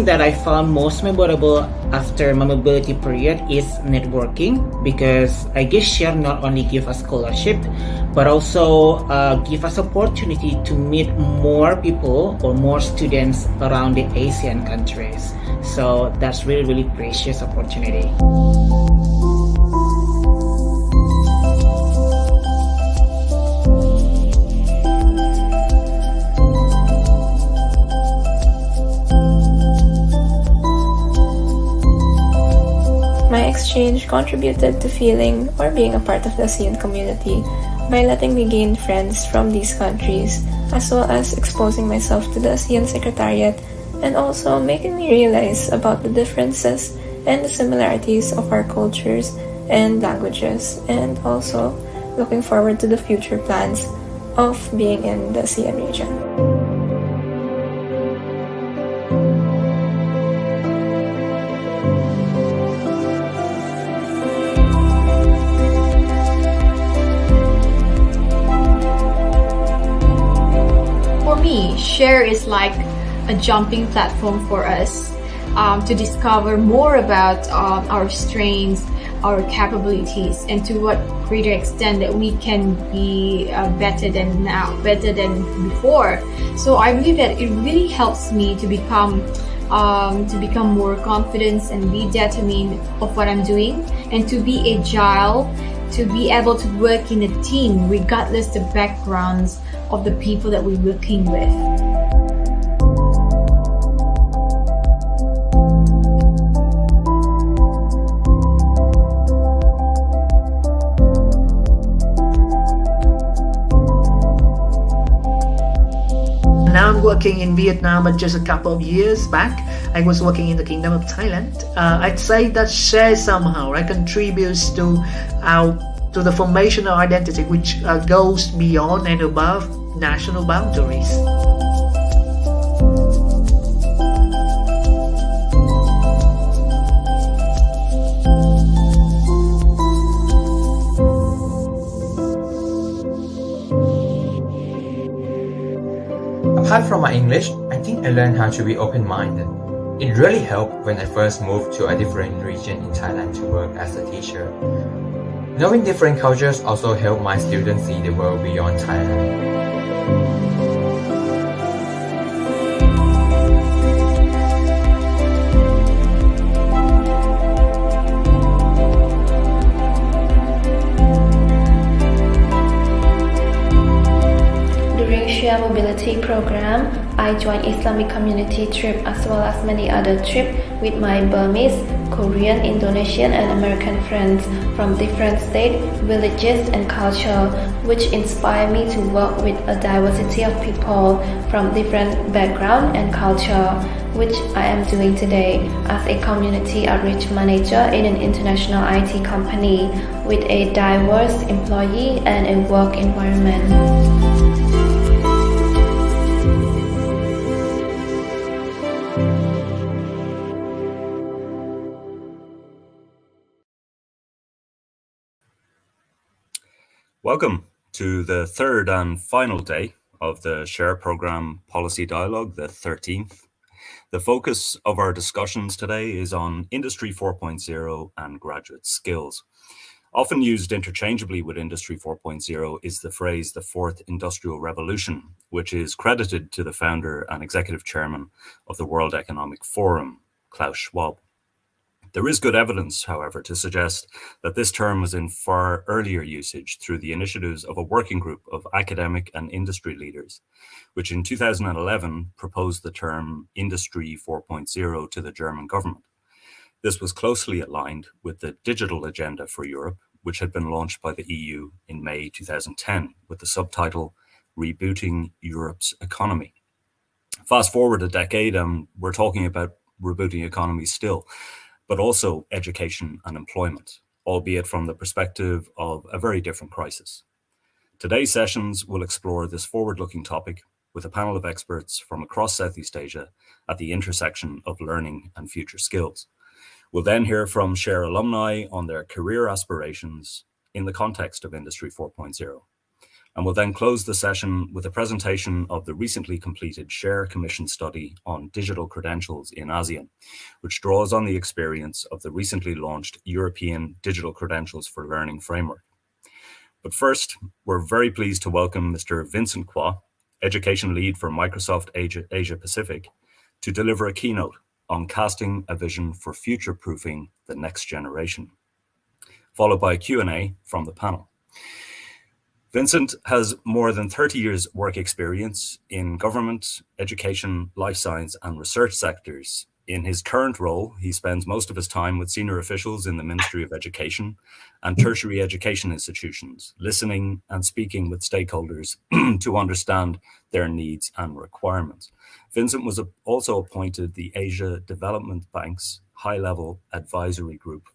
thing that I found most memorable after my mobility period is networking, because I guess Share not only give us scholarship, but also give us opportunity to meet more people or more students around the Asian countries. So that's really, really precious opportunity. My exchange contributed to feeling or being a part of the ASEAN community by letting me gain friends from these countries, as well as exposing myself to the ASEAN Secretariat and also making me realize about the differences and the similarities of our cultures and languages, and also looking forward to the future plans of being in the ASEAN region. Share is like a jumping platform for us to discover more about our strengths, our capabilities, and to what greater extent that we can be better than before. So I believe that it really helps me to become more confident and be determined of what I'm doing, and to be agile, to be able to work in a team regardless the backgrounds of the people that we're working with. Now I'm working in Vietnam, but just a couple of years back, I was working in the Kingdom of Thailand. I'd say that Share somehow contributes to the formation of identity, which goes beyond and above national boundaries. Apart from my English, I think I learned how to be open-minded. It really helped when I first moved to a different region in Thailand to work as a teacher. Knowing different cultures also helped my students see the world beyond Thailand. During Share Mobility Program, I joined Islamic community trip as well as many other trips with my Burmese, Korean, Indonesian and American friends from different states, villages and culture, which inspired me to work with a diversity of people from different background and culture, which I am doing today as a community outreach manager in an international IT company with a diverse employee and a work environment. Welcome to the third and final day of the Share Program Policy Dialogue, the 13th. The focus of our discussions today is on Industry 4.0 and graduate skills. Often used interchangeably with Industry 4.0 is the phrase the Fourth Industrial Revolution, which is credited to the founder and executive chairman of the World Economic Forum, Klaus Schwab. There is good evidence, however, to suggest that this term was in far earlier usage through the initiatives of a working group of academic and industry leaders, which in 2011 proposed the term Industry 4.0 to the German government. This was closely aligned with the Digital Agenda for Europe, which had been launched by the EU in May 2010 with the subtitle Rebooting Europe's Economy. Fast forward a decade, we're talking about rebooting economies still, but also education and employment, albeit from the perspective of a very different crisis. Today's sessions will explore this forward-looking topic with a panel of experts from across Southeast Asia at the intersection of learning and future skills. We'll then hear from Share alumni on their career aspirations in the context of Industry 4.0. And we'll then close the session with a presentation of the recently completed Share Commission study on digital credentials in ASEAN, which draws on the experience of the recently launched European Digital Credentials for Learning framework. But first, we're very pleased to welcome Mr. Vincent Kwa, Education Lead for Microsoft Asia Pacific, to deliver a keynote on casting a vision for future-proofing the next generation, followed by a Q&A from the panel. Vincent has more than 30 years work experience in government, education, life science, and research sectors. In his current role, he spends most of his time with senior officials in the Ministry of Education and tertiary education institutions, listening and speaking with stakeholders to understand their needs and requirements. Vincent was also appointed the Asia Development Bank's high-level advisory group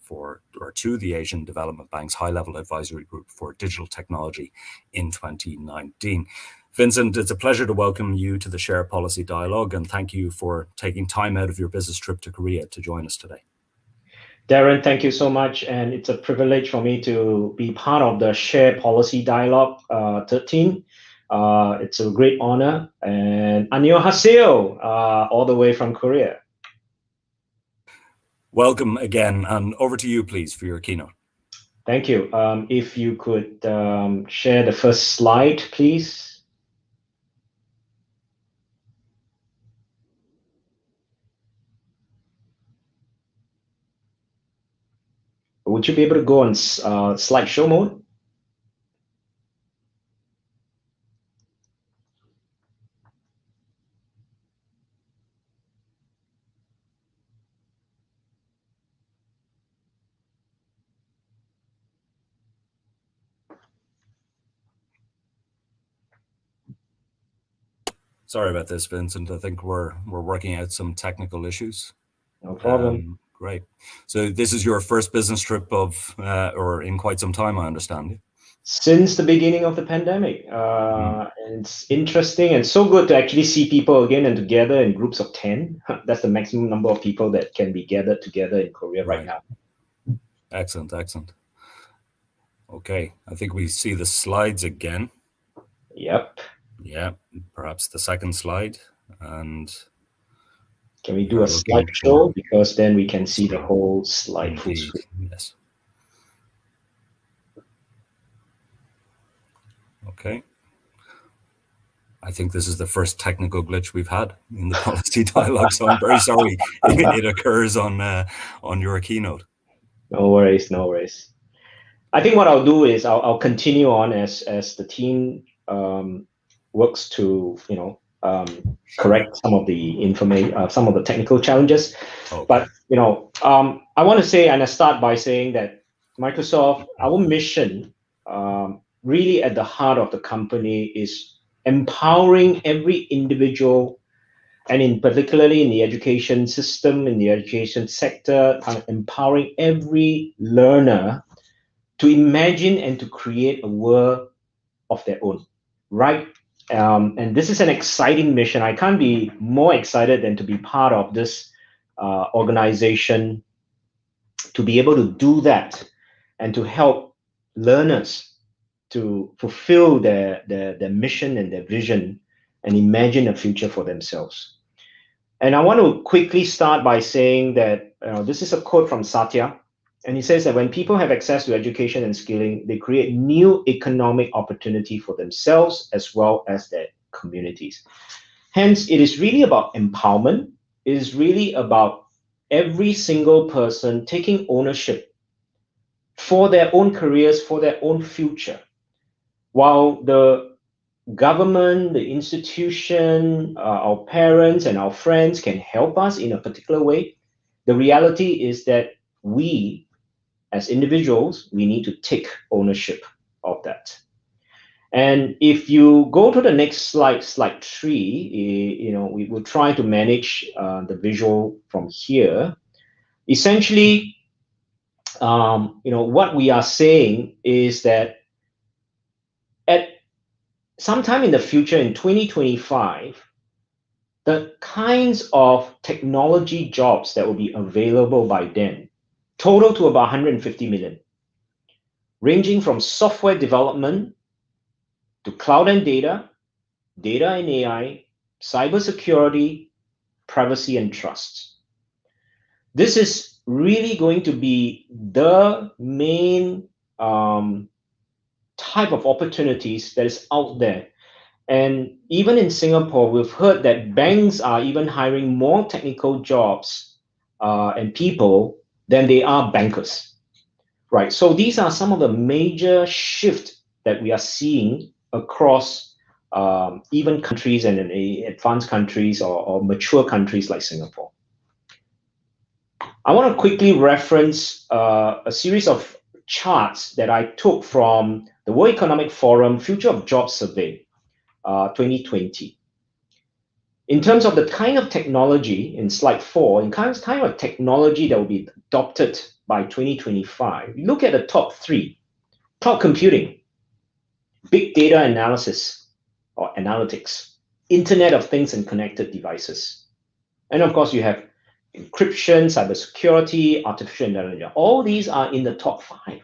to the Asian Development Bank's high-level advisory group for digital technology in 2019. Vincent, it's a pleasure to welcome you to the Share Policy Dialogue, and thank you for taking time out of your business trip to Korea to join us today. Darren, thank you so much, and it's a privilege for me to be part of the Share Policy Dialogue 13. It's a great honor, and annyeonghaseyo, all the way from Korea. Welcome again, and over to you, please, for your keynote. Thank you. If you could share the first slide, please. Would you be able to go on slideshow mode? Sorry about this, Vincent. I think we're working out some technical issues. No problem. Great. So this is your first business trip or in quite some time, I understand. Since the beginning of the pandemic. And it's interesting and so good to actually see people again and together in groups of 10. That's the maximum number of people that can be gathered together in Korea right now. Excellent, excellent. Okay, I think we see the slides again. Yep. Yeah, perhaps the second slide. And can we do a slideshow, because then we can see the whole slide full screen? Yes. Okay. I think this is the first technical glitch we've had in the policy dialogue, so I'm very sorry it occurs on your keynote. No worries, no worries. I think what I'll do is I'll continue on as the team works to correct some of the information, some of the technical challenges. Okay. But I want to say, and I start by saying that Microsoft, our mission, really at the heart of the company is empowering every individual, and in particularly in the education system, in the education sector, empowering every learner to imagine and to create a world of their own, right? And this is an exciting mission. I can't be more excited than to be part of this organization, to be able to do that and to help learners to fulfill their mission and their vision and imagine a future for themselves. And I want to quickly start by saying that this is a quote from Satya, and he says that when people have access to education and skilling, they create new economic opportunity for themselves as well as their communities. Hence, it is really about empowerment. It is really about every single person taking ownership for their own careers, for their own future. While the government, the institution, our parents and our friends can help us in a particular way, the reality is that we, as individuals, we need to take ownership of that. And if you go to the next slide, slide 3, we will try to manage the visual from here. Essentially, what we are saying is that at sometime in the future, in 2025, the kinds of technology jobs that will be available by then total to about 150 million, ranging from software development to cloud and data, data and AI, cybersecurity, privacy and trust. This is really going to be the main type of opportunities that is out there. And even in Singapore, we've heard that banks are even hiring more technical jobs and people than they are bankers, right? So these are some of the major shifts that we are seeing across even countries and advanced countries or mature countries like Singapore. I want to quickly reference a series of charts that I took from the World Economic Forum Future of Jobs Survey 2020. In terms of the kind of technology in slide 4, in kind of technology that will be adopted by 2025, look at the top 3: cloud computing, big data analysis or analytics, Internet of Things and connected devices. And of course, you have encryption, cybersecurity, artificial intelligence. All these are in the top 5.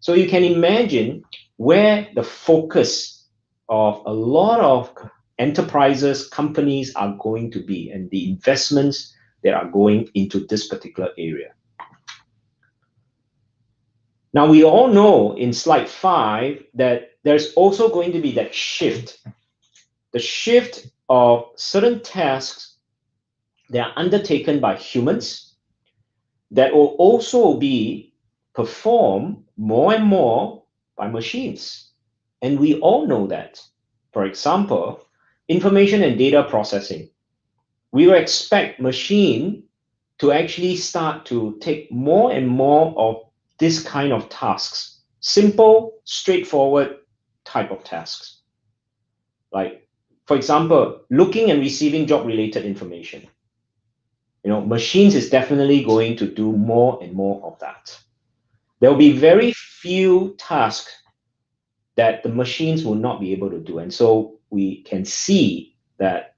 So you can imagine where the focus of a lot of enterprises, companies are going to be, and the investments that are going into this particular area. Now, we all know in slide 5 that there's also going to be that shift, the shift of certain tasks that are undertaken by humans that will also be performed more and more by machines. And we all know that. For example, information and data processing. We will expect machine to actually start to take more and more of this kind of tasks, simple, straightforward type of tasks. Like, for example, looking and receiving job-related information. Machines is definitely going to do more and more of that. There will be very few tasks that the machines will not be able to do. And so we can see that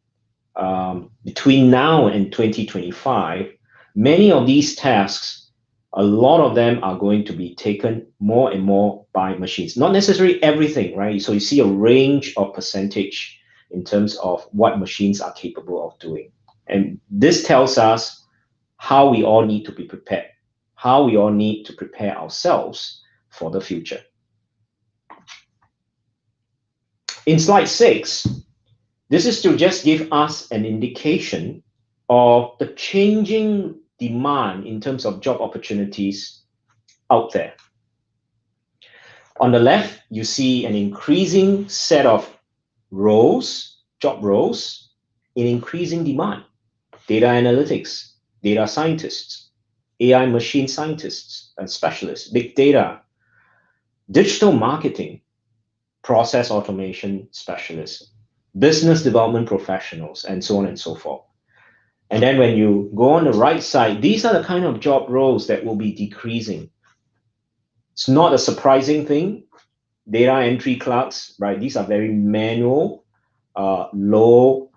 between now and 2025, many of these tasks, a lot of them are going to be taken more and more by machines. Not necessarily everything, right? So you see a range of percentage in terms of what machines are capable of doing. And this tells us how we all need to be prepared, how we all need to prepare ourselves for the future. In slide 6, this is to just give us an indication of the changing demand in terms of job opportunities out there. On the left, you see an increasing set of roles, job roles, in increasing demand. Data analytics, data scientists, AI machine scientists and specialists, big data, digital marketing, process automation specialists, business development professionals, and so on and so forth. And then when you go on the right side, these are the kind of job roles that will be decreasing. It's not a surprising thing. Data entry clerks, right? These are very manual, low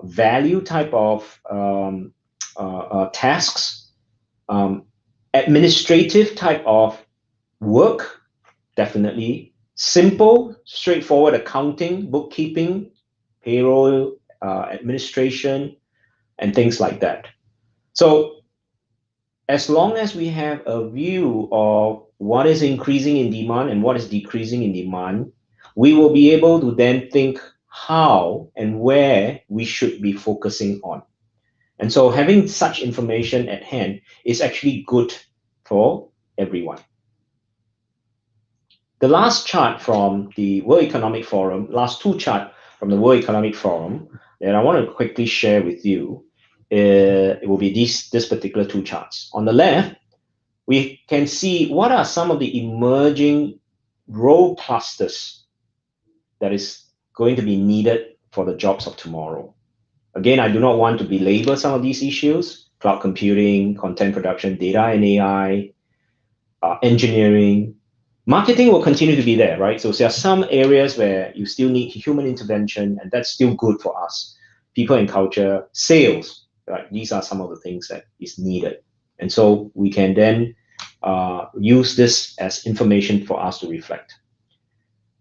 value type of tasks, administrative type of work, definitely simple, straightforward accounting, bookkeeping, payroll, administration, and things like that. So as long as we have a view of what is increasing in demand and what is decreasing in demand, we will be able to then think how and where we should be focusing on. And so having such information at hand is actually good for everyone. The last chart from the World Economic Forum, last 2 charts from the World Economic Forum that I want to quickly share with you, it will be this particular 2 charts. On the left, we can see what are some of the emerging role clusters that is going to be needed for the jobs of tomorrow. Again, I do not want to belabor some of these issues: cloud computing, content production, data and AI, engineering. Marketing will continue to be there, right? So there are some areas where you still need human intervention, and that's still good for us. People and culture, sales, right? These are some of the things that is needed. And so we can then use this as information for us to reflect.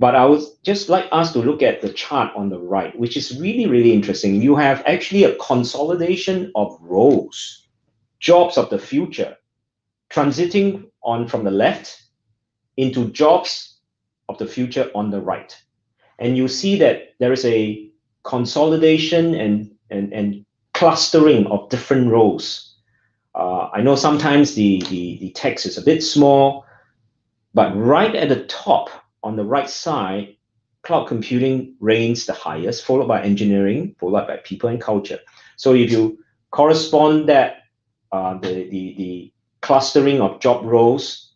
But I would just like us to look at the chart on the right, which is really, really interesting. You have actually a consolidation of roles, jobs of the future, transiting on from the left into jobs of the future on the right. And you see that there is a consolidation and clustering of different roles. I know sometimes the text is a bit small, but right at the top on the right side, cloud computing reigns the highest, followed by engineering, followed by people and culture. So if you correspond that the clustering of job roles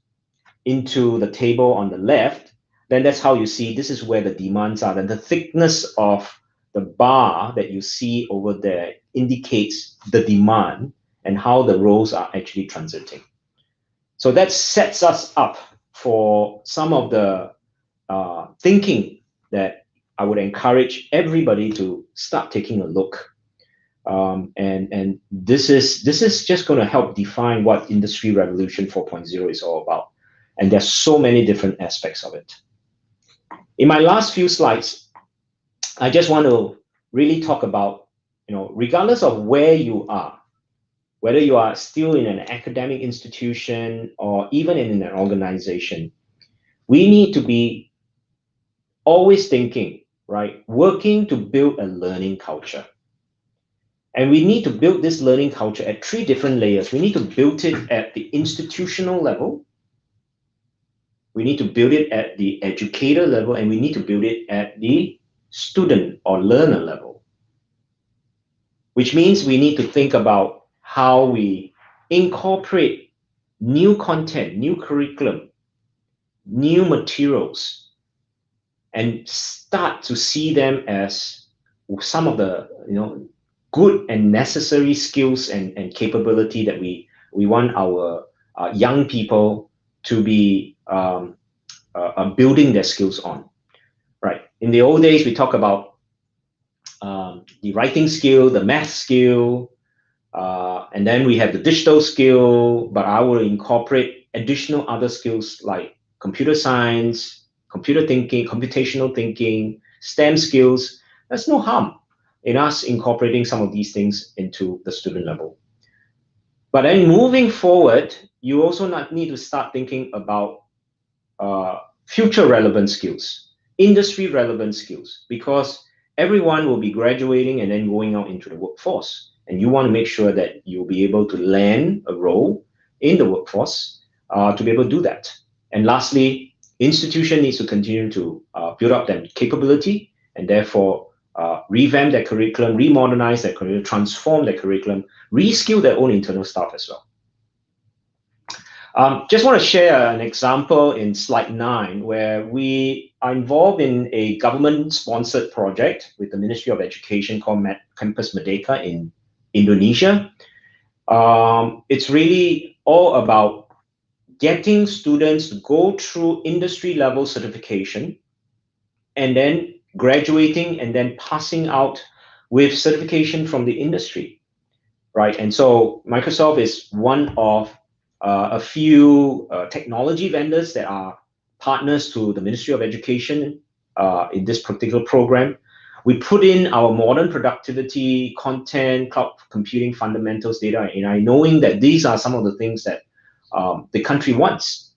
into the table on the left, then that's how you see this is where the demands are. And the thickness of the bar that you see over there indicates the demand and how the roles are actually transiting. So that sets us up for some of the thinking that I would encourage everybody to start taking a look. And this is just going to help define what Industry Revolution 4.0 is all about. And there's so many different aspects of it. In my last few slides, I just want to really talk about, regardless of where you are, whether you are still in an academic institution or even in an organization, we need to be always thinking, right? Working to build a learning culture. And we need to build this learning culture at 3 different layers. We need to build it at the institutional level. We need to build it at the educator level, and we need to build it at the student or learner level. Which means we need to think about how we incorporate new content, new curriculum, new materials, and start to see them as some of the good and necessary skills and capability that we want our young people to be building their skills on. Right. In the old days, we talk about the writing skill, the math skill, and then we have the digital skill, but I will incorporate additional other skills like computer science, computer thinking, computational thinking, STEM skills. There's no harm in us incorporating some of these things into the student level. But then moving forward, you also need to start thinking about future relevant skills, industry relevant skills, because everyone will be graduating and then going out into the workforce. And you want to make sure that you'll be able to land a role in the workforce to be able to do that. And lastly, institution needs to continue to build up their capability and therefore revamp their curriculum, remodernize their curriculum, transform their curriculum, reskill their own internal staff as well. Just want to share an example in slide 9 where we are involved in a government-sponsored project with the Ministry of Education called Campus Merdeka in Indonesia. It's really all about getting students to go through industry-level certification and then graduating and then passing out with certification from the industry, right? And so Microsoft is one of a few technology vendors that are partners to the Ministry of Education in this particular program. We put in our modern productivity, content, cloud computing fundamentals, data, AI, knowing that these are some of the things that the country wants.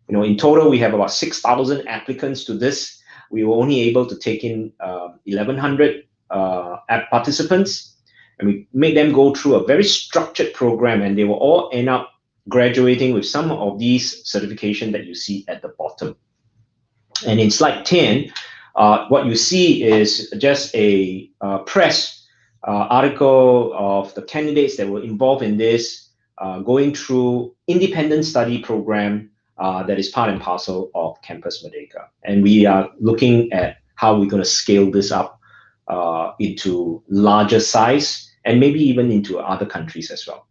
In total, we have about 6,000 applicants to this. We were only able to take in 1,100 app participants, and we made them go through a very structured program, and they will all end up graduating with some of these certifications that you see at the bottom. And in slide 10, what you see is just a press article of the candidates that were involved in this, going through independent study program that is part and parcel of Campus Merdeka. And we are looking at how we're going to scale this up into larger size and maybe even into other countries as well.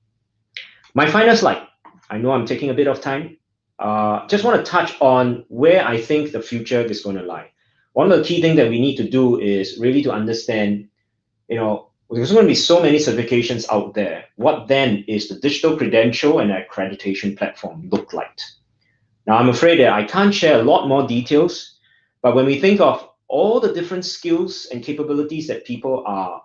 My final slide. I know I'm taking a bit of time. Just want to touch on where I think the future is going to lie. One of the key things that we need to do is really to understand, there's going to be so many certifications out there. What then is the digital credential and accreditation platform look like? Now, I'm afraid that I can't share a lot more details, But when we think of all the different skills and capabilities that people are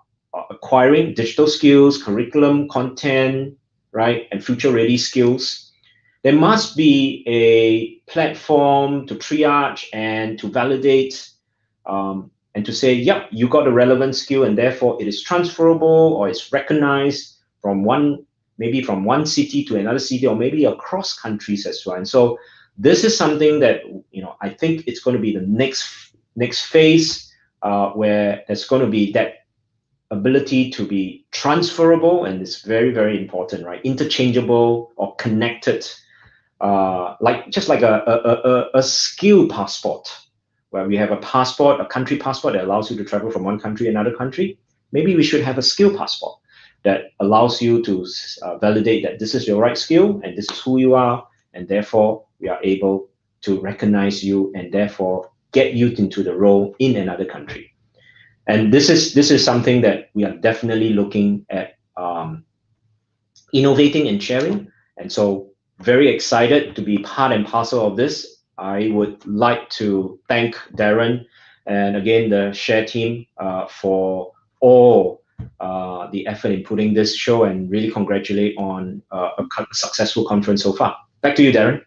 acquiring, digital skills, curriculum, content, right, and future-ready skills, there must be a platform to triage and to validate and to say, yep, you got a relevant skill and therefore it is transferable or it's recognized from one city to another city or maybe across countries as well. And so this is something that, I think it's going to be the next phase where there's going to be that ability to be transferable, and it's very, very important, right? Interchangeable or connected, just like a skill passport, where we have a passport, a country passport that allows you to travel from one country to another country. Maybe we should have a skill passport that allows you to validate that this is your right skill and this is who you are, and therefore we are able to recognize you and therefore get you into the role in another country. And this is something that we are definitely looking at innovating and sharing. And so very excited to be part and parcel of this. I would like to thank Darren and again the Share team for all the effort in putting this show, and really congratulate on a successful conference so far. Back to you, Darren.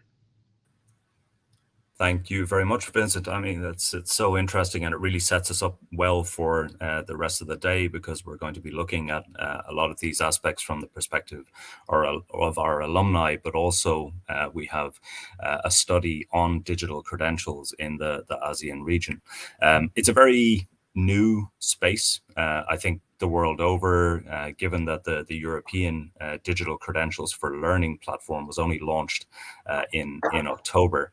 Thank you very much, Vincent. I mean, it's so interesting, and it really sets us up well for the rest of the day, because we're going to be looking at a lot of these aspects from the perspective of our alumni, but also we have a study on digital credentials in the ASEAN region. It's a very new space, I think, the world over, given that the European digital credentials for learning platform was only launched in October.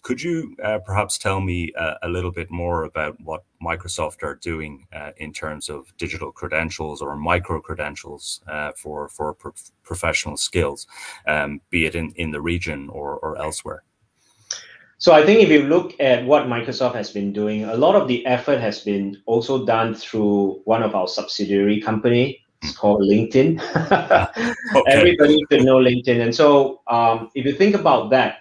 Could you perhaps tell me a little bit more about what Microsoft are doing in terms of digital credentials or micro credentials for professional skills, be it in the region or elsewhere? So I think if you look at what Microsoft has been doing, a lot of the effort has been also done through one of our subsidiary company. It's called LinkedIn. Okay. Everybody should know LinkedIn. And so if you think about that,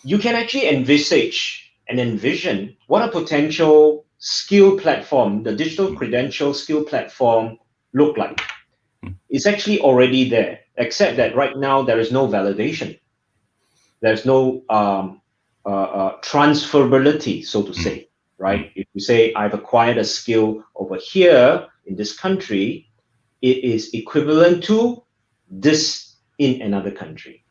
you can actually envisage and envision what a potential skill platform, the digital credential skill platform, look like. It's actually already there, except that right now there is no validation. There's no transferability, so to say, right? If you say, I've acquired a skill over here in this country, it is equivalent to this in another country.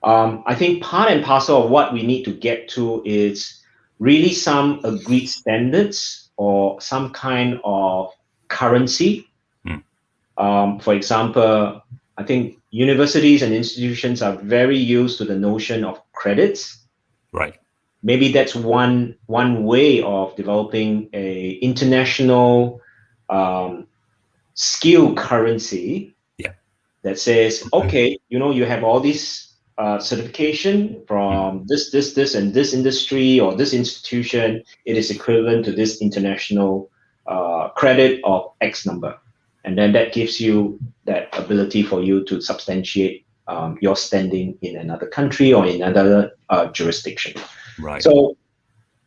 I think part and parcel of what we need to get to is really some agreed standards or some kind of currency. For example, I think universities and institutions are very used to the notion of credits. Right. Maybe that's one way of developing a international skill currency. Yeah. That says, okay, you have all these certification from this, and this industry or this institution. It is equivalent to this international credit of X number, and then that gives you that ability for you to substantiate your standing in another country or in another jurisdiction. Right. So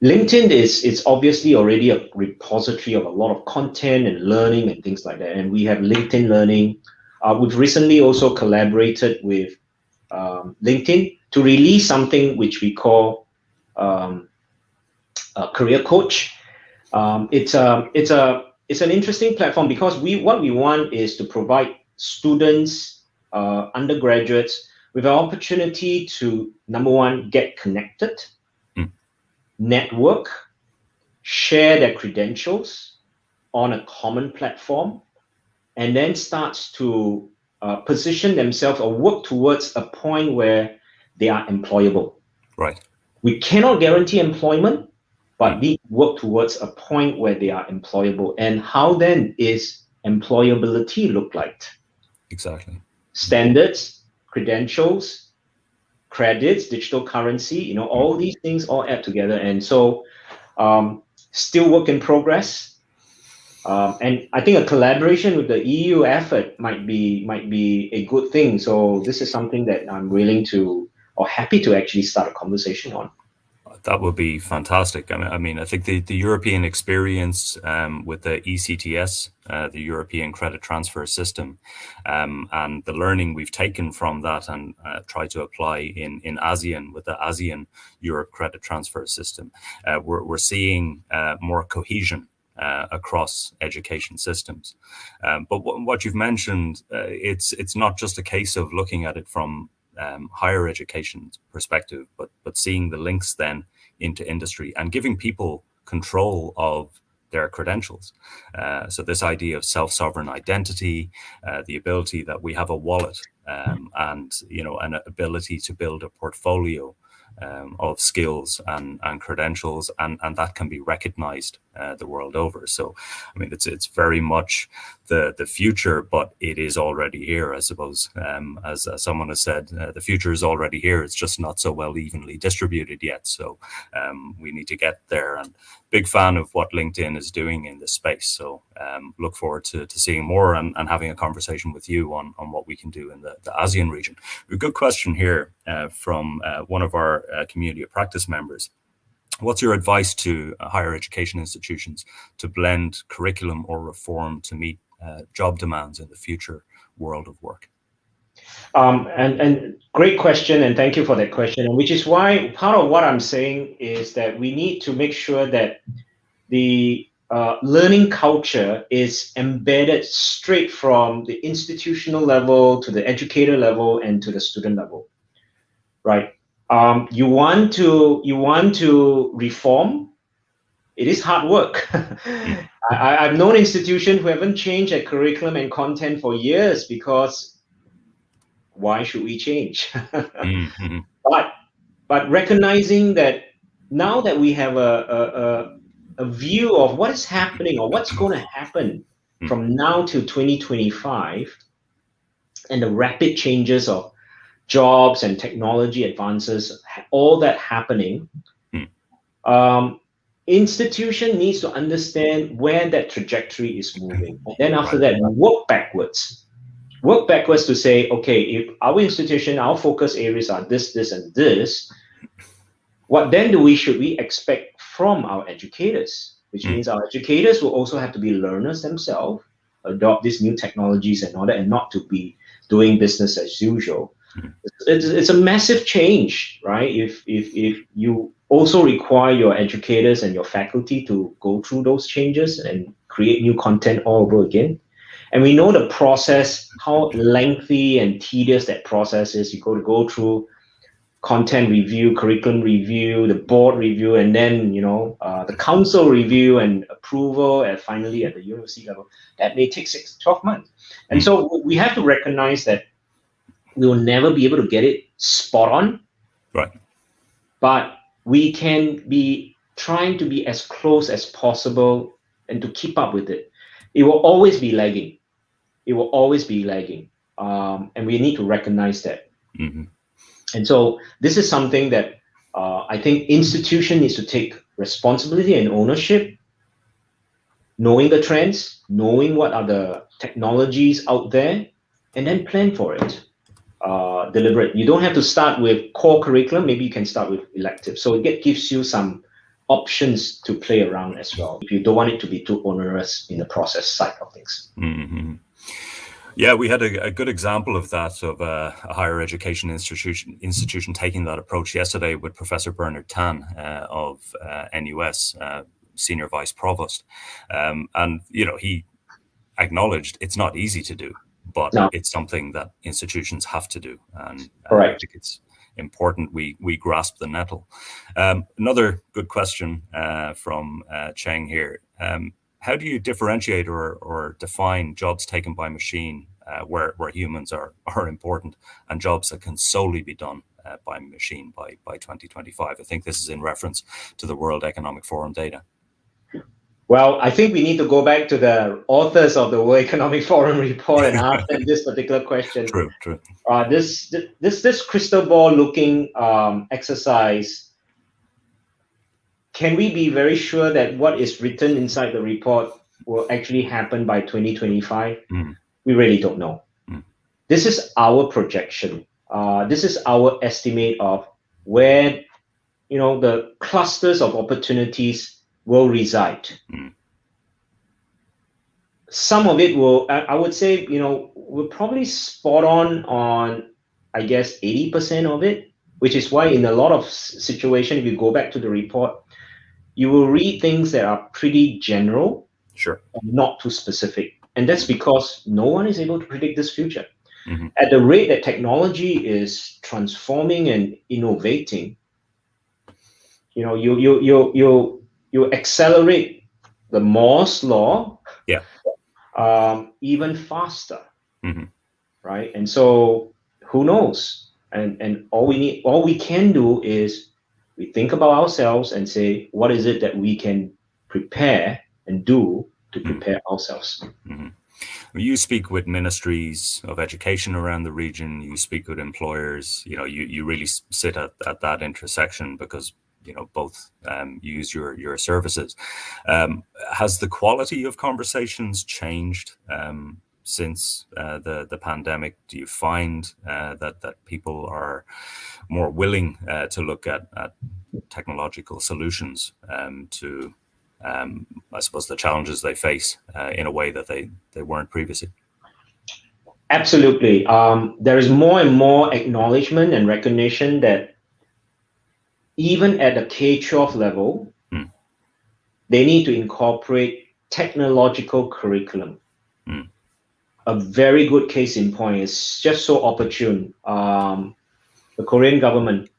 LinkedIn it's obviously already a repository of a lot of content and learning and things like that. And we have LinkedIn Learning. We've recently also collaborated with LinkedIn to release something which we call a career coach. It's an interesting platform because what we want is to provide students, undergraduates, with an opportunity to, number one, get connected, network, share their credentials on a common platform, and then starts to position themselves or work towards a point where they are employable. Right. We cannot guarantee employment, but we work towards a point where they are employable. And how then is employability look like? Exactly. Standards, credentials, credits, digital currency, all these things all add together. And so still work in progress. And I think a collaboration with the EU effort might be a good thing. So this is something that I'm willing to or happy to actually start a conversation on. That would be fantastic. I mean, I think the European experience with the ECTS, the European Credit Transfer System, and the learning we've taken from that and try to apply in ASEAN with the ASEAN Europe Credit Transfer System, we're seeing more cohesion across education systems. But what you've mentioned, it's not just a case of looking at it from higher education perspective, but seeing the links then into industry and giving people control of their credentials. So this idea of self-sovereign identity, the ability that we have a wallet and an ability to build a portfolio of skills and credentials, and that can be recognized the world over. So, I mean, it's very much the future, but it is already here, I suppose. As someone has said, the future is already here. It's just not so well evenly distributed yet. So we need to get there. And big fan of what LinkedIn is doing in this space. So look forward to seeing more and having a conversation with you on what we can do in the ASEAN region. A good question here from one of our community of practice members. What's your advice to higher education institutions to blend curriculum or reform to meet job demands in the future world of work? And great question, and thank you for that question. And which is why part of what I'm saying is that we need to make sure that the learning culture is embedded straight from the institutional level to the educator level and to the student level, right? You want to reform. It is hard work. I've known institutions who haven't changed their curriculum and content for years because why should we change? Mm-hmm. But recognizing that now that we have a view of what is happening or what's going to happen from now to 2025 and the rapid changes of jobs and technology advances, all that happening, institution needs to understand where that trajectory is moving. And then after that, work backwards. Work backwards to say, okay, if our institution, our focus areas are this, this, and this, what then should we expect from our educators? Which means our educators will also have to be learners themselves, adopt these new technologies and all that, and not to be doing business as usual. It's a massive change, right? If you also require your educators and your faculty to go through those changes and create new content all over again. And we know the process, how lengthy and tedious that process is. You got to go through content review, curriculum review, the board review, and then the council review and approval, and finally at the university level. That may take 6 to 12 months. And so we have to recognize that we will never be able to get it spot on. Right. But we can be trying to be as close as possible and to keep up with it. It will always be lagging. It will always be lagging. And we need to recognize that. Mm-hmm. And so this is something that I think institution needs to take responsibility and ownership, knowing the trends, knowing what are the technologies out there, and then plan for it. Deliberate. You don't have to start with core curriculum. Maybe you can start with elective. So it gives you some options to play around as well, if you don't want it to be too onerous in the process side of things. Mm-hmm. Yeah, we had a good example of that, of a higher education institution taking that approach yesterday with Professor Bernard Tan of NUS, Senior Vice Provost. And, he acknowledged it's not easy to do, but it's something that institutions have to do. And I think it's important we grasp the nettle. Another good question from Cheng here. How do you differentiate or define jobs taken by machine where humans are important and jobs that can solely be done by machine by 2025? I think this is in reference to the World Economic Forum data. Well, I think we need to go back to the authors of the World Economic Forum report and ask them this particular question. True. This crystal ball looking exercise, can we be very sure that what is written inside the report will actually happen by 2025? We really don't know. This is our projection. This is our estimate of where the clusters of opportunities will reside. Some of it will, I would say, we're probably spot on, I guess, 80% of it, which is why in a lot of situations, if you go back to the report, you will read things that are pretty general, Sure, and not too specific. And that's because no one is able to predict this future. At the rate that technology is transforming and innovating, you accelerate the Moore's law, even faster, right? And so who knows? And all we can do is we think about ourselves and say, what is it that we can prepare and do to prepare ourselves? You speak with ministries of education around the region. You speak with employers. You really sit at that intersection because both use your services. Has the quality of conversations changed since the pandemic? Do you find that people are more willing to look at technological solutions to I suppose the challenges they face in a way that they weren't previously? Absolutely. There is more and more acknowledgement and recognition that even at the K-12 level, they need to incorporate technological curriculum. A very good case in point is just so opportune. The Korean government,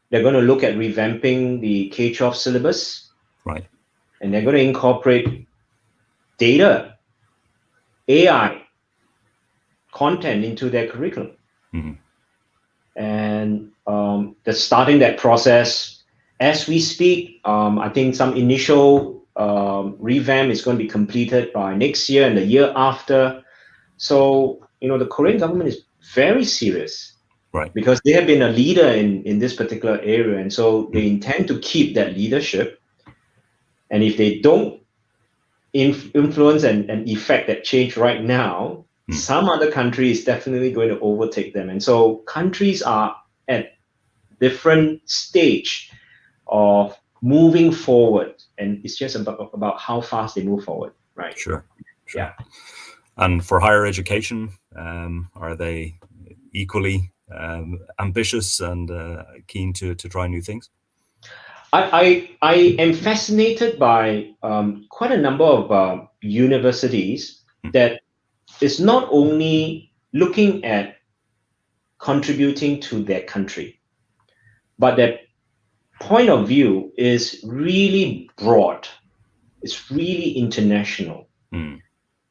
they're going to look at revamping the K-12 syllabus. Right. And they're going to incorporate data, AI content into their curriculum. And they're starting that process as we speak. I think some initial revamp is going to be completed by next year and the year after. So, the Korean government is very serious. Right. Because they have been a leader in this particular area. And so they intend to keep that leadership. And if they don't influence and effect that change right now, some other country is definitely going to overtake them. And so countries are at different stage of moving forward. And it's just about how fast they move forward, right? Sure. Yeah. And for higher education, are they equally ambitious and keen to try new things? I am fascinated by quite a number of universities that is not only looking at contributing to their country, but their point of view is really broad. It's really international.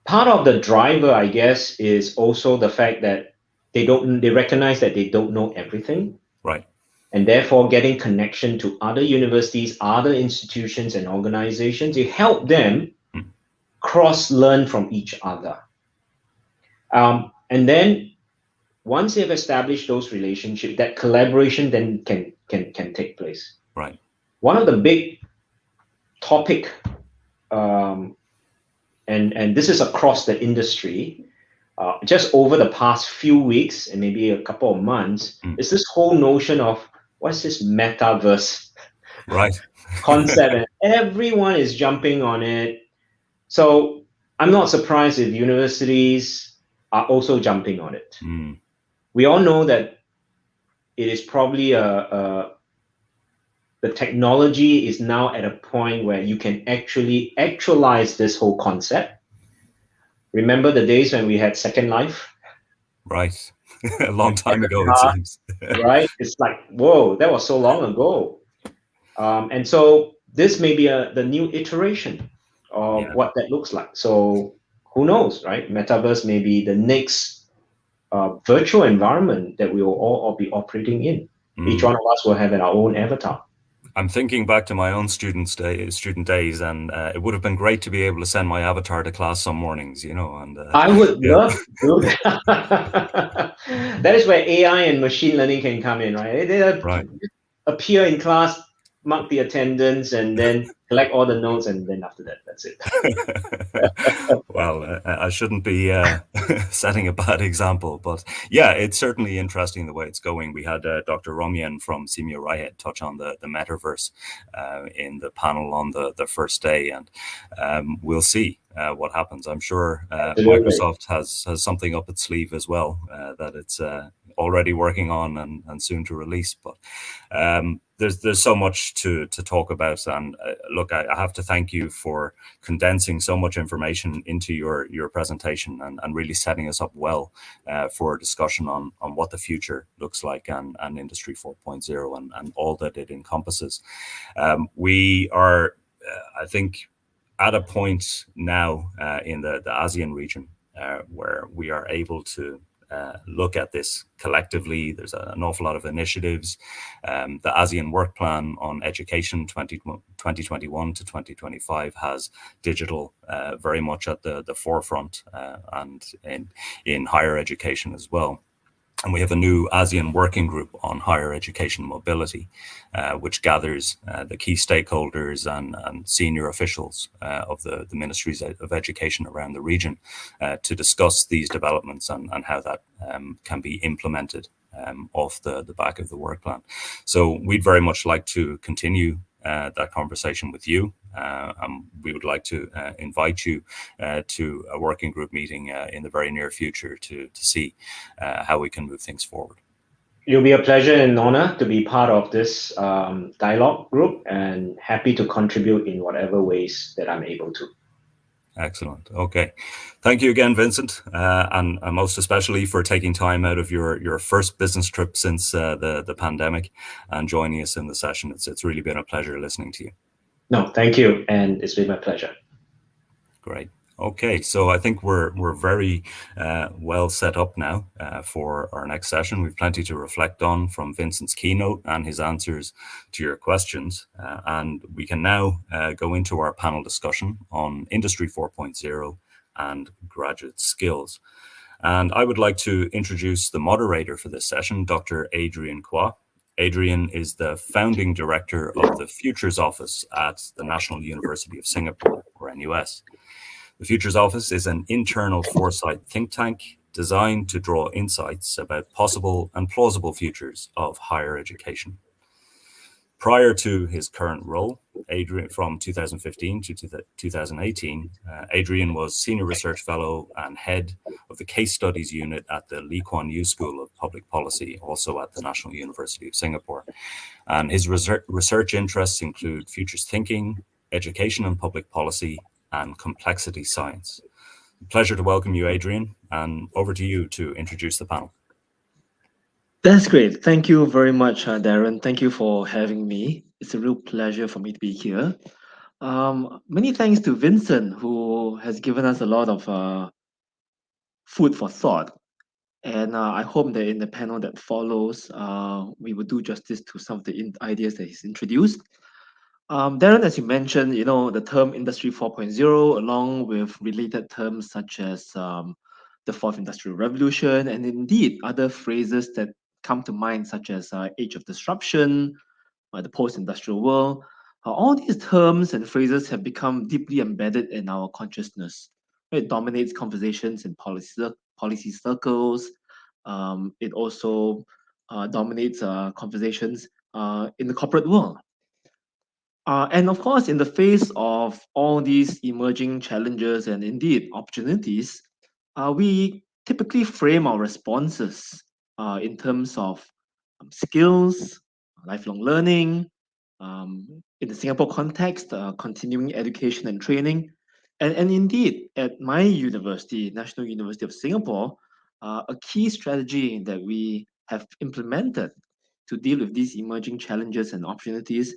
Part of the driver, I guess, is also the fact that they recognize that they don't know everything. Right. And therefore getting connection to other universities, other institutions and organizations to help them cross-learn from each other. And then once they've established those relationships, that collaboration then can take place. Right. One of the big topic, and this is across the industry, just over the past few weeks and maybe a couple of months, is this whole notion of what's this Metaverse concept, and everyone is jumping on it. So I'm not surprised if universities are also jumping on it. We all know that it is probably the technology is now at a point where you can actually actualize this whole concept. Remember the days when we had Second Life? Right. A long time ago, it seems. Right? It's like, whoa, that was so long ago. And so this may be the new iteration of what that looks like. So who knows, right? Metaverse may be the next virtual environment that we will all be operating in. Each one of us will have our own avatar. I'm thinking back to my own student days, and it would have been great to be able to send my avatar to class some mornings, And I would love to do that. That is where AI and machine learning can come in, right? They appear in class mark the attendance, and then collect all the notes, and then after that, that's it. Well, I shouldn't be setting a bad example, but yeah, it's certainly interesting the way it's going. We had Dr. Romyan from Simio Raihet touch on the Metaverse in the panel on the first day, and we'll see what happens. I'm sure Absolutely. Microsoft has something up its sleeve as well that it's already working on and soon to release. But there's so much to talk about, and look, I have to thank you for condensing so much information into your presentation and really setting us up well for a discussion on what the future looks like and Industry 4.0 and all that it encompasses. We are, I think, at a point now in the ASEAN region where we are able to look at this collectively. There's an awful lot of initiatives. The ASEAN Work Plan on Education 2021 to 2025 has digital very much at the forefront and in higher education as well. And we have a new ASEAN working group on higher education mobility, which gathers the key stakeholders and senior officials of the ministries of education around the region to discuss these developments and how that can be implemented off the back of the work plan. So we'd very much like to continue that conversation with you. We would like to invite you to a working group meeting in the very near future to see how we can move things forward. It'll be a pleasure and honor to be part of this dialogue group, and happy to contribute in whatever ways that I'm able to. Excellent. Okay. Thank you again, Vincent, and most especially for taking time out of your first business trip since the pandemic and joining us in the session. It's really been a pleasure listening to you. No, thank you, and it's been my pleasure. Great. Okay, so I think we're very well set up now for our next session. We've plenty to reflect on from Vincent's keynote and his answers to your questions. And we can now go into our panel discussion on Industry 4.0 and graduate skills. And I would like to introduce the moderator for this session, Dr. Adrian Kwa. Adrian is the founding director of the Futures Office at the National University of Singapore, or NUS. The Futures Office is an internal foresight think tank designed to draw insights about possible and plausible futures of higher education. Prior to his current role, Adrian, from 2015 to 2018, Adrian was Senior Research Fellow and Head of the Case Studies Unit at the Lee Kuan Yew School of Public Policy, also at the National University of Singapore. And his research interests include futures thinking, education and public policy, and complexity science. Pleasure to welcome you, Adrian, and over to you to introduce the panel. That's great. Thank you very much, Darren. Thank you for having me. It's a real pleasure for me to be here. Many thanks to Vincent, who has given us a lot of food for thought. And I hope that in the panel that follows, we will do justice to some of the ideas that he's introduced. Darren, as you mentioned, the term Industry 4.0, along with related terms such as the Fourth Industrial Revolution, and indeed other phrases that come to mind, such as Age of Disruption, the Post-Industrial World. All these terms and phrases have become deeply embedded in our consciousness. It dominates conversations in policy circles. It also dominates conversations in the corporate world. And of course, in the face of all these emerging challenges and indeed opportunities, we typically frame our responses in terms of skills, lifelong learning, in the Singapore context, continuing education and training. And indeed, at my university, National University of Singapore, a key strategy that we have implemented to deal with these emerging challenges and opportunities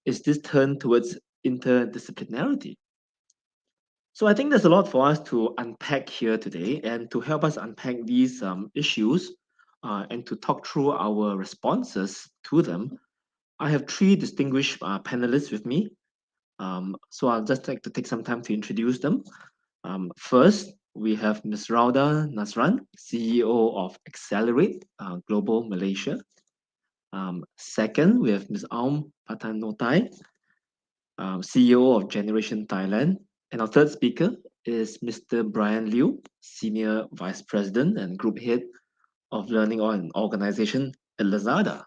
is this turn towards interdisciplinarity. So I think there's a lot for us to unpack here today, and to help us unpack these issues and to talk through our responses to them, I have three distinguished panelists with me. So I'll just like to take some time to introduce them. First, we have Ms. Rauda Nasran, CEO of Accelerate Global Malaysia. Second, we have Ms. Aum Patanotai, CEO of Generation Thailand. And our third speaker is Mr. Brian Liu, Senior Vice President and Group Head of Learning and Organization at Lazada.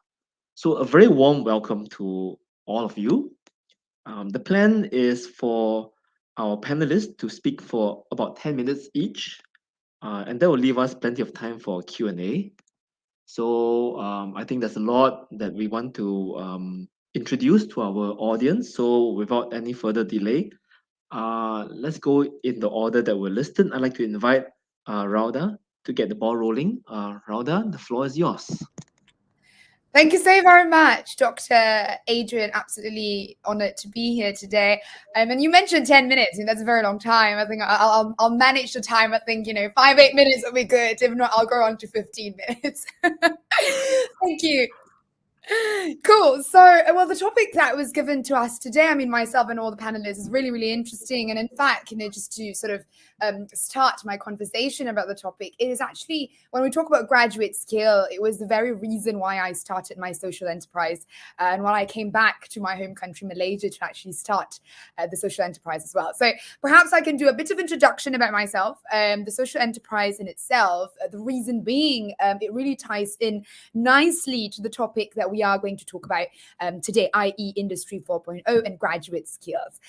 So a very warm welcome to all of you. The plan is for our panelists to speak for about 10 minutes each, and that will leave us plenty of time for Q&A. So I think there's a lot that we want to introduce to our audience. So without any further delay, let's go in the order that we're listed. I'd like to invite Rauda to get the ball rolling. Rauda, the floor is yours. Thank you so very much, Dr. Adrian. Absolutely honored to be here today. And you mentioned 10 minutes, and that's a very long time. I think I'll manage the time. I think, 5-8 minutes will be good. If not, I'll go on to 15 minutes. Thank you. Cool. So, well, the topic that was given to us today, myself and all the panelists, is really, really interesting. And in fact, just to sort of start my conversation about the topic, it is actually, when we talk about graduate skill, it was the very reason why I started my social enterprise. And when I came back to my home country, Malaysia, to actually start the social enterprise as well. So perhaps I can do a bit of introduction about myself. The social enterprise in itself, the reason being, it really ties in nicely to the topic that we are going to talk about today, i.e. Industry 4.0 and graduate skills.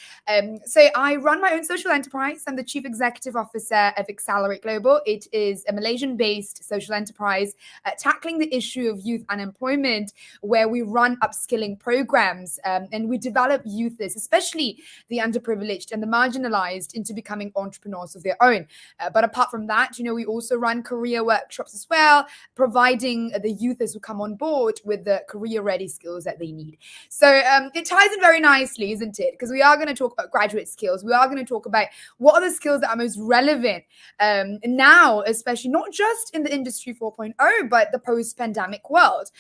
So I run my own social enterprise. I'm the Chief Executive Officer of Accelerate Global. It is a Malaysian-based social enterprise tackling the issue of youth unemployment, where we run upskilling programs and we develop youths, especially the underprivileged and the marginalized, into becoming entrepreneurs of their own. But apart from that, we also run career workshops as well, providing the youths who come on board with the career-ready skills that they need. So it ties in very nicely, isn't it? Because we are going to talk about graduate skills. We are going to talk about what are the skills that are most relevant now, especially not just in the Industry 4.0, but the post-pandemic world.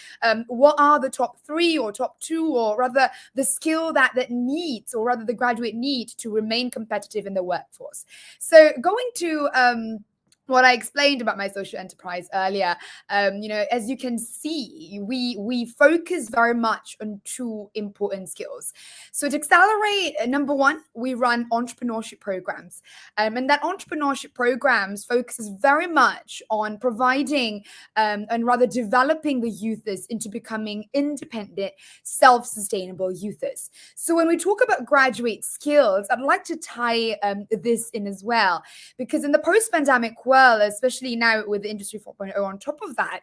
What are the top 3 or top 2, or rather the skill that needs, or rather the graduate need, to remain competitive in the workforce? So going to what I explained about my social enterprise earlier, as you can see, we focus very much on 2 important skills. So to accelerate, number 1, we run entrepreneurship programs, and that entrepreneurship programs focuses very much on providing and rather developing the youths into becoming independent, self-sustainable youths. So when we talk about graduate skills, I'd like to tie this in as well, because in the post-pandemic world, especially now with the Industry 4.0 on top of that,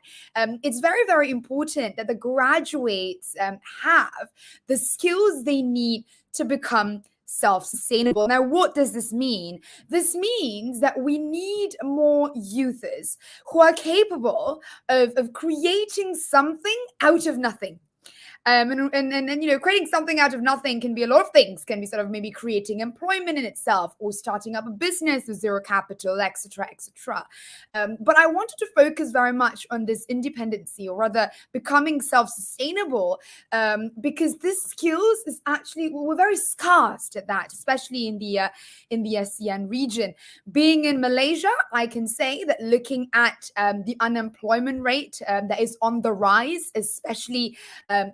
it's very, very important that the graduates have the skills they need to become self-sustainable. Now, what does this mean? This means that we need more youths who are capable of creating something out of nothing. And creating something out of nothing can be a lot of things. Can be sort of maybe creating employment in itself, or starting up a business with zero capital, etc., etc. But I wanted to focus very much on this independency, or rather becoming self-sustainable, because this skills is actually, we're very scarce at that, especially in the ASEAN region. Being in Malaysia, I can say that looking at the unemployment rate that is on the rise, especially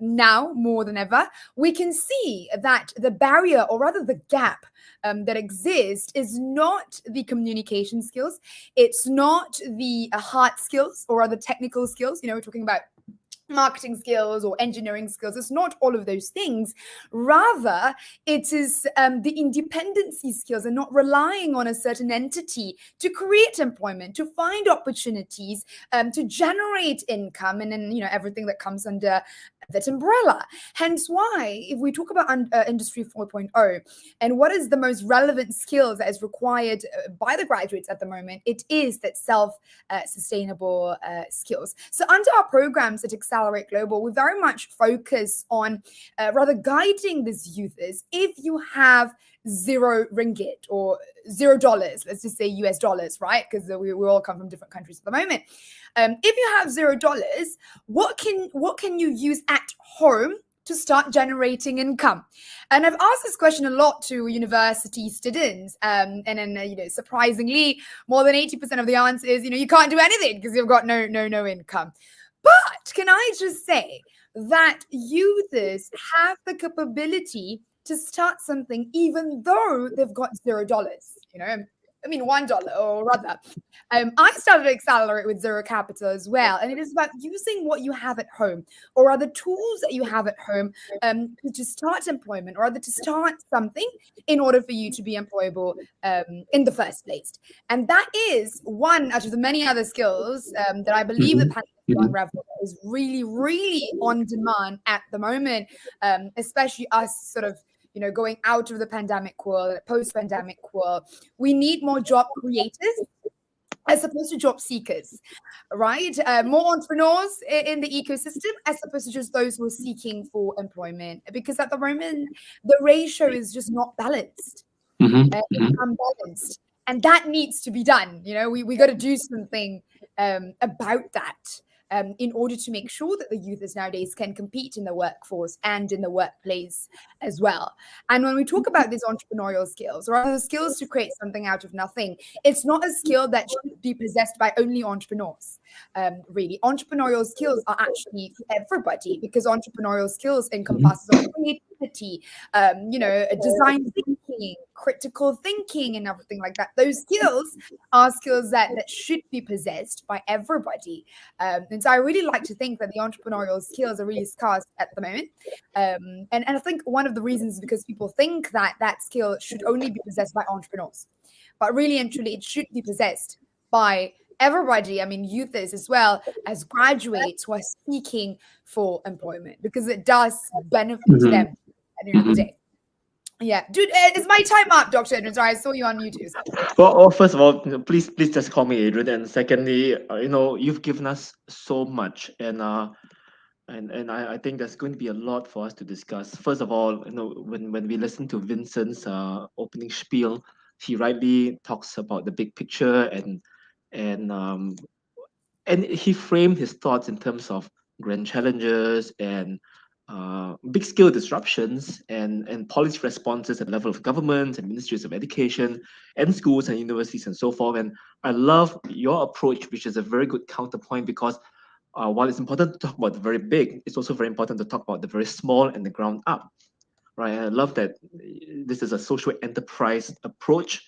now more than ever, we can see that the barrier, or rather the gap that exists, is not the communication skills. It's not the hard skills or other technical skills. We're talking about marketing skills or engineering skills. It's not all of those things. Rather, it is the independency skills, and not relying on a certain entity to create employment, to find opportunities, to generate income, and then everything that comes under that umbrella. Hence why, if we talk about Industry 4.0 and what is the most relevant skills that is required by the graduates at the moment, it is that self-sustainable skills. So under our programs at Accelerate Global, we very much focus on rather guiding these youths. If you have 0 ringgit or $0, let's just say US dollars, right? Because we all come from different countries at the moment. If you have $0, what can you use at home to start generating income? And I've asked this question a lot to university students, and then surprisingly, more than 80% of the answer is you can't do anything because you've got no income. But can I just say, that users have the capability to start something even though they've got $0, I mean, $1, or rather, I started Accelerate with zero capital as well. And it is about using what you have at home, or other tools that you have at home, to start employment, or rather to start something in order for you to be employable in the first place. And that is one out of the many other skills that I believe the Pandemic Revel is really, really on demand at the moment, especially us sort of going out of the pandemic world, post-pandemic world. We need more job creators as opposed to job seekers, right? More entrepreneurs in the ecosystem as opposed to just those who are seeking for employment. Because at the moment, the ratio is just not balanced. It's unbalanced. And that needs to be done. We got to do something about that. In order to make sure that the users nowadays can compete in the workforce and in the workplace as well. And when we talk about these entrepreneurial skills, or other skills to create something out of nothing, it's not a skill that should be possessed by only entrepreneurs. Really, entrepreneurial skills are actually for everybody, because entrepreneurial skills encompasses creativity, design thinking, critical thinking, and everything like that. Those skills are skills that should be possessed by everybody. And so I really like to think that the entrepreneurial skills are really scarce at the moment. And I think one of the reasons is because people think that skill should only be possessed by entrepreneurs. But really and truly, it should be possessed by everybody. I mean, youths as well as graduates who are seeking for employment, because it does benefit them at the end of the day. Yeah, dude, is my time up, Dr. Adrian? Sorry, I saw you on YouTube. Well, first of all, please just call me Adrian. And secondly, you've given us so much, and I think there's going to be a lot for us to discuss. First of all, when we listen to Vincent's opening spiel, he rightly talks about the big picture, and he framed his thoughts in terms of grand challenges and big scale disruptions and policy responses at the level of government and ministries of education and schools and universities and so forth. And I love your approach, which is a very good counterpoint, because while it's important to talk about the very big, it's also very important to talk about the very small and the ground up, right? And I love that this is a social enterprise approach,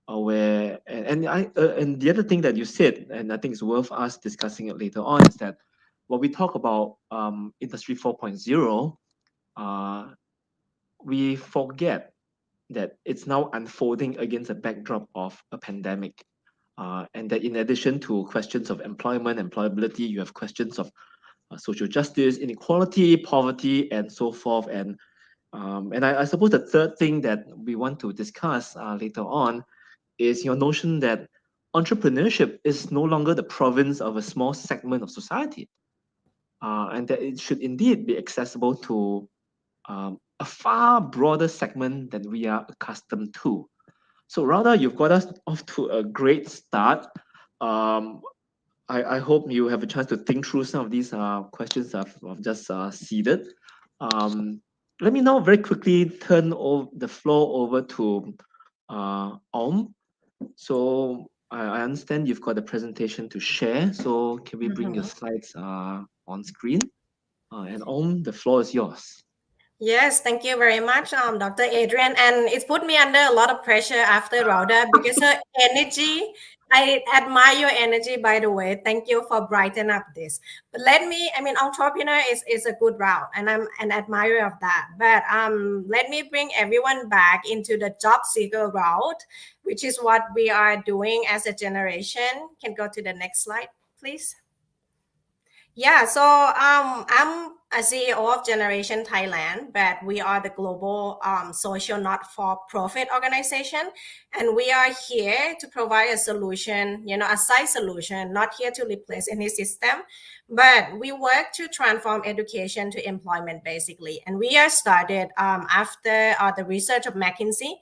and the other thing that you said, and I think it's worth us discussing it later on, is that when we talk about Industry 4.0, we forget that it's now unfolding against a backdrop of a pandemic. And that in addition to questions of employment, employability, you have questions of social justice, inequality, poverty, and so forth. And I suppose the third thing that we want to discuss later on is your notion that entrepreneurship is no longer the province of a small segment of society, and that it should indeed be accessible to a far broader segment than we are accustomed to. So rather, you've got us off to a great start. I hope you have a chance to think through some of these questions I've just seeded. Let me now very quickly turn the floor over to Om. So I understand you've got a presentation to share. So can we bring your slides on screen? And Om, the floor is yours. Yes, thank you very much, Dr. Adrian. And it's put me under a lot of pressure after Rhoda, because her energy, I admire your energy, by the way. Thank you for brightening up this. But entrepreneur is a good route, and I'm an admirer of that. But let me bring everyone back into the job seeker route, which is what we are doing as a generation. Can go to the next slide, please. Yeah, so I'm a CEO of Generation Thailand, but we are the global social not-for-profit organization, and we are here to provide a solution, a side solution, not here to replace any system, but we work to transform education to employment, basically. And we are started after the research of McKinsey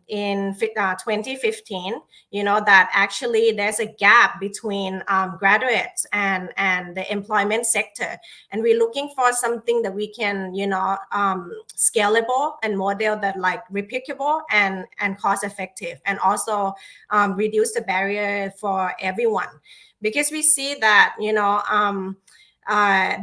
in 2015, that actually there's a gap between graduates and the employment sector. And we're looking for something that we can, scalable and model that like replicable and cost effective, and also reduce the barrier for everyone. Because we see that, the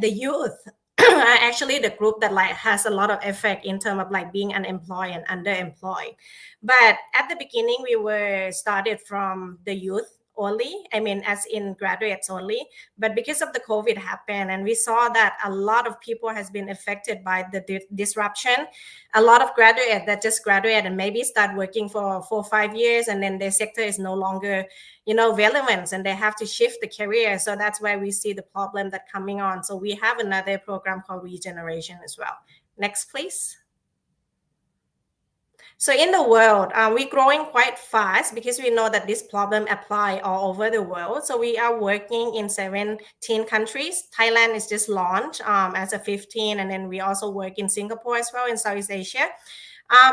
youth are actually the group that like has a lot of effect in terms of like being unemployed and underemployed. But at the beginning, we were started from the youth only, I mean, as in graduates only. But because of the COVID happened, and we saw that a lot of people has been affected by the disruption, a lot of graduates that just graduate and maybe start working for 4 or 5 years, and then their sector is no longer, relevant, and they have to shift the career. So that's why we see the problem that coming on. So we have another program called Regeneration as well. Next, please. So in the world, we're growing quite fast because we know that this problem apply all over the world. So we are working in 17 countries. Thailand is just launched as a 15, and then we also work in Singapore as well in Southeast Asia.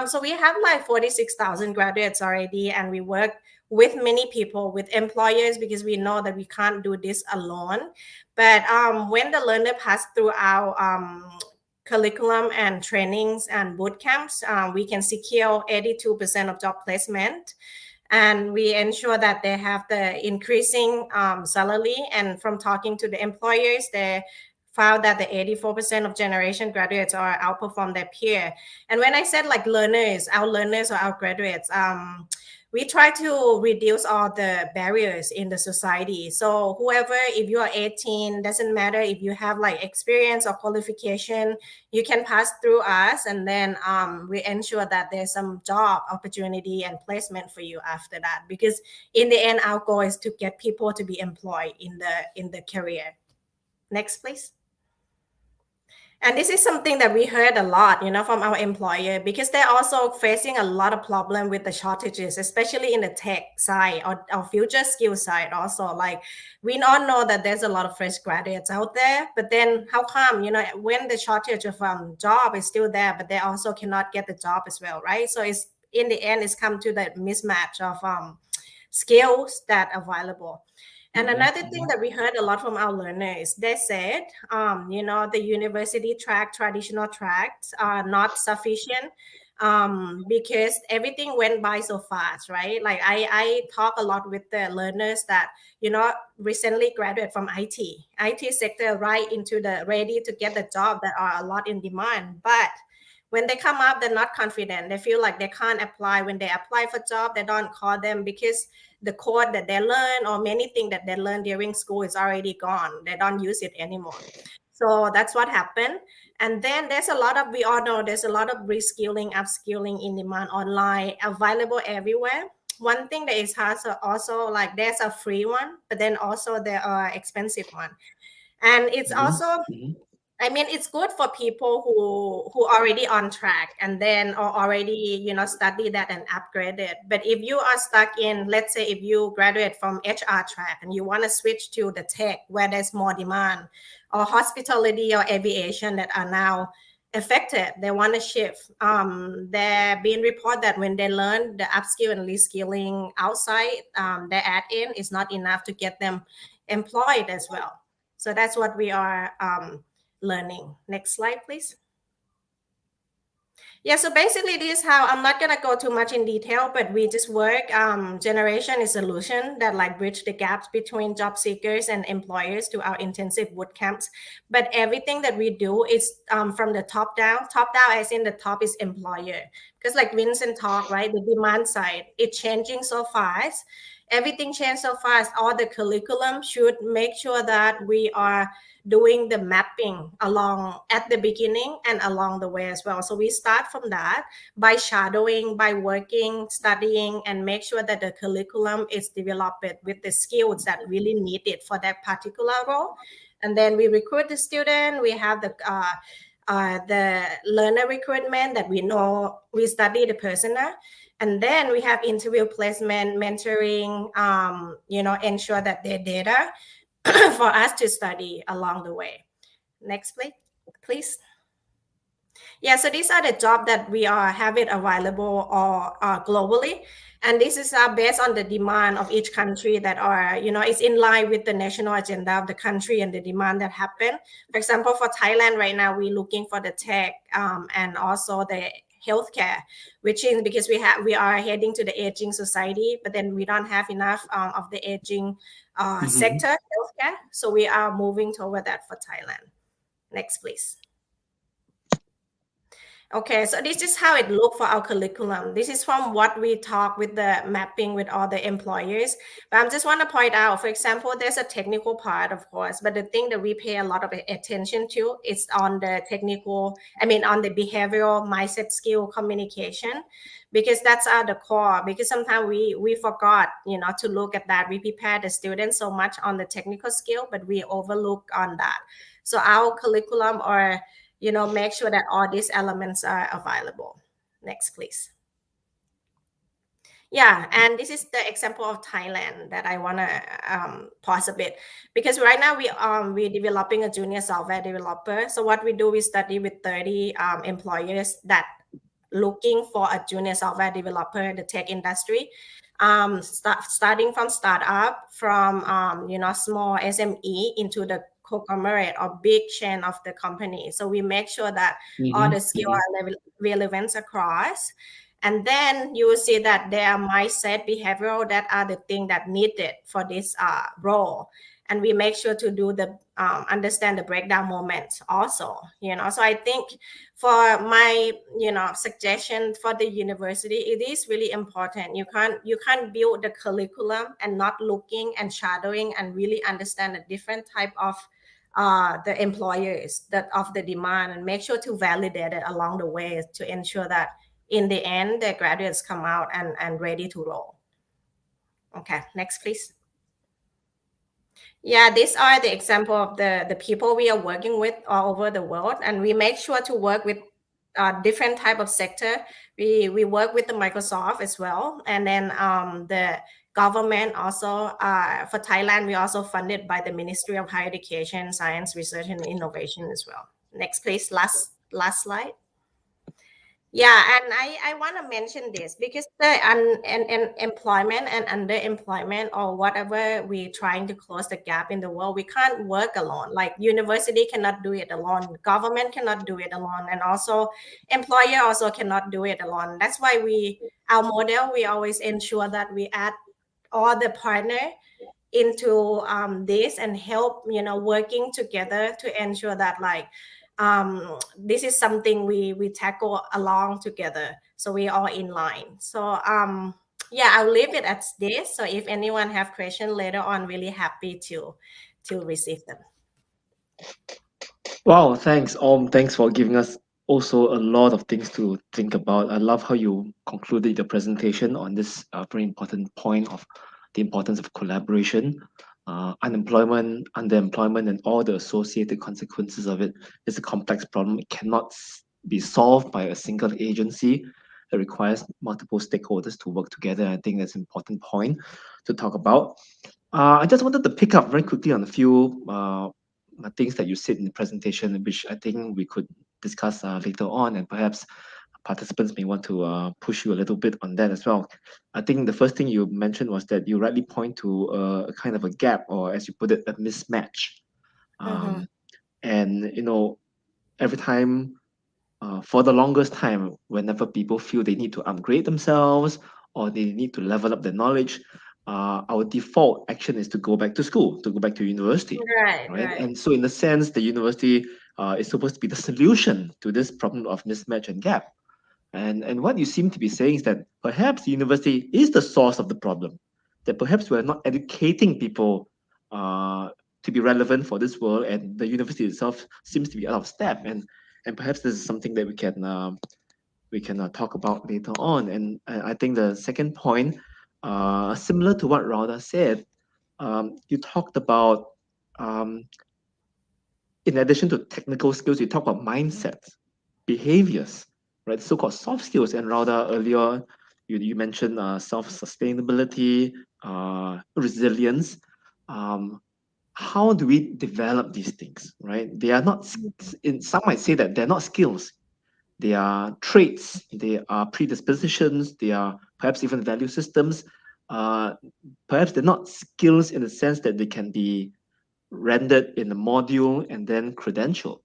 So we have like 46,000 graduates already, and we work with many people, with employers, because we know that we can't do this alone. But when the learner pass through our curriculum and trainings and boot camps, we can secure 82% of job placement, and we ensure that they have the increasing salary. And from talking to the employers, they found that the 84% of generation graduates are outperform their peer. And when I said like our learners or our graduates, we try to reduce all the barriers in the society. So whoever, if you are 18, doesn't matter if you have like experience or qualification, you can pass through us, and then we ensure that there's some job opportunity and placement for you after that. Because in the end, our goal is to get people to be employed in the career. Next, please. And this is something that we heard a lot, from our employer, because they're also facing a lot of problem with the shortages, especially in the tech side or future skill side also. Like, we all know that there's a lot of fresh graduates out there, but then how come, when the shortage of job is still there, but they also cannot get the job as well, right? So it's, in the end, it's come to that mismatch of skills that are available. And another thing that we heard a lot from our learners, they said, the university track, traditional tracks are not sufficient because everything went by so fast, right? Like I talk a lot with the learners that, recently graduated from IT sector, right into the ready to get the job that are a lot in demand. But when they come up, they're not confident. They feel like they can't apply. When they apply for job, they don't call them because the code that they learn or many things that they learn during school is already gone. They don't use it anymore. So that's what happened. And then we all know there's a lot of reskilling, upskilling in demand online, available everywhere. One thing that is also like there's a free one, but then also there are expensive one. And it's also, it's good for people who already on track and then or already, study that and upgrade it. But if you are stuck in, let's say if you graduate from HR track and you want to switch to the tech where there's more demand, or hospitality or aviation that are now affected, they want to shift. They're being reported that when they learn the upskill and reskilling outside, their add-in is not enough to get them employed as well. So that's what we are learning. Next slide, please. Yeah, so basically this is how, I'm not going to go too much in detail, but we just work, generation is a solution that like bridge the gaps between job seekers and employers to our intensive boot camps. But everything that we do is from the top down as in the top is employer. Because like Vincent talked, right, the demand side, it's changing so fast. Everything changed so fast. All the curriculum should make sure that we are doing the mapping along at the beginning and along the way as well. So we start from that by shadowing, by working, studying, and make sure that the curriculum is developed with the skills that really needed for that particular role. And then we recruit the student. We have the learner recruitment that we know, we study the persona. And then we have interview placement, mentoring, ensure that their data for us to study along the way. Next, please. Yeah, so these are the jobs that we have it available or globally. And this is based on the demand of each country that are, it's in line with the national agenda of the country and the demand that happen. For example, for Thailand right now, we're looking for the tech and also the healthcare, which is because we are heading to the aging society, but then we don't have enough of the aging sector, healthcare. So we are moving toward that for Thailand. Next, please. Okay, so this is how it looked for our curriculum. This is from what we talk with the mapping with all the employers. But I just want to point out, for example, there's a technical part, of course, but the thing that we pay a lot of attention to is on the on the behavioral mindset skill communication, because that's at the core. Because sometimes we forgot, to look at that. We prepare the students so much on the technical skill, but we overlook on that. So our curriculum or make sure that all these elements are available. Next, please. Yeah, and this is the example of Thailand that I want to pause a bit, because right now we're developing a junior software developer. So what we do, we study with 30 employers that looking for a junior software developer in the tech industry, starting from startup, from small SME into the conglomerate or big chain of the company. So we make sure that all the skills are relevant across. And then you will see that their mindset, behavioral, that are the things that needed for this role. And we make sure to do the understand the breakdown moments also. So I think for my suggestion for the university, it is really important. You can't build the curriculum and not looking and shadowing and really understand the different type of the employers that of the demand, and make sure to validate it along the way to ensure that in the end the graduates come out and ready to roll. Okay, next please. Yeah, these are the example of the people we are working with all over the world, and we make sure to work with different type of sector. We work with the Microsoft as well, and then the government also. For Thailand, we also funded by the Ministry of Higher Education, Science, Research, and Innovation as well. Next, please. Last slide. Yeah, and I want to mention this because the employment and underemployment, or whatever we're trying to close the gap in the world, we can't work alone. Like university cannot do it alone, government cannot do it alone, and also employer also cannot do it alone. That's why our model, we always ensure that we add all the partner into this and help working together to ensure that this is something we tackle along together, so we are in line. So yeah, I'll leave it at this. So if anyone have question later on, really happy to receive them. Wow, thanks, thanks for giving us also a lot of things to think about. I love how you concluded the presentation on this very important point of the importance of collaboration. Unemployment, underemployment, and all the associated consequences of it is a complex problem. It cannot be solved by a single agency. It requires multiple stakeholders to work together. I think that's an important point to talk about. I just wanted to pick up very quickly on a few things that you said in the presentation, which I think we could discuss later on, and perhaps participants may want to push you a little bit on that as well. I think the first thing you mentioned was that you rightly point to a kind of a gap, or as you put it, a mismatch. And every time, for the longest time, whenever people feel they need to upgrade themselves or they need to level up their knowledge, our default action is to go back to school, to go back to university. Right. And so in a sense, the university is supposed to be the solution to this problem of mismatch and gap. And what you seem to be saying is that perhaps the university is the source of the problem, that perhaps we're not educating people to be relevant for this world, and the university itself seems to be out of step. And perhaps this is something that we can talk about later on. And I think the second point, similar to what Rauda said, you talked about, in addition to technical skills, you talk about mindsets, behaviors, right? So-called soft skills. And Rauda, earlier, you mentioned self-sustainability, resilience. How do we develop these things, right? They are not, some might say that they're not skills. They are traits, they are predispositions, they are perhaps even value systems. Perhaps they're not skills in the sense that they can be rendered in a module and then credential.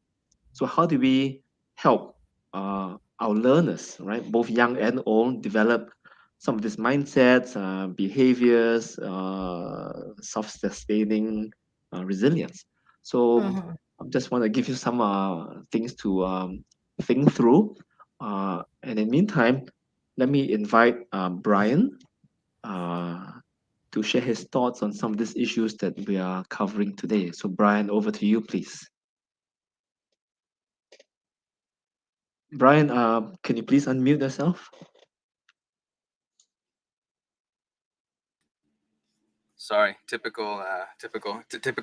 So how do we help our learners, right, both young and old, develop some of these mindsets, behaviors, self-sustaining resilience? So I just want to give you some things to think through. And in the meantime, let me invite Brian to share his thoughts on some of these issues that we are covering today. So, Brian, over to you, please. Brian, can you please unmute yourself? Sorry, typical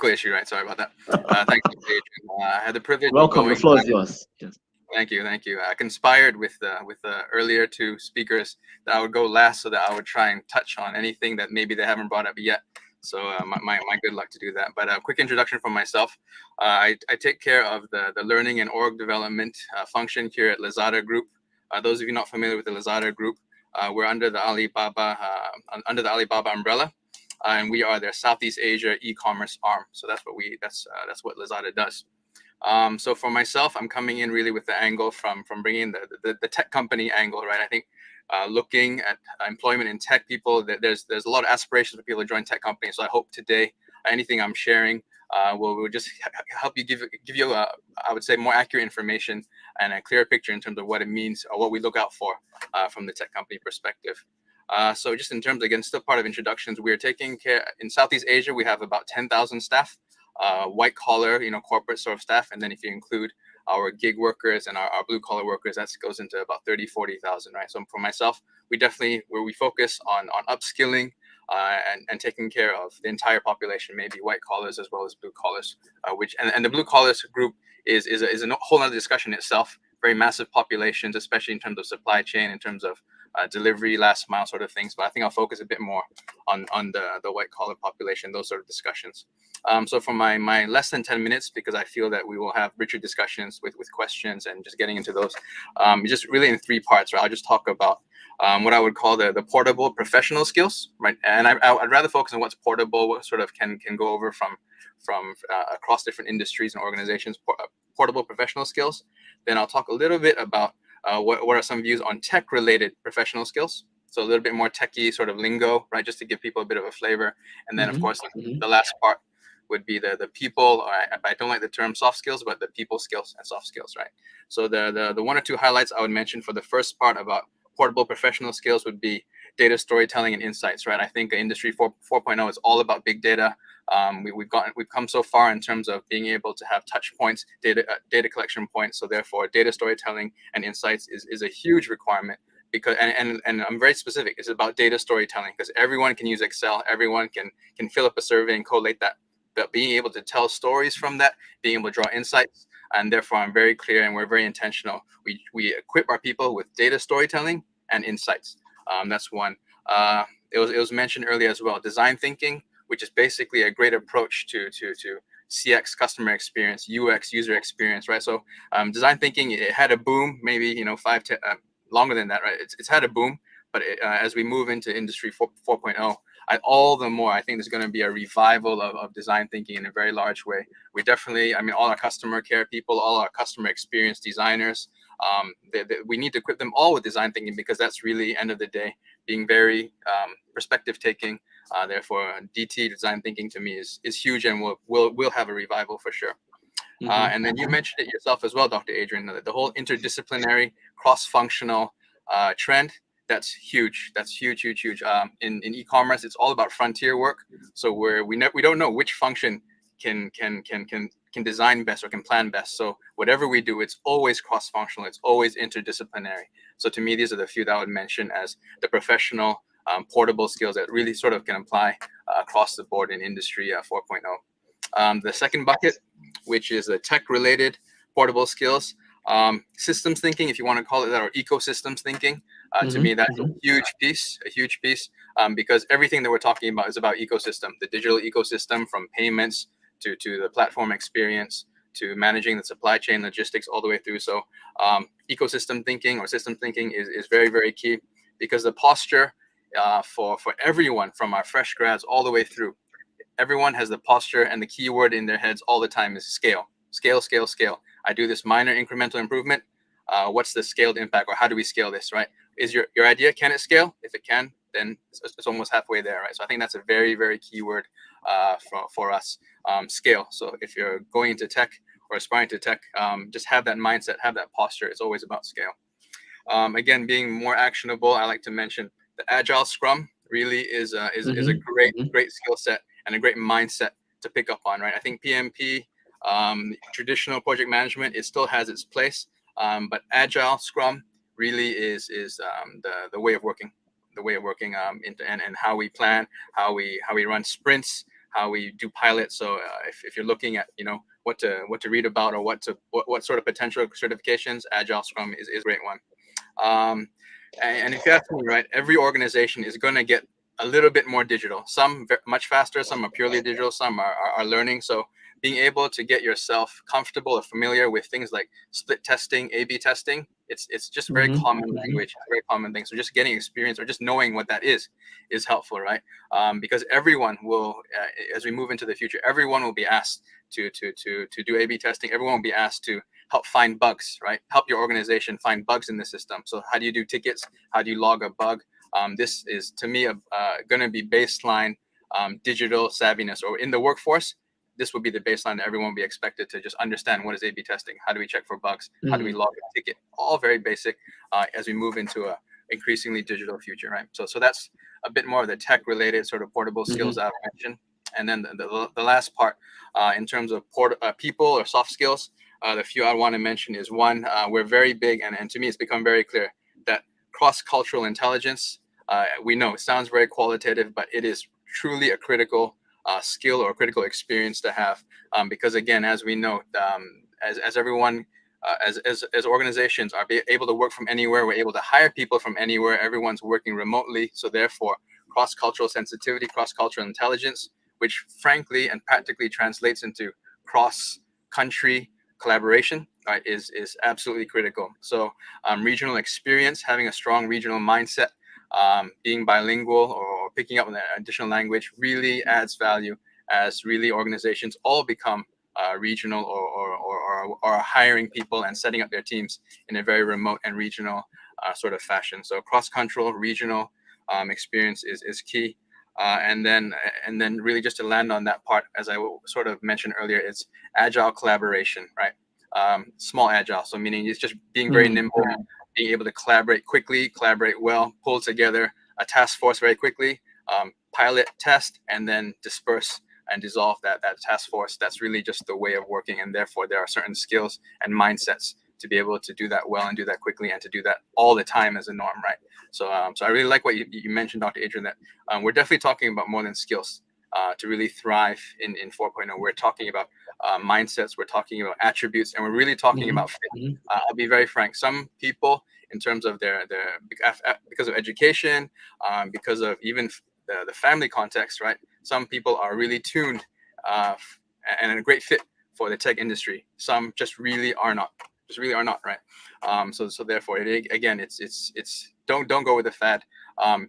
issue, right? Sorry about that. Thanks, Adrian. I had the privilege of Welcome. The going. floor is yours. Yes. Thank you. I conspired with the earlier two speakers that I would go last, so that I would try and touch on anything that maybe they haven't brought up yet. So my good luck to do that. But a quick introduction from myself. I take care of the learning and org development function here at Lazada Group. Those of you not familiar with the Lazada Group, we're under the Alibaba umbrella. And we are their Southeast Asia e-commerce arm. So that's what Lazada does. So for myself, I'm coming in really with the angle from bringing the tech company angle, right? I think looking at employment in tech people, there's a lot of aspirations for people to join tech companies. So I hope today anything I'm sharing will just help you give you I would say more accurate information and a clearer picture in terms of what it means or what we look out for from the tech company perspective. So just in terms, again, still part of introductions, we're taking care in Southeast Asia. We have about 10,000 staff, white collar, corporate sort of staff. And then if you include our gig workers and our blue collar workers, that goes into about 40,000, right? So for myself, we focus on upskilling and taking care of the entire population, maybe white collars as well as blue collars, and the blue collars group is a whole other discussion itself. Very massive populations, especially in terms of supply chain, in terms of delivery, last mile sort of things. But I think I'll focus a bit more on the white collar population, those sort of discussions. So for my less than 10 minutes, because I feel that we will have richer discussions with questions and just getting into those, just really in three parts, right? I'll just talk about what I would call the portable professional skills, right? And I'd rather focus on what's portable, what sort of can go over from across different industries and organizations, portable professional skills. Then I'll talk a little bit about what are some views on tech-related professional skills. So a little bit more techie sort of lingo, right? Just to give people a bit of a flavor. And then, of course, the last part would be the people. I don't like the term soft skills, but the people skills and soft skills, right? So the one or two highlights I would mention for the first part about portable professional skills would be data storytelling and insights, right? I think Industry 4.0 is all about big data. We've come so far in terms of being able to have touch points, data collection points. So therefore, data storytelling and insights is a huge requirement, because and I'm very specific. It's about data storytelling, because everyone can use Excel, everyone can fill up a survey and collate that. But being able to tell stories from that, being able to draw insights, and therefore I'm very clear and we're very intentional. We equip our people with data storytelling and insights. That's one. It was mentioned earlier as well. Design thinking, which is basically a great approach to CX, customer experience, UX, user experience, right? So design thinking, it had a boom, maybe longer than that, right? It's had a boom, but as we move into Industry 4.0, all the more I think there's going to be a revival of design thinking in a very large way. We definitely, all our customer care people, all our customer experience designers, we need to equip them all with design thinking, because that's really, end of the day, being very perspective taking. Therefore, DT, design thinking, to me is huge, and we'll have a revival for sure. And then you mentioned it yourself as well, Dr. Adrian, the whole interdisciplinary, cross-functional trend. That's huge. That's huge. In e-commerce, it's all about frontier work. So we don't know which function can design best or can plan best. So whatever we do, it's always cross-functional. It's always interdisciplinary. So to me, these are the few that I would mention as the professional portable skills that really sort of can apply across the board in Industry 4.0. The second bucket, which is the tech-related portable skills, systems thinking, if you want to call it that, or ecosystems thinking. To me, that's a huge piece, because everything that we're talking about is about ecosystem, the digital ecosystem, from payments to the platform experience, to managing the supply chain logistics all the way through. So ecosystem thinking or system thinking is very, very key, because the posture for everyone, from our fresh grads all the way through, everyone has the posture, and the keyword in their heads all the time is scale. I do this minor incremental improvement. What's the scaled impact, or how do we scale this, right? Is your idea, can it scale? If it can, then it's almost halfway there, right? So I think that's a very, very key word for us, scale. So if you're going into tech or aspiring to tech, just have that mindset, have that posture. It's always about scale. Again, being more actionable, I like to mention the Agile Scrum really is a great skill set and a great mindset to pick up on, right? I think PMP, traditional project management, it still has its place, but Agile Scrum really is the way of working, and how we plan, how we run sprints, how we do pilots. So if you're looking at what to read about or what sort of potential certifications, Agile Scrum is a great one. And if you ask me, right, every organization is going to get a little bit more digital. Some much faster, some are purely digital, some are learning. So being able to get yourself comfortable or familiar with things like split testing, A/B testing, it's just very common language, very common thing. So just getting experience or just knowing what that is helpful, right? Because everyone will, as we move into the future, everyone will be asked to do A/B testing. Everyone will be asked to help find bugs, right? Help your organization find bugs in the system. So how do you do tickets? How do you log a bug? This is, to me, going to be baseline digital savviness, or in the workforce, this would be the baseline that everyone will be expected to just understand. What is A/B testing? How do we check for bugs? How do we log a ticket? All very basic as we move into a increasingly digital future, right? So that's a bit more of the tech-related sort of portable skills I've mentioned. And then the last part, in terms of people or soft skills, the few I want to mention is one, we're very big, and to me it's become very clear that cross-cultural intelligence, we know it sounds very qualitative, but it is truly a critical skill or critical experience to have, because again, as we know, as everyone, as organizations are able to work from anywhere, we're able to hire people from anywhere, everyone's working remotely. So therefore, cross-cultural sensitivity, cross-cultural intelligence, which frankly and practically translates into cross-country collaboration, right, is absolutely critical. So regional experience, having a strong regional mindset, being bilingual or picking up an additional language really adds value, as really organizations all become regional or are hiring people and setting up their teams in a very remote and regional sort of fashion. So cross-cultural, regional experience is key. And then really just to land on that part, as I sort of mentioned earlier, it's agile collaboration, right? Small agile, so meaning it's just being very nimble, being able to collaborate quickly, collaborate well, pull together a task force very quickly, pilot, test, and then disperse and dissolve that task force. That's really just the way of working, and therefore there are certain skills and mindsets to be able to do that well and do that quickly and to do that all the time as a norm, right? So I really like what you mentioned, Dr. Adrian, that we're definitely talking about more than skills to really thrive in 4.0. We're talking about mindsets, we're talking about attributes, and we're really talking about fit. I'll be very frank. Some people, in terms of their because of education, because of even the family context, right? Some people are really tuned and a great fit for the tech industry. Some just really are not. Right? So therefore, it's don't go with the fad.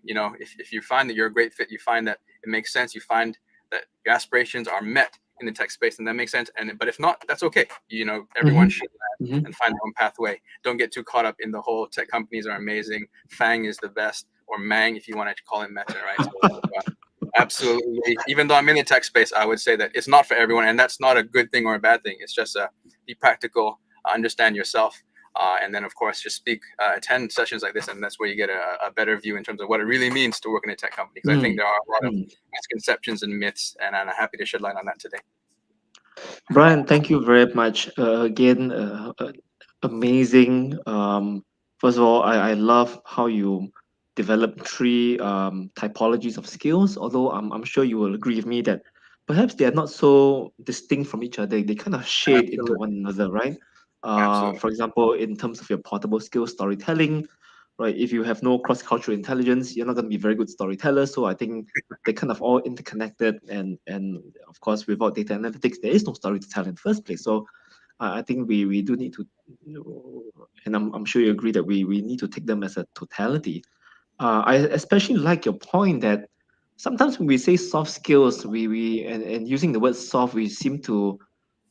If you find that you're a great fit, you find that it makes sense, you find that your aspirations are met in the tech space, and that makes sense. But if not, that's okay. Everyone should and find their own pathway. Don't get too caught up in the whole tech companies are amazing, Fang is the best, or Mang if you want to call it Meta, right? So, absolutely. Even though I'm in the tech space, I would say that it's not for everyone, and that's not a good thing or a bad thing. It's just be practical, understand yourself, and then of course just attend sessions like this, and that's where you get a better view in terms of what it really means to work in a tech company. Because I think there are a lot of misconceptions and myths, and I'm happy to shed light on that today. Brian, thank you very much. Again, amazing. First of all, I love how you developed three typologies of skills, although I'm sure you will agree with me that perhaps they are not so distinct from each other. They kind of shade into one another, right? For example, in terms of your portable skills, storytelling, right? If you have no cross-cultural intelligence, you're not going to be very good storyteller. So I think they're kind of all interconnected, and of course, without data analytics, there is no story to tell in the first place. So I think we do need to, and I'm sure you agree that we need to take them as a totality. I especially like your point that sometimes when we say soft skills, and using the word soft, we seem to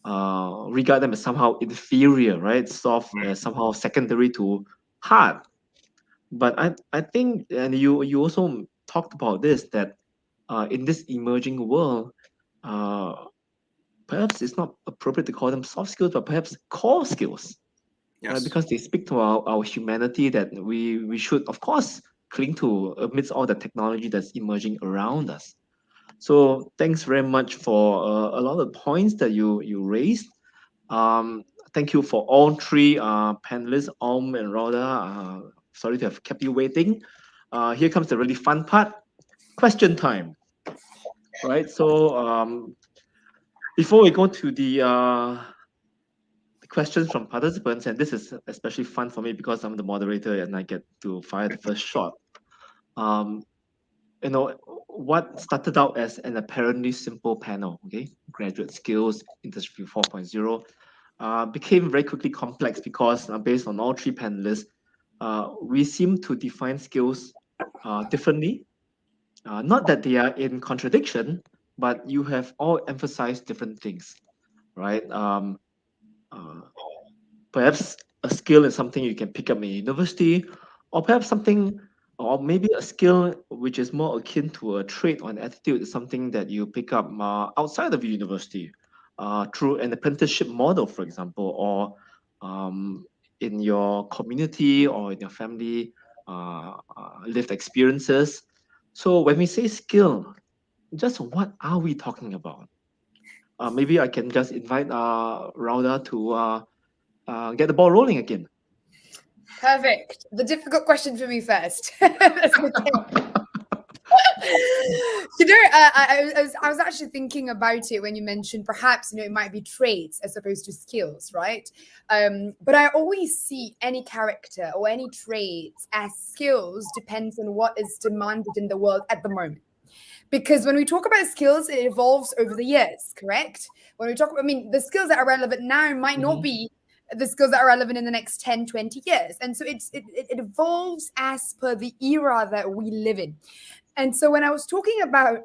regard them as somehow inferior, right? Soft as somehow secondary to hard. But I think, and you also talked about this, that in this emerging world, perhaps it's not appropriate to call them soft skills, but perhaps core skills. right? Yes. Because they speak to our humanity that we should, of course, cling to amidst all the technology that's emerging around us. So thanks very much for a lot of points that you raised. Um, Thank you for all three panelists, and Rhoda. Sorry to have kept you waiting. Here comes the really fun part, question time. Right. So before we go to the questions from participants, and this is especially fun for me because I'm the moderator and I get to fire the first shot. Um, you know, what started out as an apparently simple panel, okay, graduate skills, industry 4.0, became very quickly complex because based on all three panelists, we seem to define skills differently. Not that they are in contradiction, but you have all emphasized different things, right? Uh, Perhaps a skill is something you can pick up in university, or perhaps something, or maybe a skill which is more akin to a trait or an attitude is something that you pick up outside of university through an apprenticeship model, for example, or in your community or in your family lived experiences. So when we say skill, just what are we talking about? Maybe I can just invite Rauda to get the ball rolling again. Perfect. The difficult question for me first. I was actually thinking about it when you mentioned perhaps it might be traits as opposed to skills, right? But I always see any character or any traits as skills depends on what is demanded in the world at the moment. Because when we talk about skills, it evolves over the years, correct? When we talk about, the skills that are relevant now might not be the skills that are relevant in the next 10, 20 years. And so it evolves as per the era that we live in. And so when I was talking about,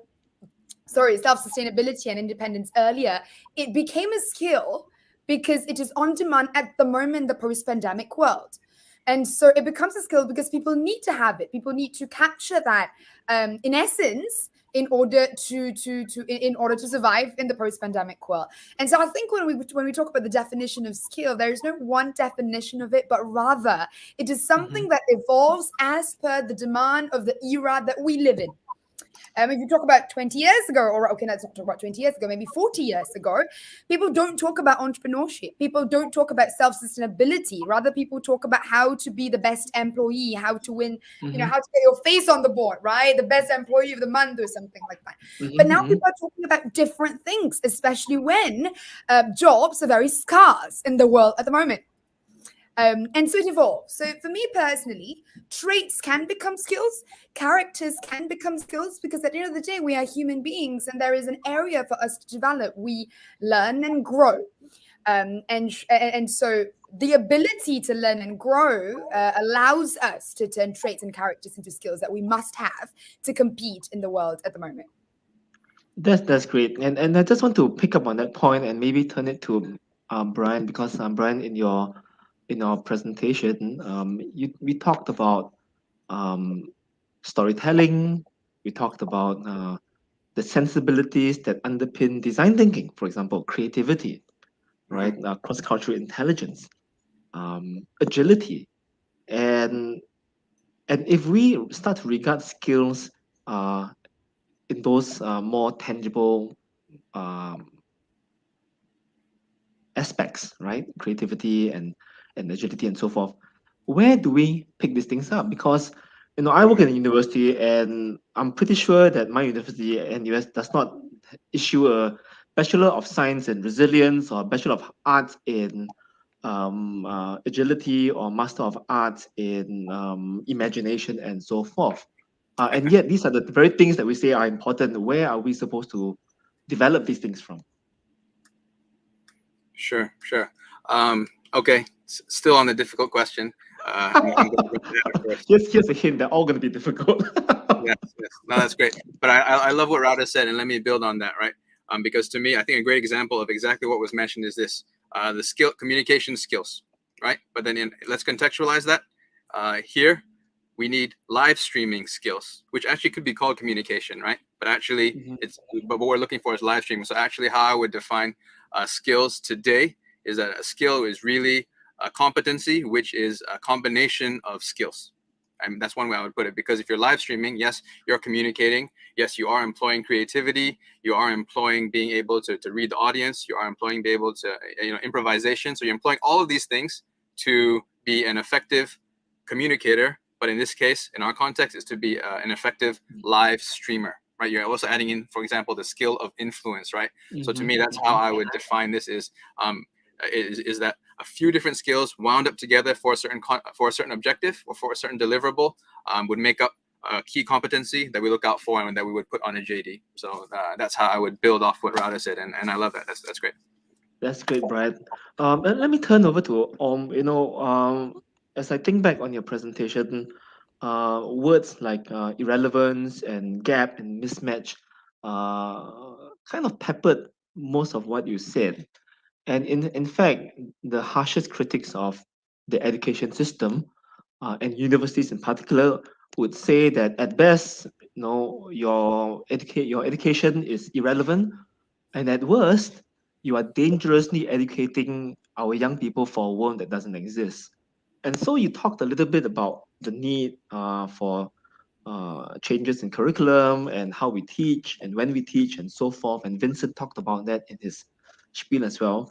self-sustainability and independence earlier, it became a skill because it is on demand at the moment in the post-pandemic world. And so it becomes a skill because people need to have it. People need to capture that, in essence, in order to survive in the post-pandemic world. And so I think when we talk about the definition of skill, there is no one definition of it, but rather it is something that evolves as per the demand of the era that we live in. If you talk about 20 years ago, or okay, let's not talk about 20 years ago, maybe 40 years ago, people don't talk about entrepreneurship. People don't talk about self-sustainability. Rather, people talk about how to be the best employee, how to win, how to get your face on the board, right? The best employee of the month or something like that. But now people are talking about different things, especially when jobs are very scarce in the world at the moment. And so it evolves. So for me personally, traits can become skills, characters can become skills, because at the end of the day, we are human beings and there is an area for us to develop. We learn and grow. And so the ability to learn and grow allows us to turn traits and characters into skills that we must have to compete in the world at the moment. That's great. And I just want to pick up on that point and maybe turn it to Brian, because Brian, in our presentation, we talked about storytelling. We talked about the sensibilities that underpin design thinking, for example, creativity, right? Cross-cultural intelligence, agility, and if we start to regard skills in those more tangible aspects, right? Creativity and agility and so forth. Where do we pick these things up? Because I work in a university, and I'm pretty sure that my university, NUS, does not issue a Bachelor of Science in Resilience or Bachelor of Arts in agility or Master of Arts in imagination and so forth. And yet, these are the very things that we say are important. Where are we supposed to develop these things from? Sure. Okay, still on the difficult question. Here's a hint. They're all going to be difficult. yes. No, that's great. But I love what Rauda said, and let me build on that, right? Because to me, I think a great example of exactly what was mentioned is this: the communication skills, right? But then let's contextualize that. Here, we need live streaming skills, which actually could be called communication, right? But actually, but what we're looking for is live streaming. So actually, how I would define skills today is that a skill is really a competency, which is a combination of skills. I mean, that's one way I would put it, because if you're live streaming, yes, you're communicating. Yes, you are employing creativity. You are employing being able to read the audience. You are employing being able to, improvisation. So you're employing all of these things to be an effective communicator. But in this case, in our context, is to be an effective live streamer, right? You're also adding in, for example, the skill of influence, right? So to me, that's how I would define this: is that a few different skills wound up together for a certain objective or for a certain deliverable would make up a key competency that we look out for and that we would put on a JD. So that's how I would build off what Rauda said, and I love that. That's great. That's great, Brian. Let me turn over to as I think back on your presentation, words like irrelevance and gap and mismatch kind of peppered most of what you said. And in fact, the harshest critics of the education system and universities in particular would say that at best, your education is irrelevant, and at worst, you are dangerously educating our young people for a world that doesn't exist. And so you talked a little bit about the need for changes in curriculum and how we teach and when we teach and so forth. And Vincent talked about that in his spiel as well.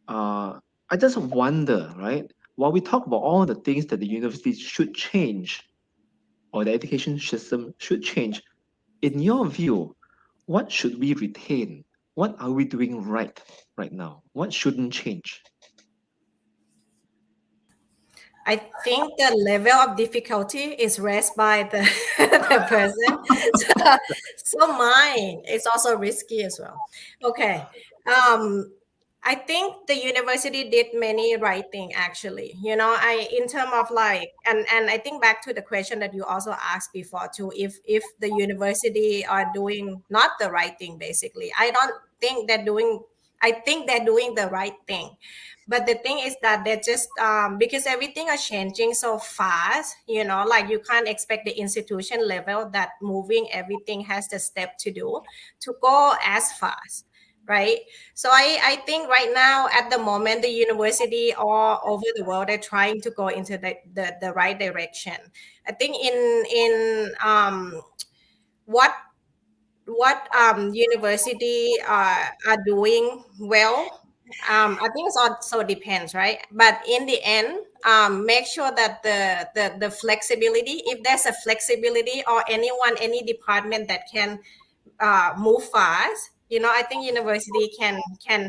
I just wonder, right? While we talk about all the things that the universities should change or the education system should change, in your view, what should we retain? What are we doing right now? What shouldn't change? I think the level of difficulty is raised by the, the person. So mine is also risky as well. Okay. I think the university did many right thing actually. In terms of and I think back to the question that you also asked before too, if the university are doing not the right thing, basically. I think they're doing the right thing. But the thing is that they're just because everything is changing so fast, you can't expect the institution level that moving everything has the step to do to go as fast, right? So I think right now at the moment the university all over the world are trying to go into the right direction. I think in what university are doing well. I think it also depends, right? But in the end, make sure that the flexibility, if there's a flexibility or any department that can move fast, I think university can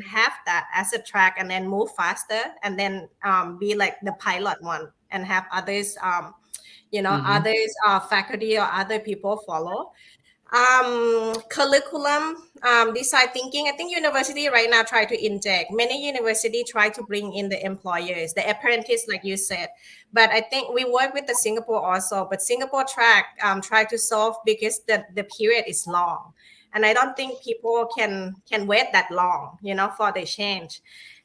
have that as a track and then move faster and then be like the pilot one and have others, others faculty or other people follow. Curriculum, design thinking. I think university right now try to inject. Many university try to bring in the employers, the apprentice, like you said. But I think we work with the Singapore also. But Singapore track try to solve because the period is long, and I don't think people can wait that long, for the change.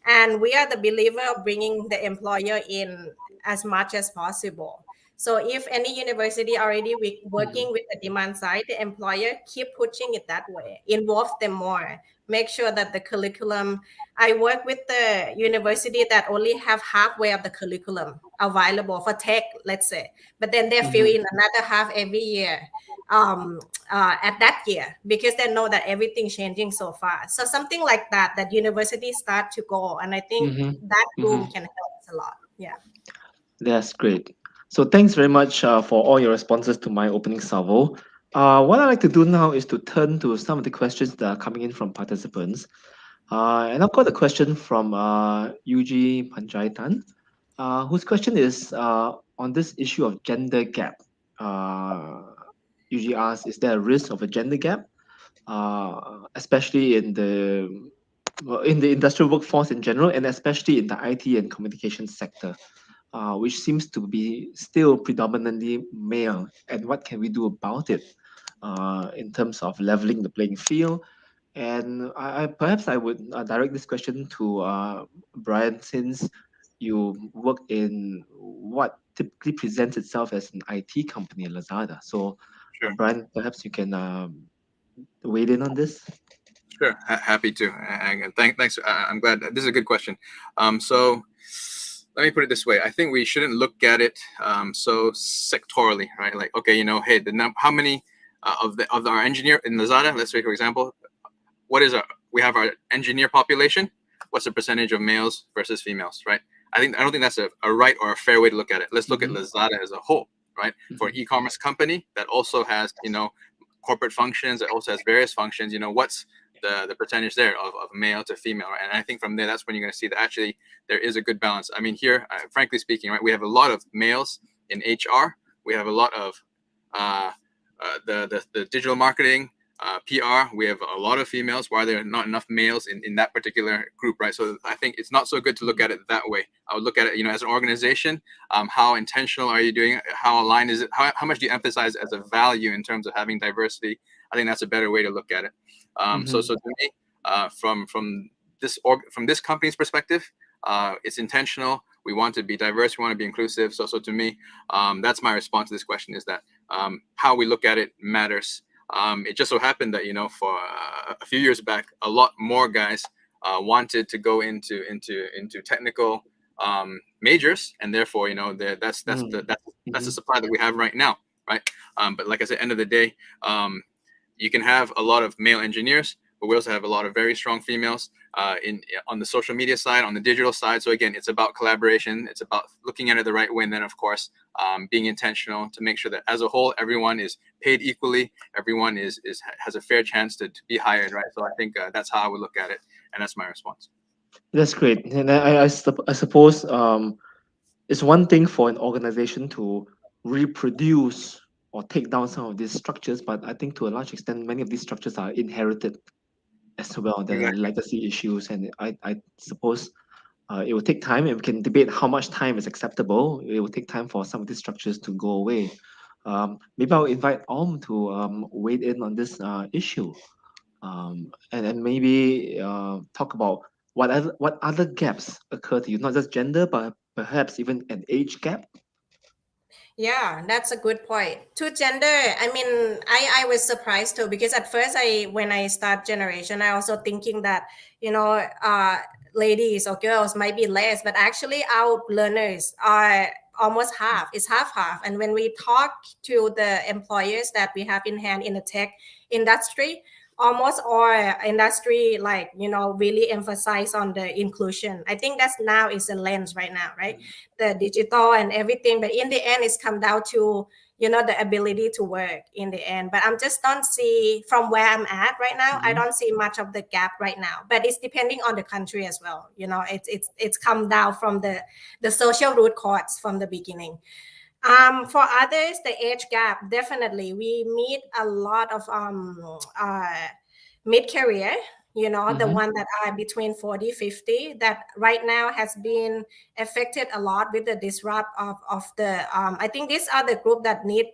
And we are the believer of bringing the employer in as much as possible. So if any university already working with the demand side, the employer keep pushing it that way, involve them more, make sure that the curriculum. I work with the university that only have halfway of the curriculum available for tech, let's say, but then they fill in another half every year at that year because they know that everything's changing so fast. So something like that universities start to go, and I think that room can help us a lot. Yeah. That's great. So thanks very much for all your responses to my opening salvo. What I'd like to do now is to turn to some of the questions that are coming in from participants. And I've got a question from Yuji Panjaitan, whose question is on this issue of gender gap. Yuji asks, is there a risk of a gender gap, especially in the industrial workforce in general, and especially in the IT and communication sector? Which seems to be still predominantly male, and what can we do about it in terms of leveling the playing field? And perhaps I would direct this question to Brian, since you work in what typically presents itself as an IT company at Lazada. So, Sure. Brian, perhaps you can weigh in on this. Sure, happy to. And thanks. I'm glad. This is a good question. So let me put it this way. I think we shouldn't look at it so sectorally, right? Like, okay, you know, hey, how many of our engineer in Lazada, let's say, for example, we have our engineer population. What's the percentage of males versus females, right? I don't think that's a right or a fair way to look at it. Let's look at Lazada as a whole, right? For an e-commerce company that also has, you know, corporate functions, that also has various functions, you know, what's the percentage there of male to female, right? And I think from there, that's when you're going to see that actually there is a good balance. I mean, here, frankly speaking, right, we have a lot of males in HR. We have a lot of the digital marketing, PR. We have a lot of females. Why there are not enough males in that particular group, right? So I think it's not so good to look at it that way. I would look at it, you know, as an organization. How intentional are you doing it? How aligned is it? How much do you emphasize as a value in terms of having diversity? I think that's a better way to look at it. So to me, from this company's perspective, it's intentional. We want to be diverse. We want to be inclusive. So to me, that's my response to this question, is that how we look at it matters. It just so happened that, you know, for a few years back, a lot more guys wanted to go into technical majors, and therefore, you know, that's the supply that we have right now, right? But like I said, end of the day, you can have a lot of male engineers, but we also have a lot of very strong females on the social media side, on the digital side. So again, it's about collaboration. It's about looking at it the right way, and then of course being intentional to make sure that as a whole, everyone is paid equally. Everyone has a fair chance to be hired, right? So I think that's how I would look at it, and that's my response. That's great. And I suppose it's one thing for an organization to reproduce or take down some of these structures, but I think to a large extent, many of these structures are inherited as well. There are legacy issues, and I suppose it will take time, and we can debate how much time is acceptable. It will take time for some of these structures to go away. Maybe I'll invite to weigh in on this issue, and maybe talk about what other gaps occur to you, not just gender, but perhaps even an age gap. Yeah, that's a good point. To gender, I mean, I was surprised too, because at first when I start generation, I also thinking that, you know, ladies or girls might be less, but actually our learners are almost half. It's half. And when we talk to the employers that we have in hand in the tech industry, almost all industry, like, you know, really emphasize on the inclusion. I think that's now is the lens right now, right? The digital and everything, but in the end it's come down to, you know, the ability to work in the end. But I'm just don't see, from where I'm at right now, I don't see much of the gap right now, but it's depending on the country as well. You know, it's come down from the social root cause from the beginning. For others, the age gap, definitely we meet a lot of mid-career, you know, the one that are between 40, 50, that right now has been affected a lot with the disrupt of the, I think these are the group that need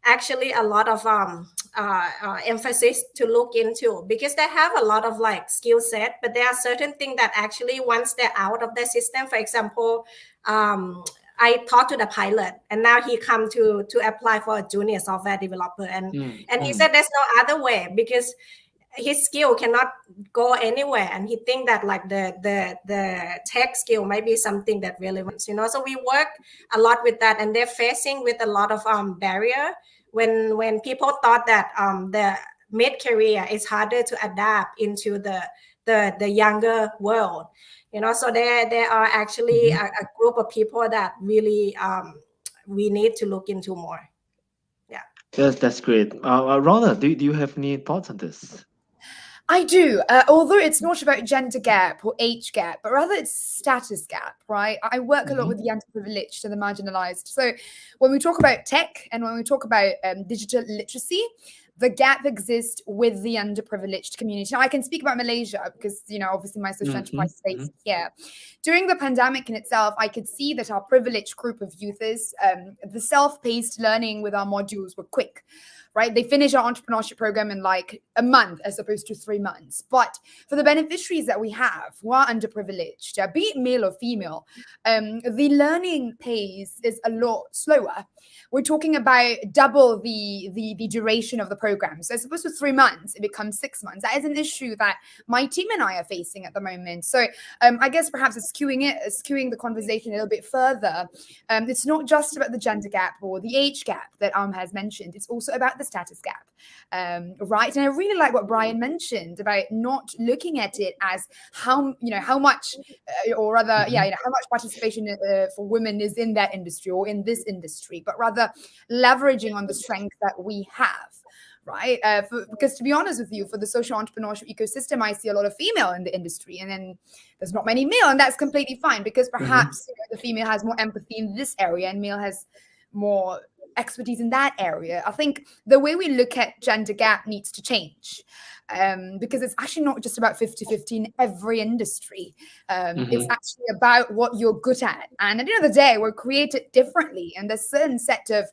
actually a lot of emphasis to look into, because they have a lot of like skill set, but there are certain things that actually once they're out of the system, for example, I talked to the pilot, and now he come to apply for a junior software developer, and he said there's no other way, because his skill cannot go anywhere, and he think that like the tech skill might be something that really wants, you know. So we work a lot with that, and they're facing with a lot of barrier when people thought that the mid-career is harder to adapt into the younger world. You know, so there are actually a group of people that really we need to look into more. Yeah. Yes, that's great. Rana, do you have any thoughts on this? I do, although it's not about gender gap or age gap, but rather it's status gap, right? I work a lot with the underprivileged and the marginalized. So when we talk about tech and when we talk about digital literacy, the gap exists with the underprivileged community. Now, I can speak about Malaysia because, you know, obviously my social enterprise space here. During the pandemic in itself, I could see that our privileged group of youthers, the self-paced learning with our modules were quick, right? They finish our entrepreneurship program in like a month as opposed to 3 months. But for the beneficiaries that we have who are underprivileged, be it male or female, the learning pace is a lot slower. We're talking about double the duration of the program. So as opposed to 3 months, it becomes 6 months. That is an issue that my team and I are facing at the moment. So I guess perhaps it's skewing the conversation a little bit further. It's not just about the gender gap or the age gap that has mentioned. It's also about the status gap, right? And I really like what Brian mentioned about not looking at it as how much, or rather, how much participation for women is in that industry or in this industry, but rather leveraging on the strength that we have. Right. Because to be honest with you, for the social entrepreneurship ecosystem, I see a lot of female in the industry, and then there's not many male, and that's completely fine because perhaps the female has more empathy in this area and male has more expertise in that area. I think the way we look at gender gap needs to change. Because it's actually not just about 50-50 in every industry. It's actually about what you're good at. And at the end of the day, we're created differently. And there's a certain set of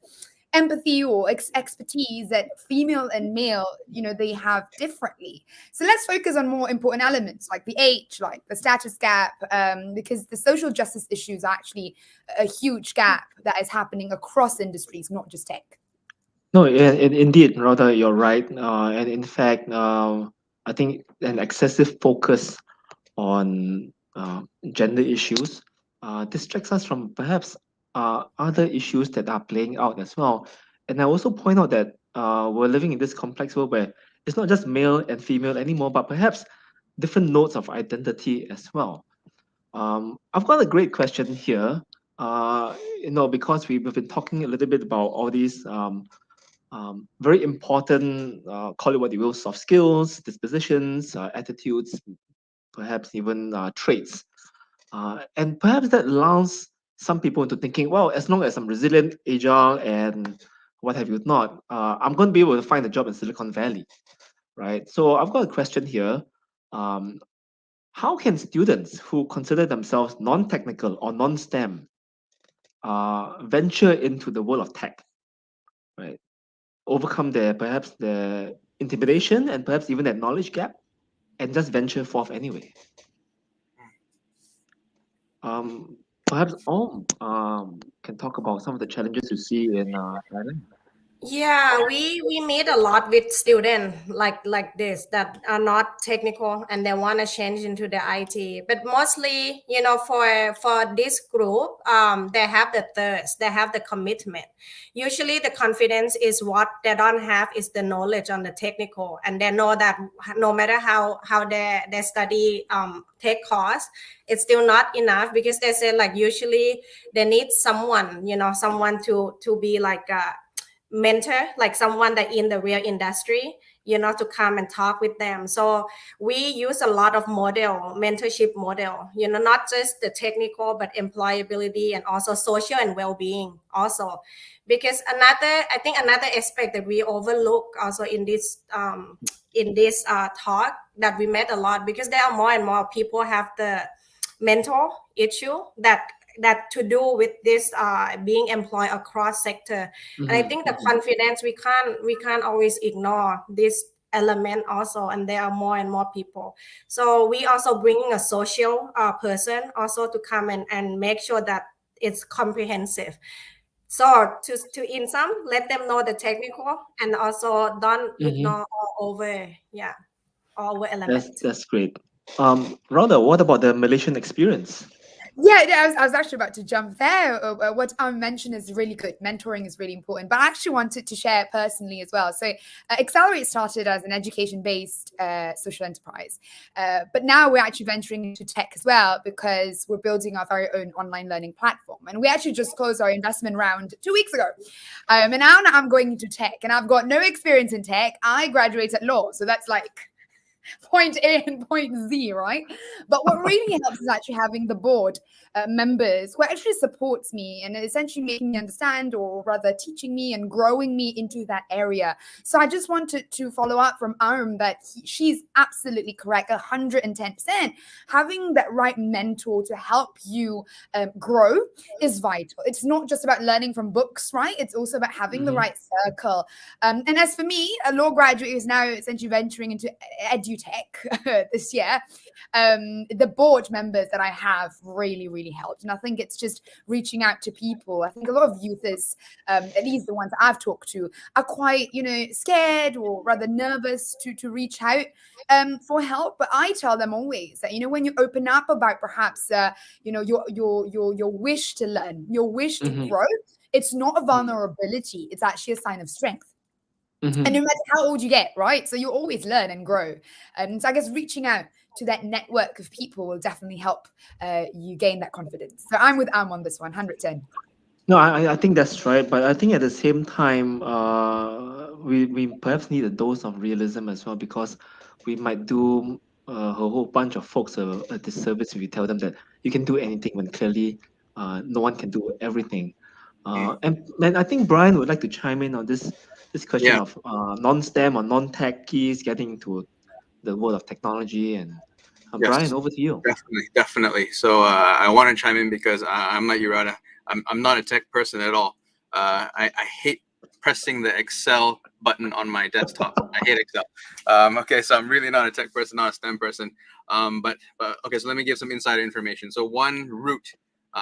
empathy or expertise that female and male, they have differently. So let's focus on more important elements like the age, like the status gap, because the social justice issues are actually a huge gap that is happening across industries, not just tech. No, indeed, Rhoda, you're right. And in fact, I think an excessive focus on gender issues distracts us from perhaps other issues that are playing out as well. And I also point out that we're living in this complex world where it's not just male and female anymore, but perhaps different nodes of identity as well. I've got a great question here, because we've been talking a little bit about all these very important, call it what you will, soft skills, dispositions, attitudes, perhaps even traits. And perhaps that allows some people into thinking, well, as long as I'm resilient, agile, and what have you not, I'm going to be able to find a job in Silicon Valley, right? So I've got a question here. How can students who consider themselves non-technical or non-STEM venture into the world of tech, right? Overcome perhaps the intimidation and perhaps even that knowledge gap and just venture forth anyway. Perhaps can talk about some of the challenges you see in Thailand. Yeah, we meet a lot with students like this that are not technical and they want to change into the IT. But mostly, for this group, they have the thirst, they have the commitment. Usually, the confidence is what they don't have is the knowledge on the technical, and they know that no matter how they study tech course, it's still not enough because they say like usually they need someone, someone to be like a mentor, like someone that in the real industry, to come and talk with them. So we use a lot of mentorship model, not just the technical, but employability and also social and well-being also. Because another aspect that we overlook also in this talk that we met a lot, because there are more and more people have the mental issue that to do with this being employed across sector. And I think the confidence, we can't always ignore this element also, and there are more and more people. So we also bringing a social person also to come and make sure that it's comprehensive. So to in some, let them know the technical and also don't ignore all over elements. That's great. Rhoda, what about the Malaysian experience? Yeah, I was actually about to jump there. What I mentioned is really good. Mentoring is really important, but I actually wanted to share personally as well. So Accelerate started as an education-based social enterprise, but now we're actually venturing into tech as well because we're building our very own online learning platform. And we actually just closed our investment round 2 weeks ago. And now I'm going into tech, and I've got no experience in tech. I graduated law, so that's like point A and point Z, right? But what really helps is actually having the board members who actually supports me and essentially making me understand, or rather teaching me and growing me into that area. So I just wanted to follow up from that she's absolutely correct, 110%. Having that right mentor to help you grow is vital. It's not just about learning from books, right? It's also about having the right circle. And as for me, a law graduate who's now essentially venturing into edutech this year, the board members that I have really helped. And I think it's just reaching out to people. I think a lot of youth is, at least the ones that I've talked to, are quite, scared or rather nervous to reach out for help. But I tell them always that, when you open up about perhaps, your wish to learn, your wish to grow, it's not a vulnerability. It's actually a sign of strength. And no matter how old you get, right? So you always learn and grow. So I guess reaching out to that network of people will definitely help you gain that confidence. So I'm with Am on this one, 110. No, I think that's right. But I think at the same time, we perhaps need a dose of realism as well, because we might do a whole bunch of folks a disservice if we tell them that you can do anything when clearly no one can do everything. And I think Brian would like to chime in on this question of non-STEM or non-tech keys getting into the world of technology. And Brian, over to you. Definitely. So I want to chime in because I'm like you, Rada. I'm not a tech person at all. I hate pressing the Excel button on my desktop. I hate Excel. Okay, so I'm really not a tech person, not a STEM person. But okay, so let me give some insider information. So one route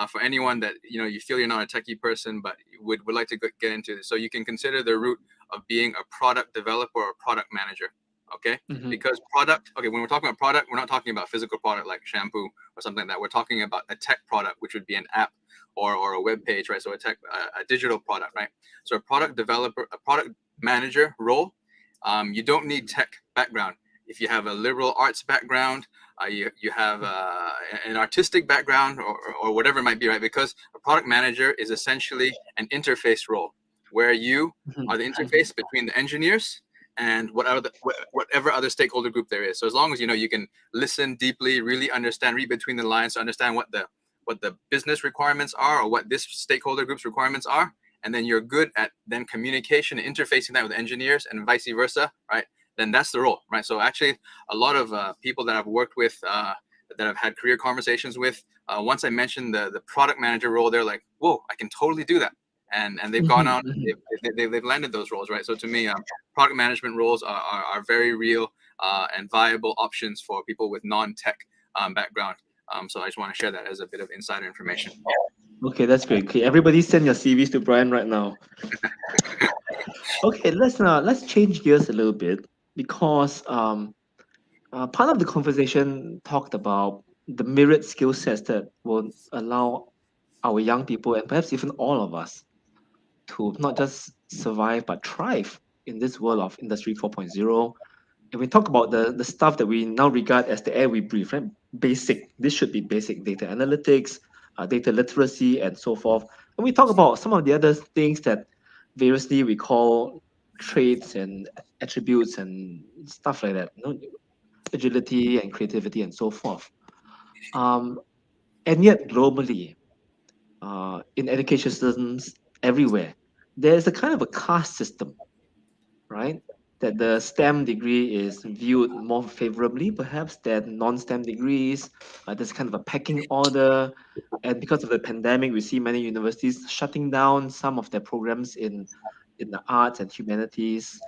for anyone that you feel you're not a techie person but would like to get into this, so you can consider the route of being a product developer or a product manager. Okay, because product. Okay, when we're talking about product, we're not talking about physical product like shampoo or something like that. We're talking about a tech product, which would be an app or a web page, right? So a digital product, right? So a product developer, a product manager role, you don't need tech background. If you have a liberal arts background, you have an artistic background or whatever it might be, right? Because a product manager is essentially an interface role where you are the interface between the engineers and whatever other stakeholder group there is. So as long as you can listen deeply, really understand, read between the lines to understand what the business requirements are or what this stakeholder group's requirements are, and then you're good at then communication and interfacing that with engineers and vice versa, right? Then that's the role, right? So actually, a lot of people that I've worked with, that I've had career conversations with, once I mentioned the product manager role, they're like, "Whoa, I can totally do that." And they've gone out, they've landed those roles, right? So to me, product management roles are very real and viable options for people with non-tech background. So I just want to share that as a bit of insider information. Okay, that's great. Okay, everybody send your CVs to Brian right now. Okay, let's change gears a little bit, because part of the conversation talked about the myriad skill sets that will allow our young people and perhaps even all of us to not just survive but thrive in this world of Industry 4.0. And we talk about the stuff that we now regard as the air we breathe, right? This should be basic data analytics, data literacy, and so forth. And we talk about some of the other things that variously we call traits and attributes and stuff like that, agility and creativity and so forth. And yet globally, in education systems everywhere, there's a kind of a caste system, right? That the STEM degree is viewed more favorably, perhaps, than non-STEM degrees. There's kind of a pecking order. And because of the pandemic, we see many universities shutting down some of their programs in the arts and humanities.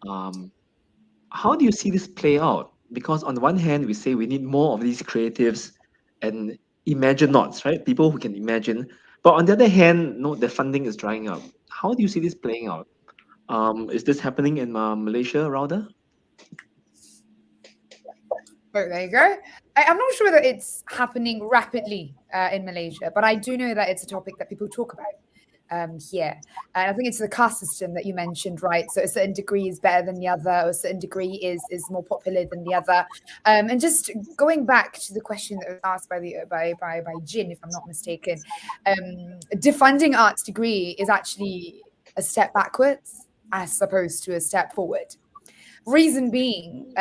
How do you see this play out? Because on the one hand, we say we need more of these creatives and imaginauts, right? People who can imagine. But on the other hand, no, the funding is drying up. How do you see this playing out? Is this happening in Malaysia, rather? Oh, there you go. I'm not sure whether it's happening rapidly in Malaysia, but I do know that it's a topic that people talk about here. And I think it's the caste system that you mentioned, right? So a certain degree is better than the other, or a certain degree is more popular than the other. And just going back to the question that was asked by Jin, if I'm not mistaken, defunding arts degree is actually a step backwards as opposed to a step forward. Reason being,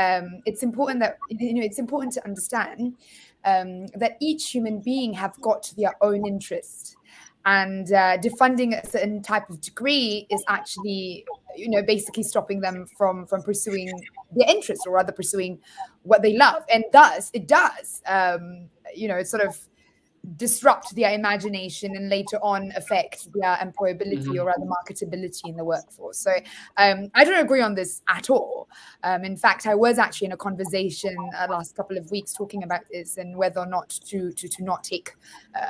it's important that it's important to understand that each human being have got their own interest, and defunding a certain type of degree is actually basically stopping them from pursuing their interests, or rather pursuing what they love, and thus it does sort of disrupt their imagination and later on affect their employability or rather marketability in the workforce. So I don't agree on this at all. In fact, I was actually in a conversation last couple of weeks talking about this and whether or not to not take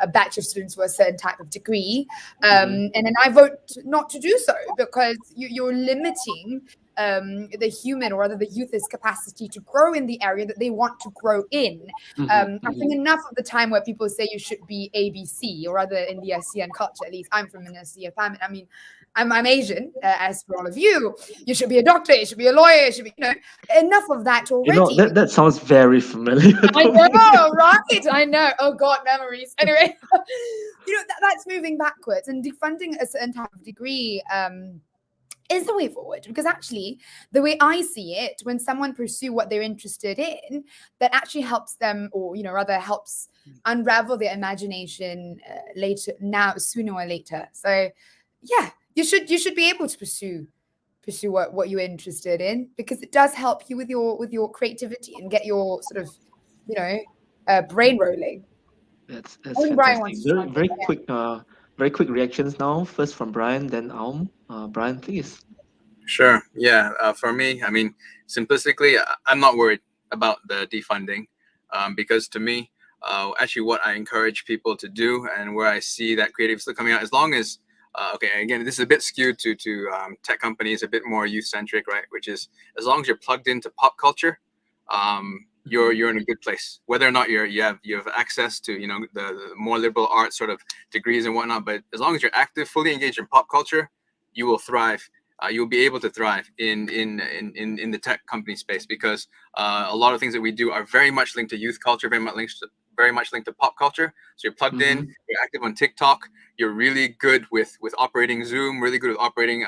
a batch of students for a certain type of degree. And then I vote not to do so, because you're limiting the human, or rather the youth's capacity to grow in the area that they want to grow in. I think enough of the time where people say you should be ABC, or rather in the ASEAN culture, at least I'm from an ASEAN family. I mean, I'm Asian, as for all of you. You should be a doctor, you should be a lawyer, you should be, enough of that already. That sounds very familiar. I know, right? I know. Oh God, memories. Anyway, that's moving backwards, and defunding a certain type of degree is the way forward, because actually the way I see it, when someone pursue what they're interested in, that actually helps them, or rather helps unravel their imagination sooner or later. So yeah, you should be able to pursue what you're interested in, because it does help you with your creativity and get your sort of brain rolling. That's fantastic. Very quick reactions now. First from Brian, then Aum. Brian, please. Sure. Yeah. For me, I mean, simplistically, I'm not worried about the defunding, because to me, actually, what I encourage people to do, and where I see that creative still coming out, as long as, again, this is a bit skewed to tech companies, a bit more youth centric, right? Which is, as long as you're plugged into pop culture, you're in a good place. Whether or not you have access to the more liberal arts sort of degrees and whatnot, but as long as you're active, fully engaged in pop culture, you will thrive. You'll be able to thrive in the tech company space, because a lot of things that we do are very much linked to youth culture, very much linked to pop culture. So you're plugged in, you're active on TikTok, you're really good with operating Zoom, really good with operating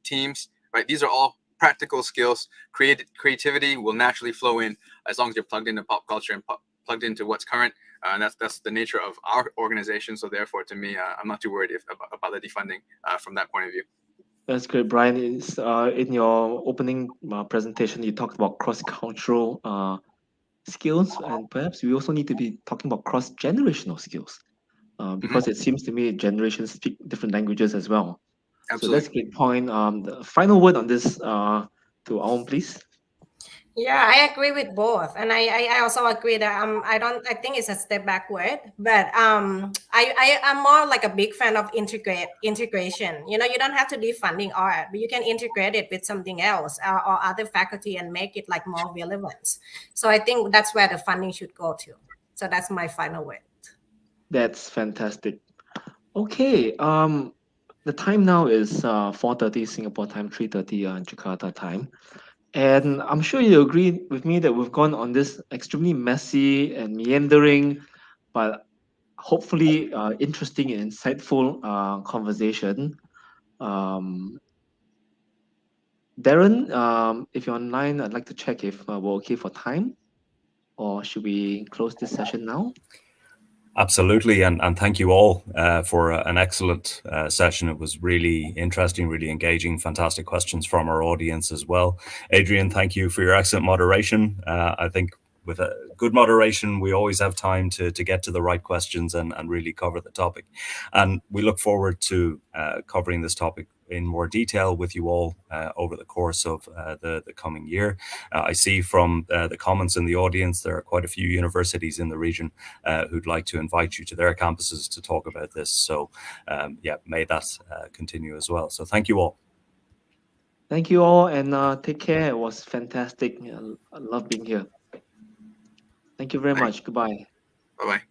Teams, right? These are all practical skills. Creativity will naturally flow in as long as you're plugged into pop culture and plugged into what's current. And that's the nature of our organization. So therefore, to me, I'm not too worried about the defunding from that point of view. That's great, Brian. In your opening presentation, you talked about cross-cultural skills, and perhaps we also need to be talking about cross-generational skills, because it seems to me generations speak different languages as well. Absolutely. So that's a great point. The final word on this to Aum, please. Yeah, I agree with both, and I also agree that I think it's a step backward, but I'm more like a big fan of integration. You don't have to do funding art, but you can integrate it with something else or other faculty and make it like more relevant. So I think that's where the funding should go to. So that's my final word. That's fantastic. Okay, the time now is 4:30 Singapore time, 3:30 Jakarta time. And I'm sure you agree with me that we've gone on this extremely messy and meandering, but hopefully interesting and insightful conversation. Darren, if you're online, I'd like to check if we're okay for time, or should we close this session now? Absolutely, and thank you all for an excellent session. It was really interesting, really engaging, fantastic questions from our audience as well. Adrian, thank you for your excellent moderation. I think with a good moderation, we always have time to get to the right questions and really cover the topic. And we look forward to covering this topic in more detail with you all over the course of the coming year. I see from the comments in the audience, there are quite a few universities in the region who'd like to invite you to their campuses to talk about this. So may that continue as well. So thank you all. Thank you all, and take care. It was fantastic. I love being here. Thank you very much. Goodbye. Bye-bye.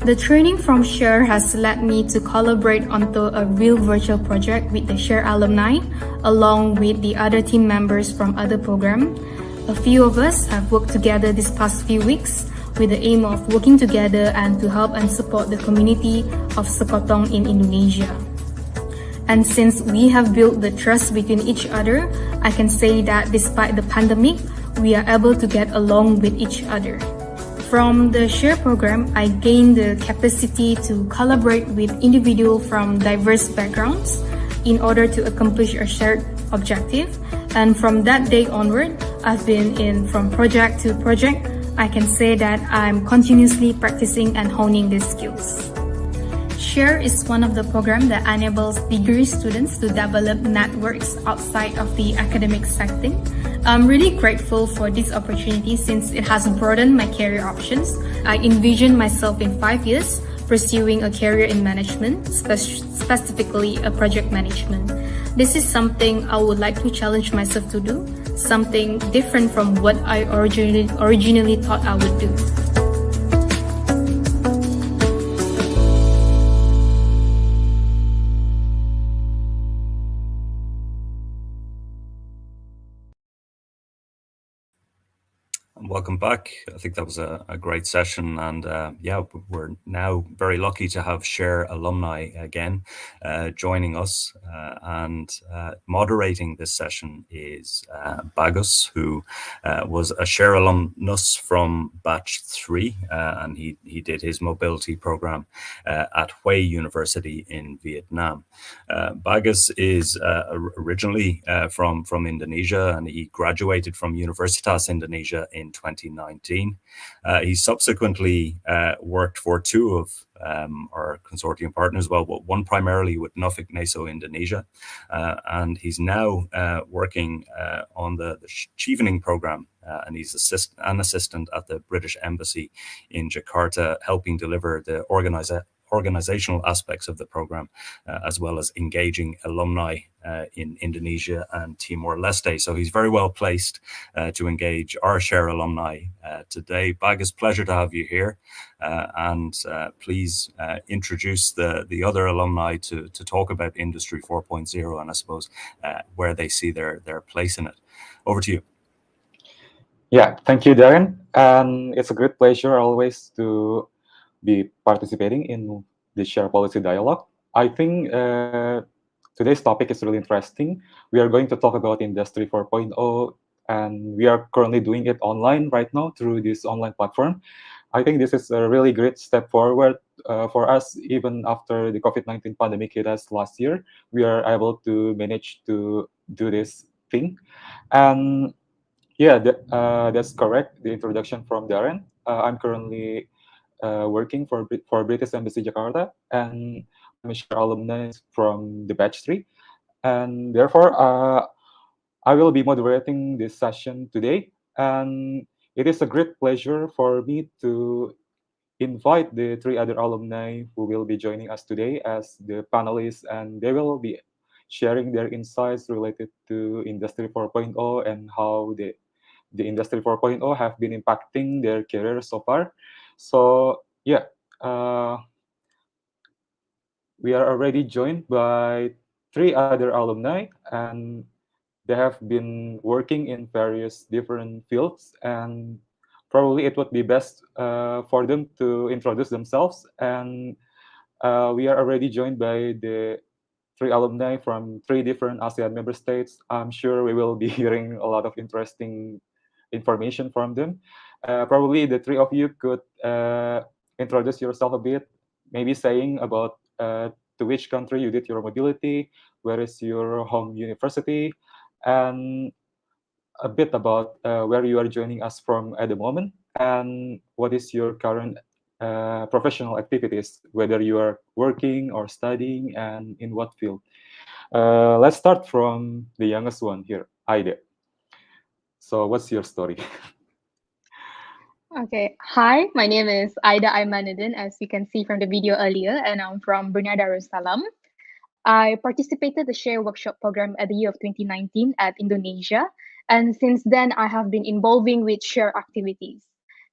The training from SHARE has led me to collaborate onto a real virtual project with the SHARE alumni, along with the other team members from other programs. A few of us have worked together these past few weeks with the aim of working together and to help and support the community of Sekotong in Indonesia. And since we have built the trust between each other, I can say that despite the pandemic, we are able to get along with each other. From the SHARE program, I gained the capacity to collaborate with individuals from diverse backgrounds in order to accomplish a shared objective. And from that day onward, I've been in from project to project. I can say that I'm continuously practicing and honing these skills. SHARE is one of the programs that enables degree students to develop networks outside of the academic setting. I'm really grateful for this opportunity since it has broadened my career options. I envision myself in 5 years pursuing a career in management, specifically a project management. This is something I would like to challenge myself to do, something different from what I originally thought I would do. Welcome back. I think that was a great session, and yeah, we're now very lucky to have SHARE alumni again joining us, and moderating this session is Bagus, who was a SHARE alumnus from batch 3, and he did his mobility program at Hue University in Vietnam. Bagus is originally from Indonesia, and he graduated from Universitas Indonesia in 2019. He subsequently worked for 2 of our consortium partners, well, one primarily with Nuffic Neso Indonesia, and he's now working on the Chevening program, and he's an assistant at the British Embassy in Jakarta, helping deliver the organizational aspects of the program, as well as engaging alumni in Indonesia and Timor-Leste. So he's very well placed to engage our SHARE alumni today. Bagus, pleasure to have you here, and please introduce the other alumni to talk about Industry 4.0 and I suppose where they see their place in it. Over to you. Yeah, thank you, Darren. And it's a great pleasure always to be participating in the SHARE Policy Dialogue. I think today's topic is really interesting. We are going to talk about Industry 4.0, and we are currently doing it online right now through this online platform. I think this is a really great step forward for us. Even after the COVID-19 pandemic hit us last year, we are able to manage to do this thing. And yeah, that's correct, the introduction from Darren. I'm currently working for British Embassy Jakarta, and I'm a SHARE alumni from the batch 3. And therefore, I will be moderating this session today. And it is a great pleasure for me to invite the 3 other alumni who will be joining us today as the panelists, and they will be sharing their insights related to Industry 4.0 and how the Industry 4.0 have been impacting their career so far. So yeah, we are already joined by 3 other alumni, and they have been working in various different fields, and probably it would be best for them to introduce themselves. And we are already joined by the 3 alumni from 3 different ASEAN member states. I'm sure we will be hearing a lot of interesting information from them. Probably the 3 of you could introduce yourself a bit, maybe saying about to which country you did your mobility, where is your home university, and a bit about where you are joining us from at the moment, and what is your current professional activities, whether you are working or studying, and in what field. Let's start from the youngest one here, Aide. So what's your story? Okay. Hi, my name is Aida Aimanuddin, as you can see from the video earlier, and I'm from Brunei Darussalam. I participated the SHARE workshop program at the year of 2019 at Indonesia, and since then I have been involving with SHARE activities.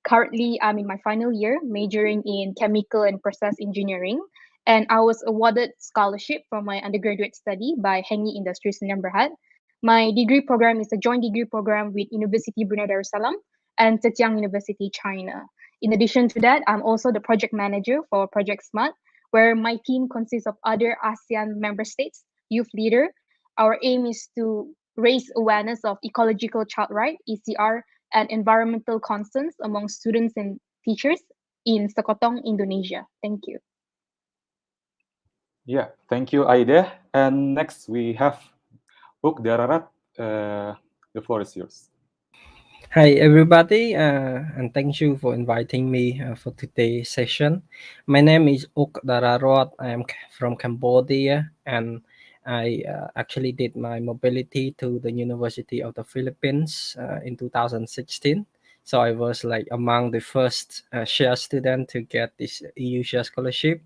Currently, I'm in my final year, majoring in chemical and process engineering, and I was awarded scholarship for my undergraduate study by Hengi Industri Sdn Bhd. My degree program is a joint degree program with University Brunei Darussalam and Zhejiang University, China. In addition to that, I'm also the project manager for Project Smart, where my team consists of other ASEAN member states, youth leader. Our aim is to raise awareness of ecological child right, ECR, and environmental concerns among students and teachers in Sekotong, Indonesia. Thank you. Yeah, thank you, Aida. And next we have Book Dararat. The floor is yours. Hi, everybody, and thank you for inviting me for today's session. My name is Ok Dararot. I am from Cambodia, and I actually did my mobility to the University of the Philippines in 2016. So I was like among the first share student to get this EU share scholarship.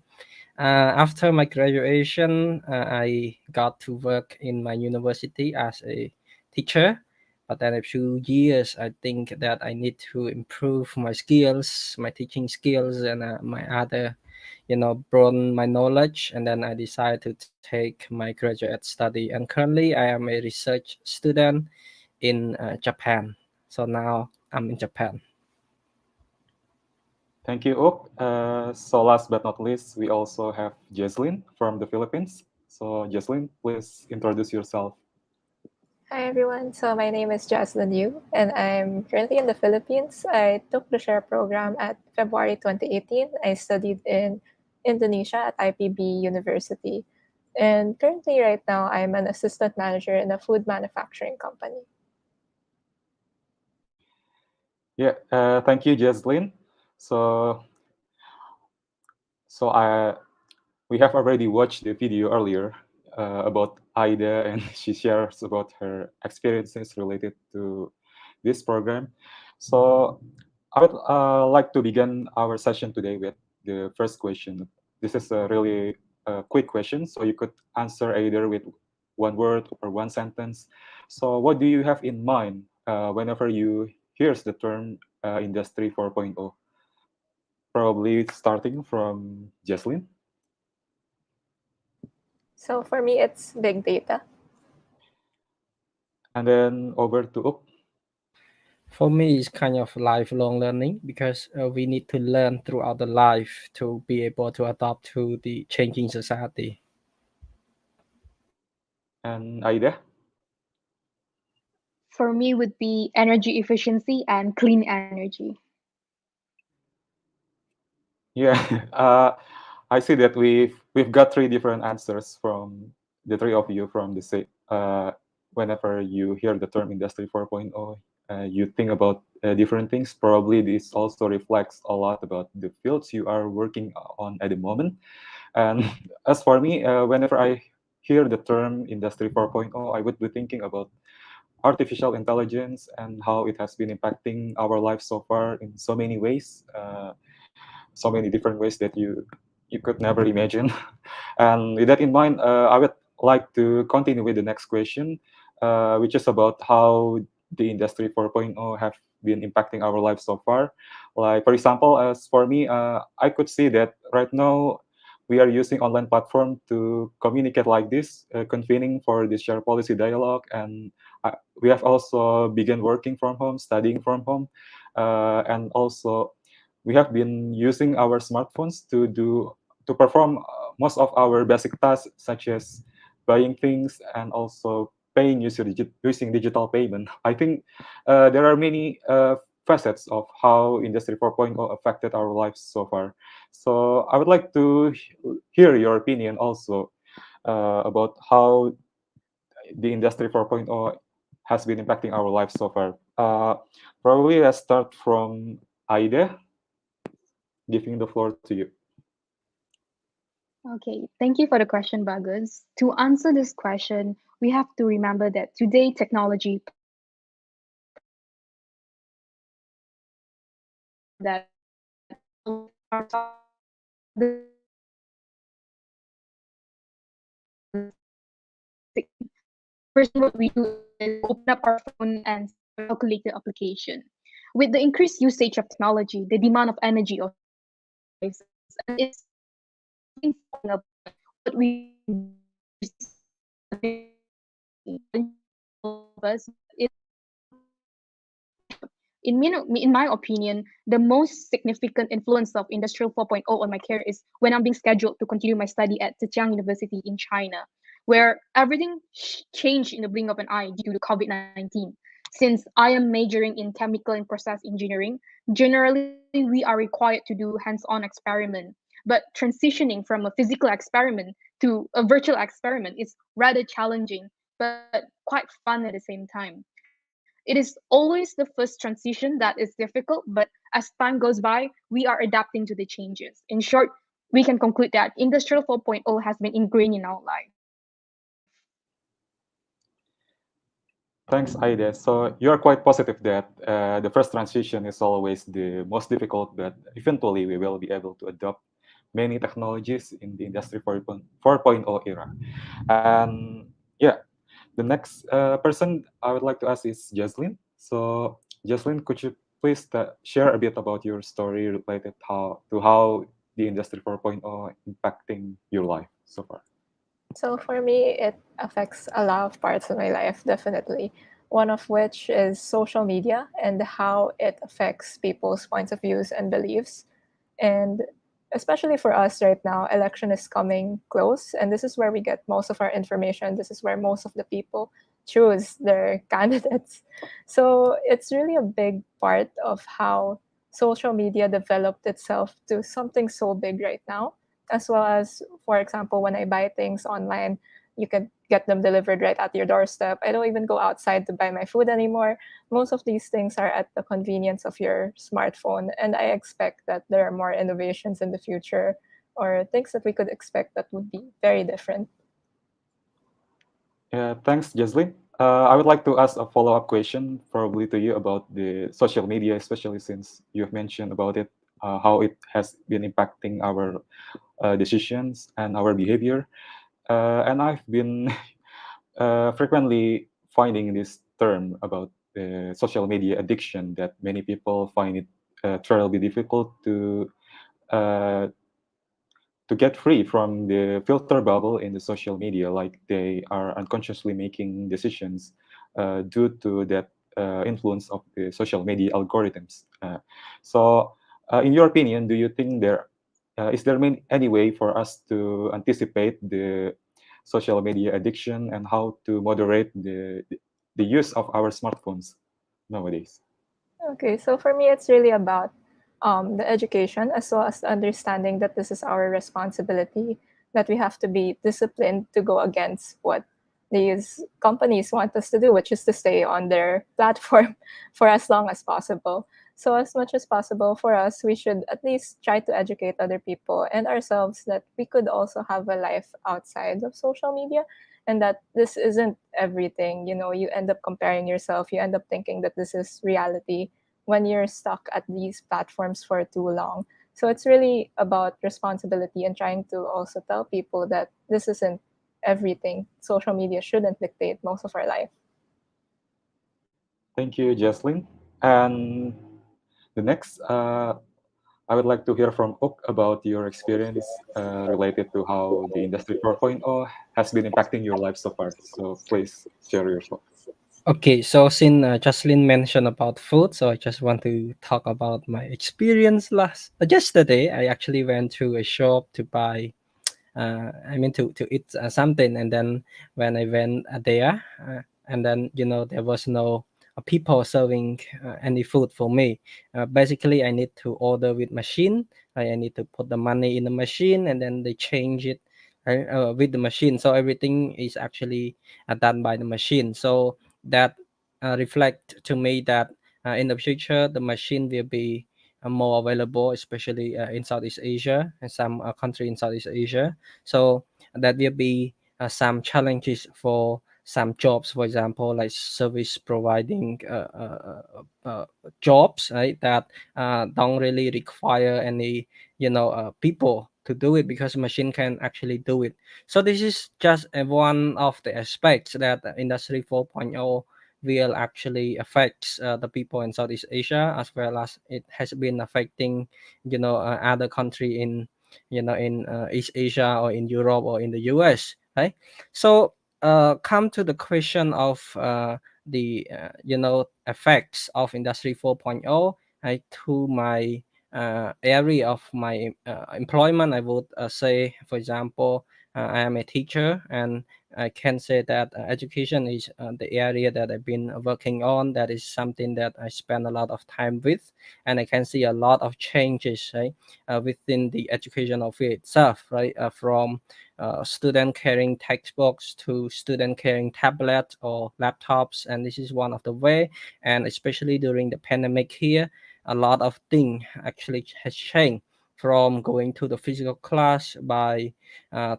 After my graduation, I got to work in my university as a teacher. But then a few years, I think that I need to improve my skills, my teaching skills, and my other, broaden my knowledge. And then I decided to take my graduate study. And currently, I am a research student in Japan. So now I'm in Japan. Thank you, Ok. So last but not least, we also have Jesslyn from the Philippines. So Jesslyn, please introduce yourself. Hi everyone, so my name is Jocelyn Yu and I'm currently in the Philippines. I took the SHARE program at February 2018. I studied in Indonesia at IPB University. And currently right now I'm an assistant manager in a food manufacturing company. Yeah, thank you, Jesslyn. So we have already watched the video earlier about Aida, and she shares about her experiences related to this program. So I would like to begin our session today with the first question. This is a really quick question, so you could answer either with one word or one sentence. So what do you have in mind whenever you hears the term Industry 4.0? Probably starting from Jesslyn. So for me, it's big data. And then over to Up. For me, it's kind of lifelong learning because we need to learn throughout the life to be able to adapt to the changing society. And Aida? For me, would be energy efficiency and clean energy. Yeah, I see that we've got three different answers from the three of you from the same. Whenever you hear the term Industry 4.0, you think about different things. Probably this also reflects a lot about the fields you are working on at the moment. And as for me, whenever I hear the term Industry 4.0, I would be thinking about artificial intelligence and how it has been impacting our lives so far in so many ways. So many different ways that you could never imagine. And with that in mind, I would like to continue with the next question, which is about how the Industry 4.0 have been impacting our lives so far. Like, for example, as for me, I could see that right now we are using online platform to communicate like this, convening for the share policy dialogue, and we have also begun working from home, studying from home, and also we have been using our smartphones to perform most of our basic tasks, such as buying things and also paying using digital payment. I think there are many facets of how Industry 4.0 affected our lives so far. So I would like to hear your opinion also about how the Industry 4.0 has been impacting our lives so far. Probably let's start from Aida, giving the floor to you. Okay, thank you for the question, Bagus. To answer this question, we have to remember that today technology that first what we do is open up our phone and calculate the application. With the increased usage of technology, the demand of energy also rises, and it's something falling apart. What we us in my opinion, the most significant influence of Industrial 4.0 on my career is when I'm being scheduled to continue my study at Zhejiang University in China, where everything changed in the blink of an eye due to COVID-19. Since I am majoring in chemical and process engineering, generally we are required to do hands-on experiment. But transitioning from a physical experiment to a virtual experiment is rather challenging, but quite fun at the same time. It is always the first transition that is difficult, but as time goes by, we are adapting to the changes. In short, we can conclude that Industrial 4.0 has been ingrained in our life. Thanks, Aida. So you're quite positive that the first transition is always the most difficult, but eventually we will be able to adopt many technologies in the Industry 4.0 era. And yeah, the next person I would like to ask is Jaslyn. So Jaslyn, could you please share a bit about your story related to how the Industry 4.0 impacting your life so far? So for me, it affects a lot of parts of my life, definitely. One of which is social media and how it affects people's points of views and beliefs. And especially for us right now, election is coming close, and this is where we get most of our information. This is where most of the people choose their candidates. So it's really a big part of how social media developed itself to something so big right now, as well as, for example, when I buy things online, you can get them delivered right at your doorstep. I don't even go outside to buy my food anymore. Most of these things are at the convenience of your smartphone, and I expect that there are more innovations in the future, or things that we could expect that would be very different. Yeah, thanks, Jaslyn. I would like to ask a follow-up question probably to you about the social media, especially since you've mentioned about it, how it has been impacting our decisions and our behavior. And I've been frequently finding this term about social media addiction that many people find it terribly difficult uh, to get free from the filter bubble in the social media, like they are unconsciously making decisions due to that influence of the social media algorithms. So, in your opinion, do you think is there any way for us to anticipate the social media addiction and how to moderate the use of our smartphones nowadays? Okay, so for me, it's really about the education as well as the understanding that this is our responsibility, that we have to be disciplined to go against what these companies want us to do, which is to stay on their platform for as long as possible. So, as much as possible for us, we should at least try to educate other people and ourselves that we could also have a life outside of social media, and that this isn't everything. You know, you end up comparing yourself, you end up thinking that this is reality when you're stuck at these platforms for too long. So it's really about responsibility and trying to also tell people that this isn't everything. Social media shouldn't dictate most of our life. Thank you, Jaslyn. And the next, I would like to hear from Ok about your experience related to how the Industry 4.0 has been impacting your life so far. So please share your thoughts. Okay, so since Jocelyn mentioned about food, so I just want to talk about my experience yesterday. I actually went to a shop to buy, to eat something, and then when I went there, and then there was no people serving any food for me. Basically, I need to order with machine. I need to put the money in the machine, and then they change it with the machine. So everything is actually done by the machine. So that reflect to me that in the future the machine will be more available, especially in Southeast Asia and some country in Southeast Asia. So that will be some challenges for some jobs, for example, like service providing jobs, right? That don't really require any, people to do it because machine can actually do it. So this is just one of the aspects that Industry 4.0 will actually affect the people in Southeast Asia, as well as it has been affecting, other country in, in East Asia or in Europe or in the US, right? So come to the question of the effects of Industry 4.0, right, to my area of my employment. I would say, for example, I am a teacher, and I can say that education is the area that I've been working on. That is something that I spend a lot of time with, and I can see a lot of changes, right, within the educational field itself, right, from student carrying textbooks to student carrying tablets or laptops, and this is one of the way. And especially during the pandemic here, a lot of things actually has changed, from going to the physical class by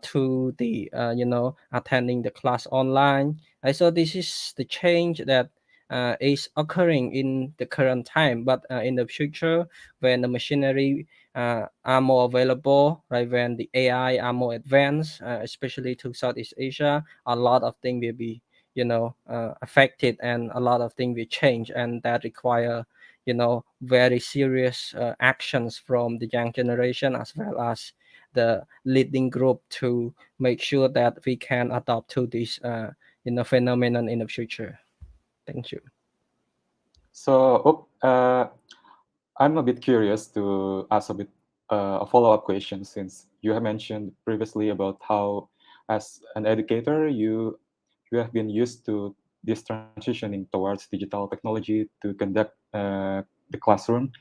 to the attending the class online. So this is the change that is occurring in the current time. But in the future, when the machinery are more available, right, when the AI are more advanced, especially to Southeast Asia, a lot of things will be affected, and a lot of things will change, and that require very serious actions from the young generation, as well as the leading group, to make sure that we can adapt to this phenomenon in the future. Thank you. So, I'm a bit curious to ask a follow-up question, since you have mentioned previously about how, as an educator, you have been used to this transitioning towards digital technology to conduct the classroom,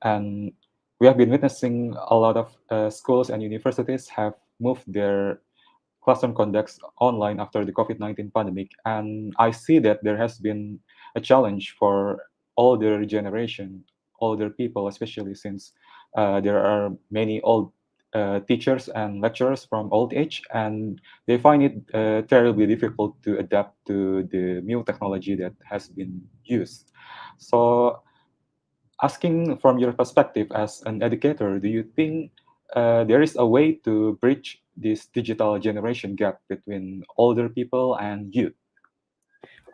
and we have been witnessing a lot of schools and universities have moved their classroom conducts online after the COVID-19 pandemic. And I see that there has been a challenge for older generation, older people, especially since there are many old teachers and lecturers from old age, and they find it terribly difficult to adapt to the new technology that has been used. So, asking from your perspective as an educator, do you think there is a way to bridge this digital generation gap between older people and youth?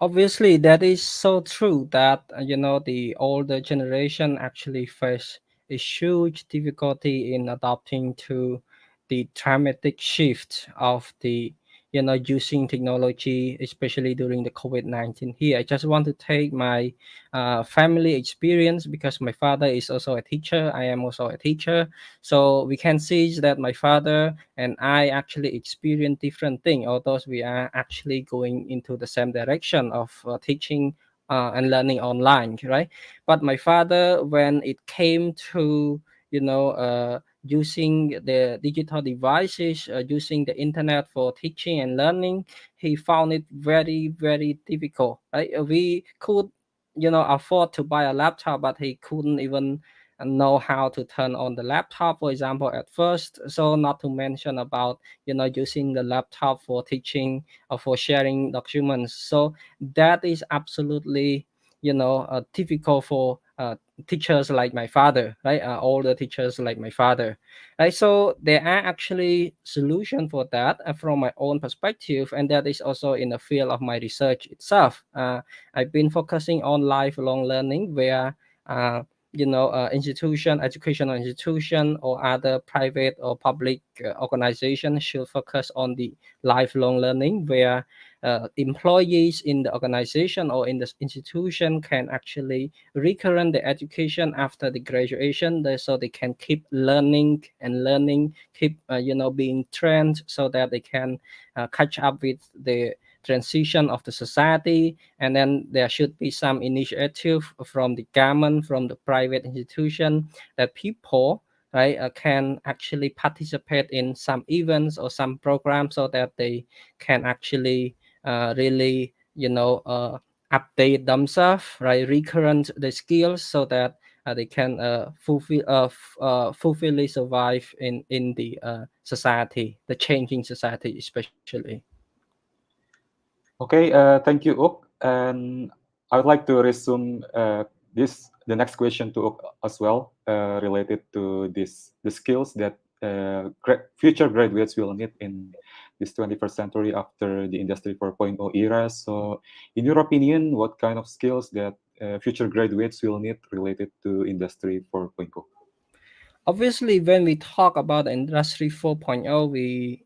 Obviously, that is so true that the older generation actually face a huge difficulty in adapting to the dramatic shift of the using technology, especially during the COVID-19. Here, I just want to take my family experience, because my father is also a teacher. I am also a teacher, so we can see that my father and I actually experience different things, although we are actually going into the same direction of teaching and learning online, right? But my father, when it came to using the digital devices, using the internet for teaching and learning, he found it very, very difficult, right? We could afford to buy a laptop, but he couldn't even know how to turn on the laptop, for example, at first. So not to mention about using the laptop for teaching or for sharing documents. So that is absolutely difficult for teachers like my father, right? Older teachers like my father, right? So there are actually solution for that from my own perspective, and that is also in the field of my research itself. I've been focusing on lifelong learning, where institution, educational institution, or other private or public organization should focus on the lifelong learning, where employees in the organization or in the institution can actually recurrent the education after the graduation, so they can keep learning and learning, keep being trained, so that they can catch up with the transition of the society. And then there should be some initiative from the government, from the private institution, that people, right, can actually participate in some events or some programs, so that they can actually really update themselves, right, recurrent the skills, so that they can fulfillly survive in the society, the changing society especially. Okay, thank you, Uk. And I would like to resume the next question to Uk as well, related to the skills that future graduates will need in this 21st century after the Industry 4.0 era. So, in your opinion, what kind of skills that future graduates will need related to Industry 4.0? Obviously, when we talk about Industry 4.0, we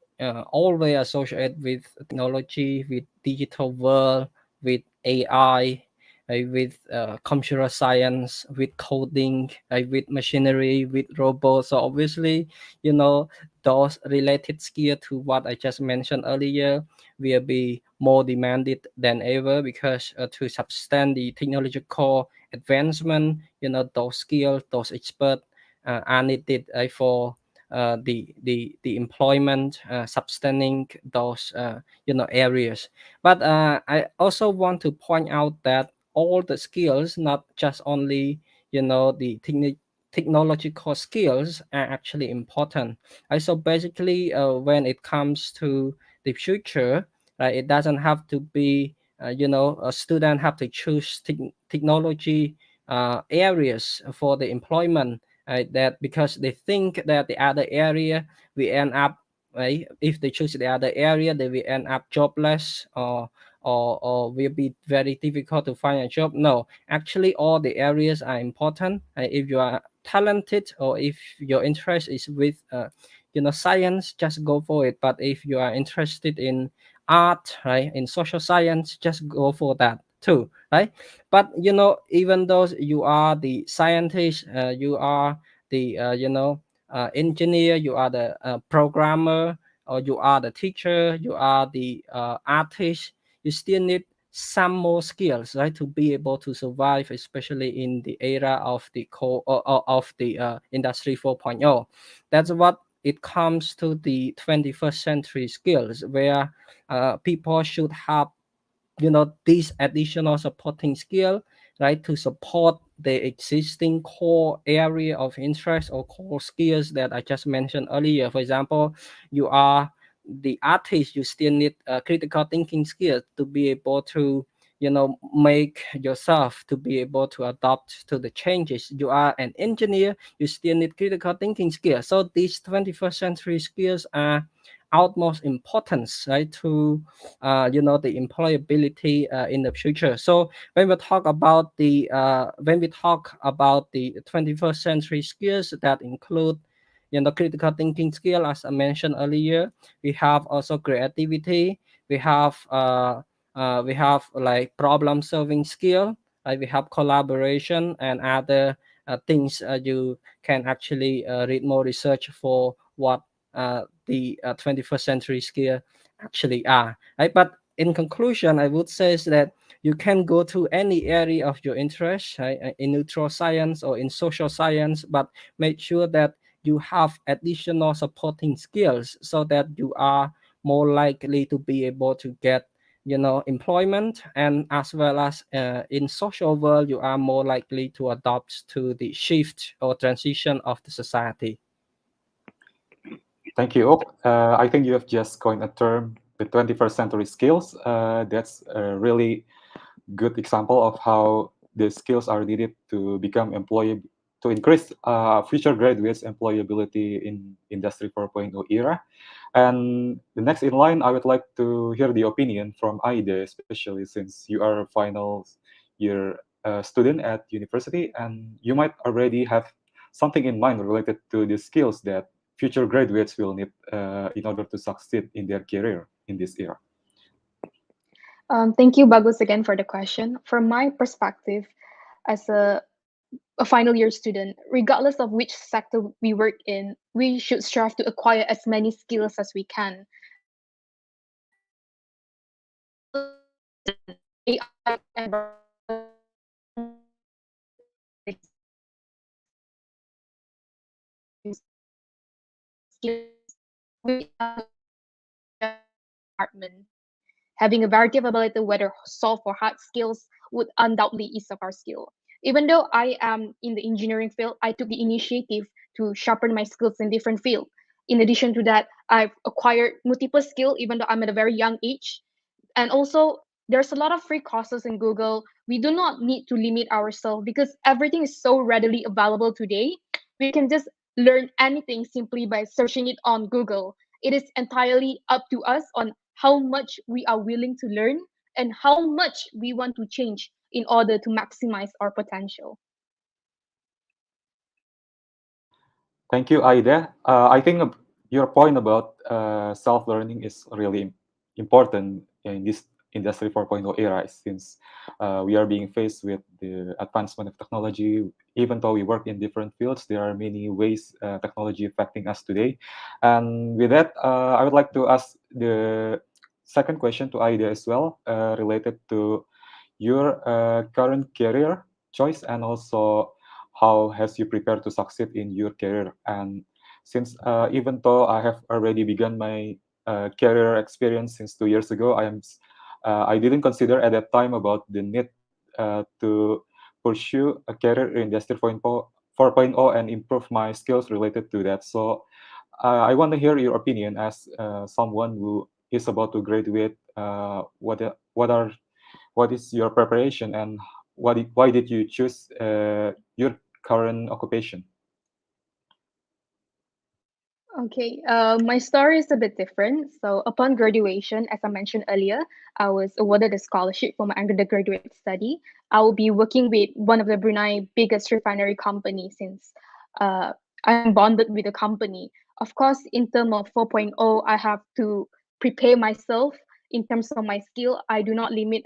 always associate with technology, with digital world, with AI, with computer science, with coding, with machinery, with robots. So obviously, those related skills to what I just mentioned earlier will be more demanded than ever because to sustain the technological advancement, those skills, those experts are needed for the employment sustaining those areas. But I also want to point out that all the skills, not just only the technological skills, are actually important. So basically, when it comes to the future, it doesn't have to be a student have to choose technology areas for the employment, that because they think that the other area we end up, right, if they choose the other area they will end up jobless, or will be very difficult to find a job. No, actually all the areas are important. If you are talented or if your interest is with science, just go for it. But if you are interested in art, right, in social science, just go for that too, right? But even though you are the scientist, you are the engineer, you are the programmer, or you are the teacher, you are the artist, you still need some more skills, right, to be able to survive, especially in the era of the industry 4.0. That's what it comes to the 21st century skills, where people should have these additional supporting skill, right, to support the existing core area of interest or core skills that I just mentioned earlier. For example, you are the artist, you still need critical thinking skills to be able to make yourself to be able to adapt to the changes. You are an engineer, you still need critical thinking skills. So these 21st century skills are utmost importance, right, to the employability in the future. So when we talk about the 21st century skills that include critical thinking skill, as I mentioned earlier, we have also creativity, we have like problem solving skill, we have collaboration and other things. You can actually read more research for what the 21st century skill actually are, right? But in conclusion, I would say is that you can go to any area of your interest, right, in neuroscience or in social science, but make sure that you have additional supporting skills so that you are more likely to be able to get employment, and as well as in social world you are more likely to adopt to the shift or transition of the society. Thank you, Ok. I think you have just coined a term, the 21st century skills. That's a really good example of how the skills are needed to become employee, to increase future graduates' employability in Industry 4.0 era. And the next in line, I would like to hear the opinion from Aide, especially since you are a final year student at university, and you might already have something in mind related to the skills that future graduates will need in order to succeed in their career in this era. Thank you, Bagus, again for the question. From my perspective, as a final year student, regardless of which sector we work in, we should strive to acquire as many skills as we can. AI and department. Having a variety of ability, whether soft or hard skills, would undoubtedly ease up our skill. Even though I am in the engineering field, I took the initiative to sharpen my skills in different fields. In addition to that, I've acquired multiple skills even though I'm at a very young age. And also, there's a lot of free courses in Google. We do not need to limit ourselves because everything is so readily available today. We can just learn anything simply by searching it on Google. It is entirely up to us on how much we are willing to learn and how much we want to change in order to maximize our potential. Thank you, Aida. I think your point about self-learning is really important in this Industry 4.0 era, since we are being faced with the advancement of technology. Even though we work in different fields, there are many ways technology affecting us today. And with that, I would like to ask the second question to Aida as well, related to your current career choice, and also how has you prepared to succeed in your career. And since even though I have already begun my career experience since 2 years ago, I didn't consider at that time about the need to pursue a career in Industry 4.0 and improve my skills related to that. So I want to hear your opinion as someone who is about to graduate. What is your preparation, and why did you choose your current occupation? Okay, my story is a bit different. So, upon graduation, as I mentioned earlier, I was awarded a scholarship for my undergraduate study. I will be working with one of the Brunei biggest refinery companies, since I'm bonded with the company. Of course, in terms of 4.0, I have to prepare myself in terms of my skill. I do not limit,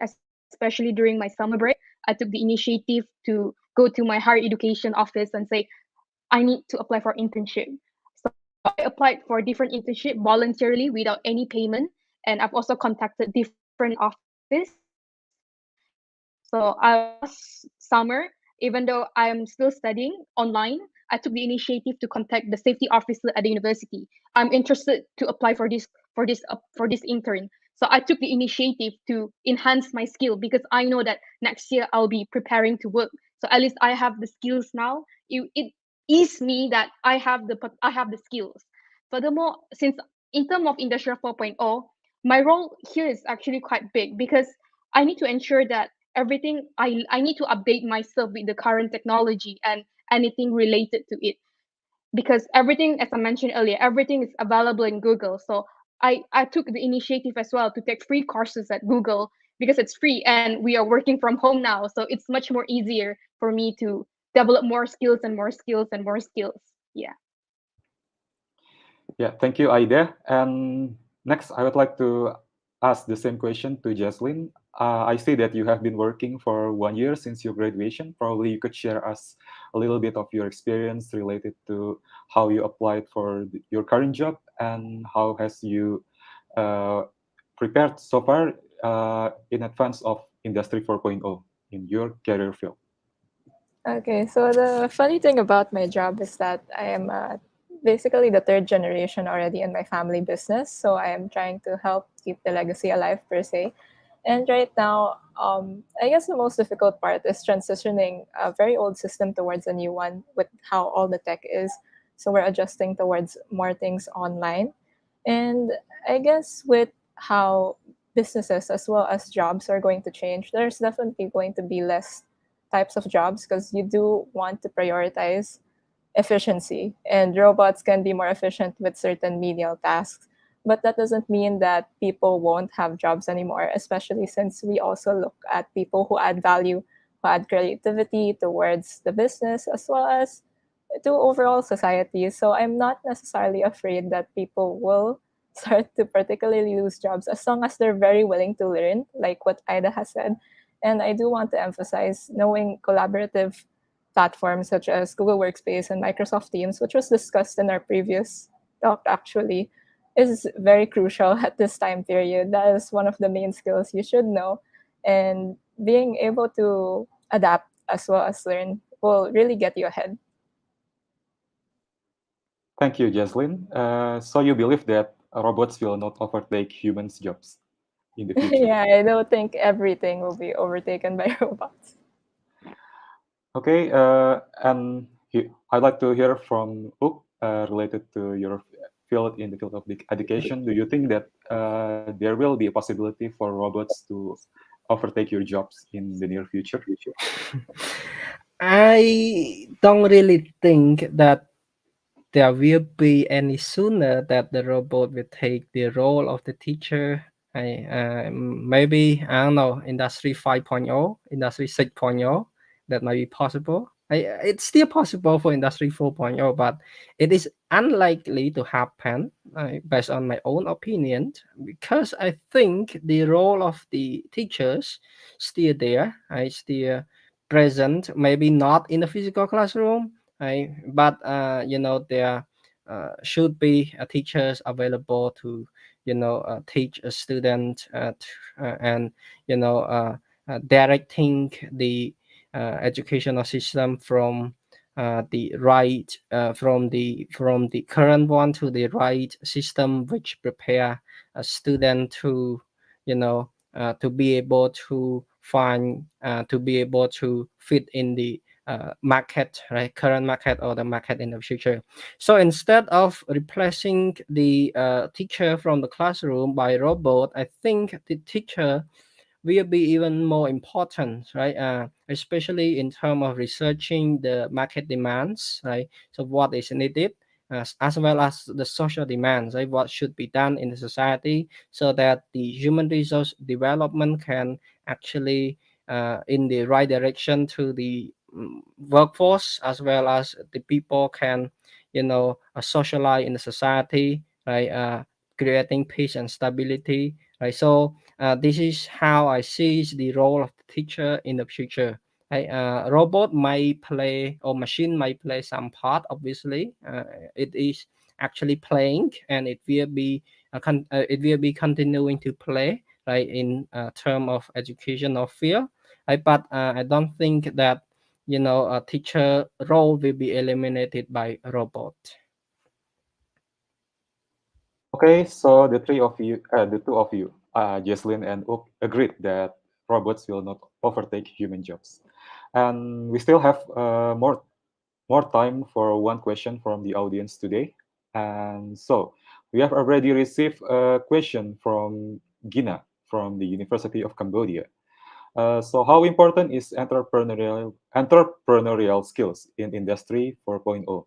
especially during my summer break. I took the initiative to go to my higher education office and say, I need to apply for internship. So I applied for different internship voluntarily without any payment, and I've also contacted different office. So last summer, even though I'm still studying online, I took the initiative to contact the safety officer at the university. I'm interested to apply for this intern. So I took the initiative to enhance my skill, because I know that next year I'll be preparing to work. So at least I have the skills now. It is me that I have the skills. Furthermore, since in terms of Industrial 4.0, my role here is actually quite big, because I need to ensure that I need to update myself with the current technology and anything related to it, because everything, as I mentioned earlier, everything is available in Google. So I took the initiative as well to take free courses at Google, because it's free and we are working from home now. So it's much more easier for me to develop more skills and more skills and more skills. Yeah. Yeah, thank you, Aida. And next, I would like to ask the same question to Jaslyn. I see that you have been working for 1 year since your graduation. Probably you could share us a little bit of your experience related to how you applied for your current job, and how has you prepared so far in advance of Industry 4.0 in your career field. Okay, so the funny thing about my job is that I am basically the third generation already in my family business. So I am trying to help keep the legacy alive, per se. And right now, I guess the most difficult part is transitioning a very old system towards a new one with how all the tech is. So we're adjusting towards more things online. And I guess with how businesses as well as jobs are going to change, there's definitely going to be less types of jobs, because you do want to prioritize efficiency, and robots can be more efficient with certain menial tasks. But that doesn't mean that people won't have jobs anymore, especially since we also look at people who add value, who add creativity towards the business as well as to overall society. So I'm not necessarily afraid that people will start to particularly lose jobs, as long as they're very willing to learn, like what Ida has said. And I do want to emphasize knowing collaborative platforms such as Google Workspace and Microsoft Teams, which was discussed in our previous talk actually, is very crucial at this time period. That is one of the main skills you should know. And being able to adapt as well as learn will really get you ahead. Thank you, Jaslyn. So you believe that robots will not overtake humans' jobs in the future? Yeah, I don't think everything will be overtaken by robots. Okay, and I'd like to hear from Uk related to your field in the field of education. Do you think that there will be a possibility for robots to overtake your jobs in the near future? I don't really think that there will be any sooner that the robot will take the role of the teacher. Maybe, I don't know, Industry 5.0, Industry 6.0, that might be possible. It's still possible for Industry 4.0, but it is unlikely to happen, based on my own opinion, because I think the role of the teachers still there, still present, maybe not in the physical classroom, but there should be teachers available to teach a student, and directing the educational system from the right from the current one to the right system, which prepare a student to to be able to find to be able to fit in the market, right, current market or the market in the future. So instead of replacing the teacher from the classroom by robot, I think the teacher will be even more important, right? Especially in terms of researching the market demands, right? So what is needed, as well as the social demands, right? What should be done in the society so that the human resource development can actually in the right direction to the workforce, as well as the people can, socialize in the society, right? Creating peace and stability, right? So this is how I see the role of the teacher in the future. Right? Robot may play or machine may play some part. Obviously, it is actually playing, and it will be continuing to play, right, in term of educational field. Right? But I don't think that a teacher role will be eliminated by a robot. Okay, so the two of you, Jesslyn and Oak, agreed that robots will not overtake human jobs, and we still have more time for one question from the audience today. And so we have already received a question from Gina from the University of Cambodia. So how important is entrepreneurial skills in Industry 4.0?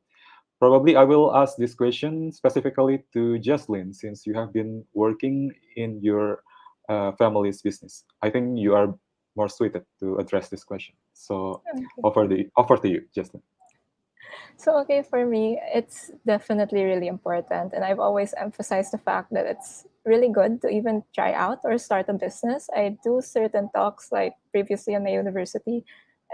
Probably I will ask this question specifically to Jocelyn, since you have been working in your family's business. I think you are more suited to address this question. So offer to you, Jocelyn. So, okay, for me, it's definitely really important. And I've always emphasized the fact that it's really good to even try out or start a business. I do certain talks, like previously in my university,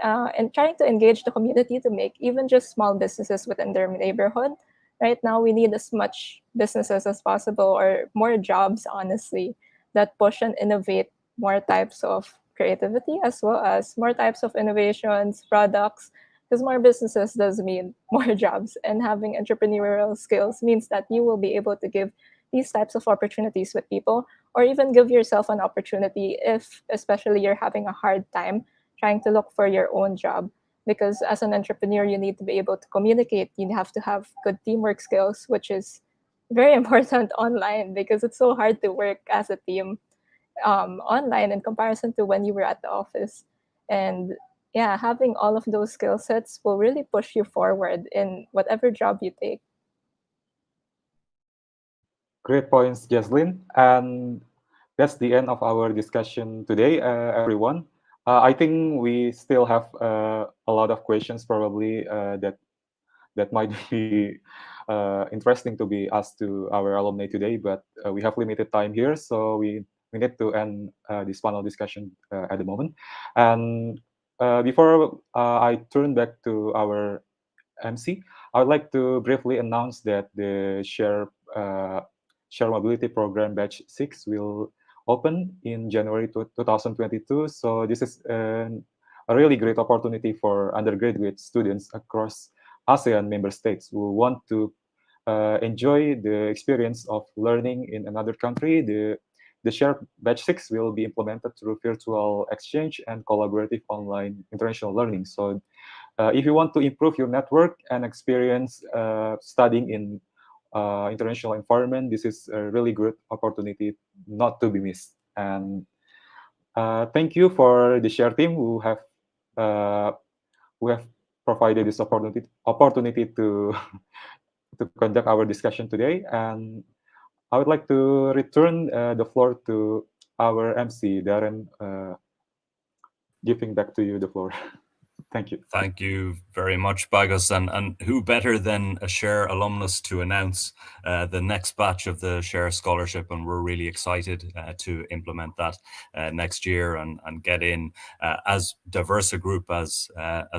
and trying to engage the community to make even just small businesses within their neighborhood. Right now, we need as much businesses as possible, or more jobs, honestly, that push and innovate more types of creativity, as well as more types of innovations, products, because more businesses does mean more jobs, and having entrepreneurial skills means that you will be able to give these types of opportunities with people, or even give yourself an opportunity if especially you're having a hard time trying to look for your own job. Because as an entrepreneur, you need to be able to communicate, you have to have good teamwork skills, which is very important online, because it's so hard to work as a team online in comparison to when you were at the office. And yeah, having all of those skill sets will really push you forward in whatever job you take. Great points, Jaslyn. And that's the end of our discussion today, everyone. I think we still have a lot of questions probably that might be interesting to be asked to our alumni today, but we have limited time here, so we need to end this panel discussion at the moment. And before I turn back to our MC, I would like to briefly announce that the Share Mobility Program Batch 6 will open in January 2022. So this is a really great opportunity for undergraduate students across ASEAN member states who want to enjoy the experience of learning in another country. The Share Batch 6 will be implemented through virtual exchange and collaborative online international learning. So if you want to improve your network and experience studying in international environment, this is a really good opportunity not to be missed. And thank you for the Share team uh, who have provided this opportunity to to conduct our discussion today. And I would like to return the floor to our MC, Darren, giving back to you the floor. Thank you. Thank you very much, Bagos. And who better than a Share alumnus to announce the next batch of the Share Scholarship? And we're really excited to implement that next year and get in as diverse a group as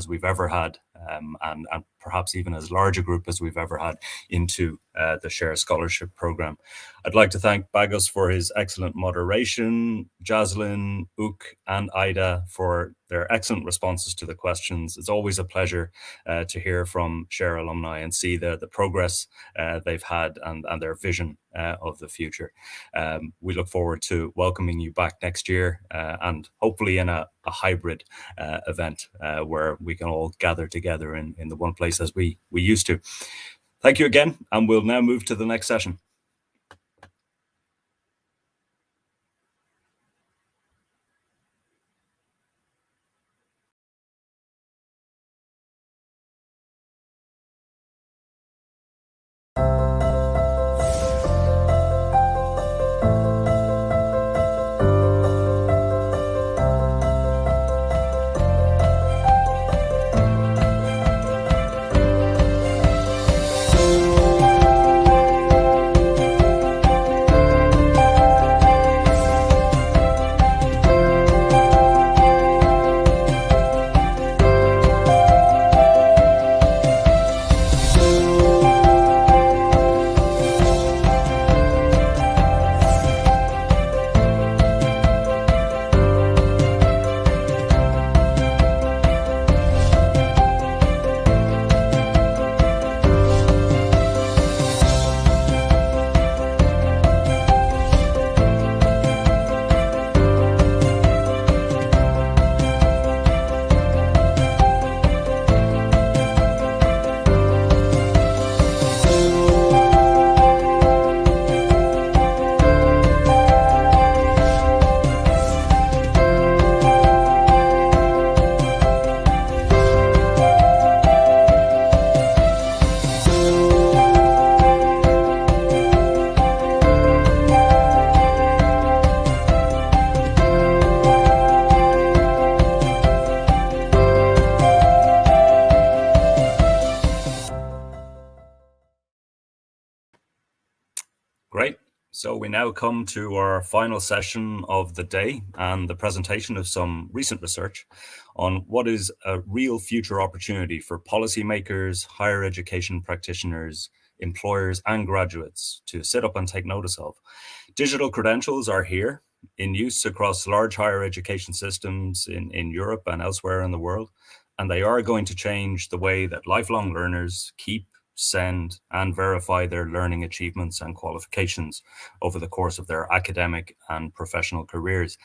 we've ever had, and perhaps even as large a group as we've ever had into the Share Scholarship Program. I'd like to thank Bagos for his excellent moderation, Jaslyn, Ook, and Ida for their excellent responses to the questions. It's always a pleasure to hear from Share alumni and see the progress they've had and their vision of the future. We look forward to welcoming you back next year and hopefully in a hybrid event where we can all gather together in the one place as we used to. Thank you again, and we'll now move to the next session. Great. So we now come to our final session of the day and the presentation of some recent research on what is a real future opportunity for policymakers, higher education practitioners, employers, and graduates to sit up and take notice of. Digital credentials are here in use across large higher education systems in Europe and elsewhere in the world, and they are going to change the way that lifelong learners keep, send, and verify their learning achievements and qualifications over the course of their academic and professional careers.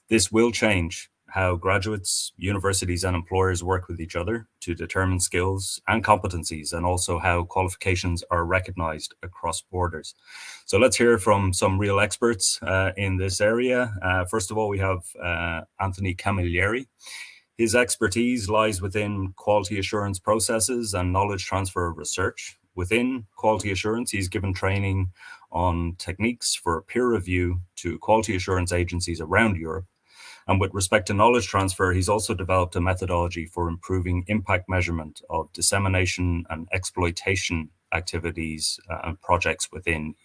This will change how graduates, universities, and employers work with each other to determine skills and competencies, and also how qualifications are recognized across borders. So let's hear from some real experts in this area. First of all, we have Anthony Camilleri. His expertise lies within quality assurance processes and knowledge transfer research. Within quality assurance, he's given training on techniques for peer review to quality assurance agencies around Europe. And with respect to knowledge transfer, he's also developed a methodology for improving impact measurement of dissemination and exploitation activities and projects within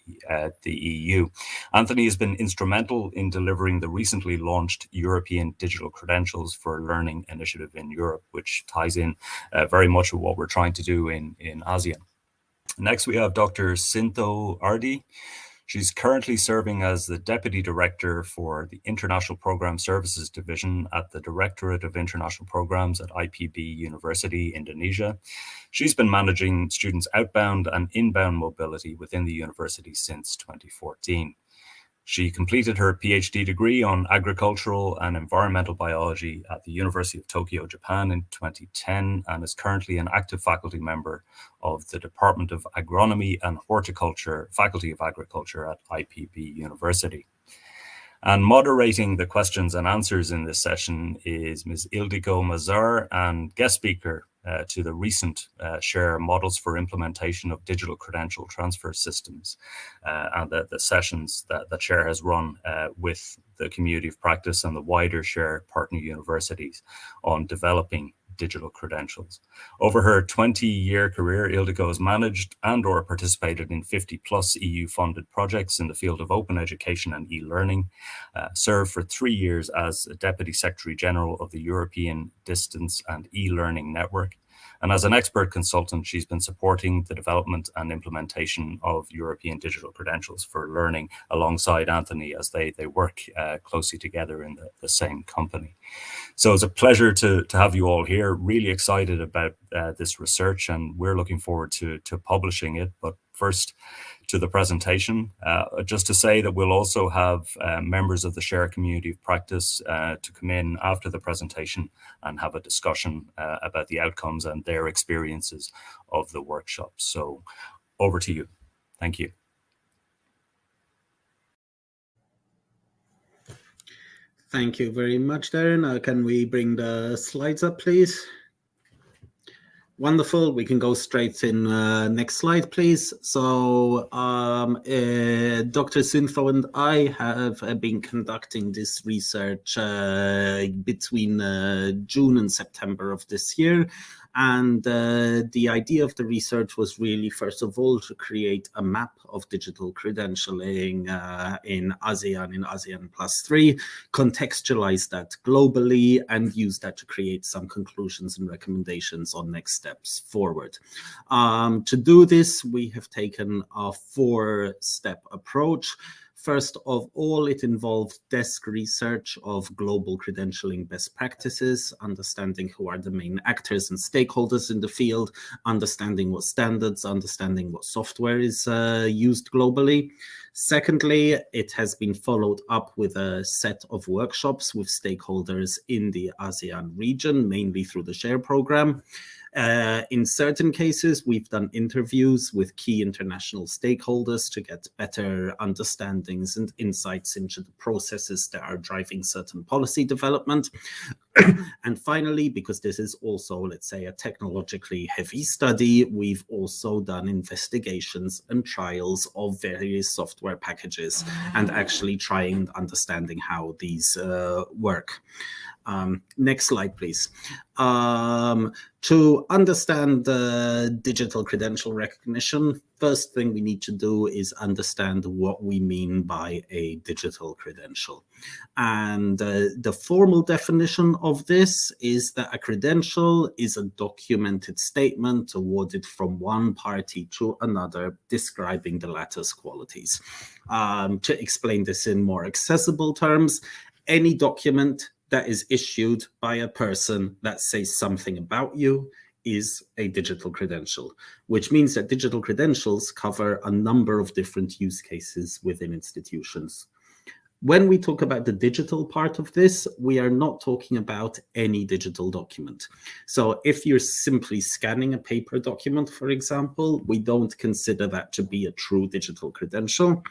the EU. Anthony has been instrumental in delivering the recently launched European Digital Credentials for Learning initiative in Europe, which ties in very much with what we're trying to do in ASEAN. Next, we have Dr. Sintho Ardi. She's currently serving as the Deputy Director for the International Program Services Division at the Directorate of International Programs at IPB University, Indonesia. She's been managing students' outbound and inbound mobility within the university since 2014. She completed her PhD degree on agricultural and environmental biology at the University of Tokyo, Japan in 2010, and is currently an active faculty member of the Department of Agronomy and Horticulture, Faculty of Agriculture at IPB University. And moderating the questions and answers in this session is Ms. Ildiko Mazar, and guest speaker to the recent SHARE models for implementation of digital credential transfer systems and the sessions that SHARE has run with the community of practice and the wider SHARE partner universities on developing digital credentials. Over her 20-year career, Ildiko has managed and or participated in 50+ EU-funded projects in the field of open education and e-learning, served for 3 years as Deputy Secretary General of the European Distance and E-Learning Network. And as an expert consultant, she's been supporting the development and implementation of European digital credentials for learning alongside Anthony as they work closely together in the same company. So it's a pleasure to have you all here, really excited about this research, and we're looking forward to publishing it. But first, to the presentation, just to say that we'll also have members of the SHARE community of practice to come in after the presentation and have a discussion about the outcomes and their experiences of the workshop. So over to you. Thank you. Thank you very much, Darren. Can we bring the slides up, please? Wonderful. We can go straight in. Next slide, please. So Dr. Suntho and I have been conducting this research between June and September of this year. And the idea of the research was really, first of all, to create a map of digital credentialing in ASEAN +3, contextualize that globally, and use that to create some conclusions and recommendations on next steps forward. To do this, we have taken a 4-step approach. First of all, it involved desk research of global credentialing best practices, understanding who are the main actors and stakeholders in the field, understanding what standards, understanding what software is used globally. Secondly, it has been followed up with a set of workshops with stakeholders in the ASEAN region, mainly through the SHARE program. In certain cases, we've done interviews with key international stakeholders to get better understandings and insights into the processes that are driving certain policy development. And finally, because this is also, let's say, a technologically heavy study, we've also done investigations and trials of various software packages and actually trying understanding how these work. Next slide, please. To understand digital credential recognition, first thing we need to do is understand what we mean by a digital credential. And the formal definition of this is that a credential is a documented statement awarded from one party to another, describing the latter's qualities. To explain this in more accessible terms, any document that is issued by a person that says something about you is a digital credential, which means that digital credentials cover a number of different use cases within institutions. When we talk about the digital part of this, we are not talking about any digital document. So if you're simply scanning a paper document, for example, we don't consider that to be a true digital credential,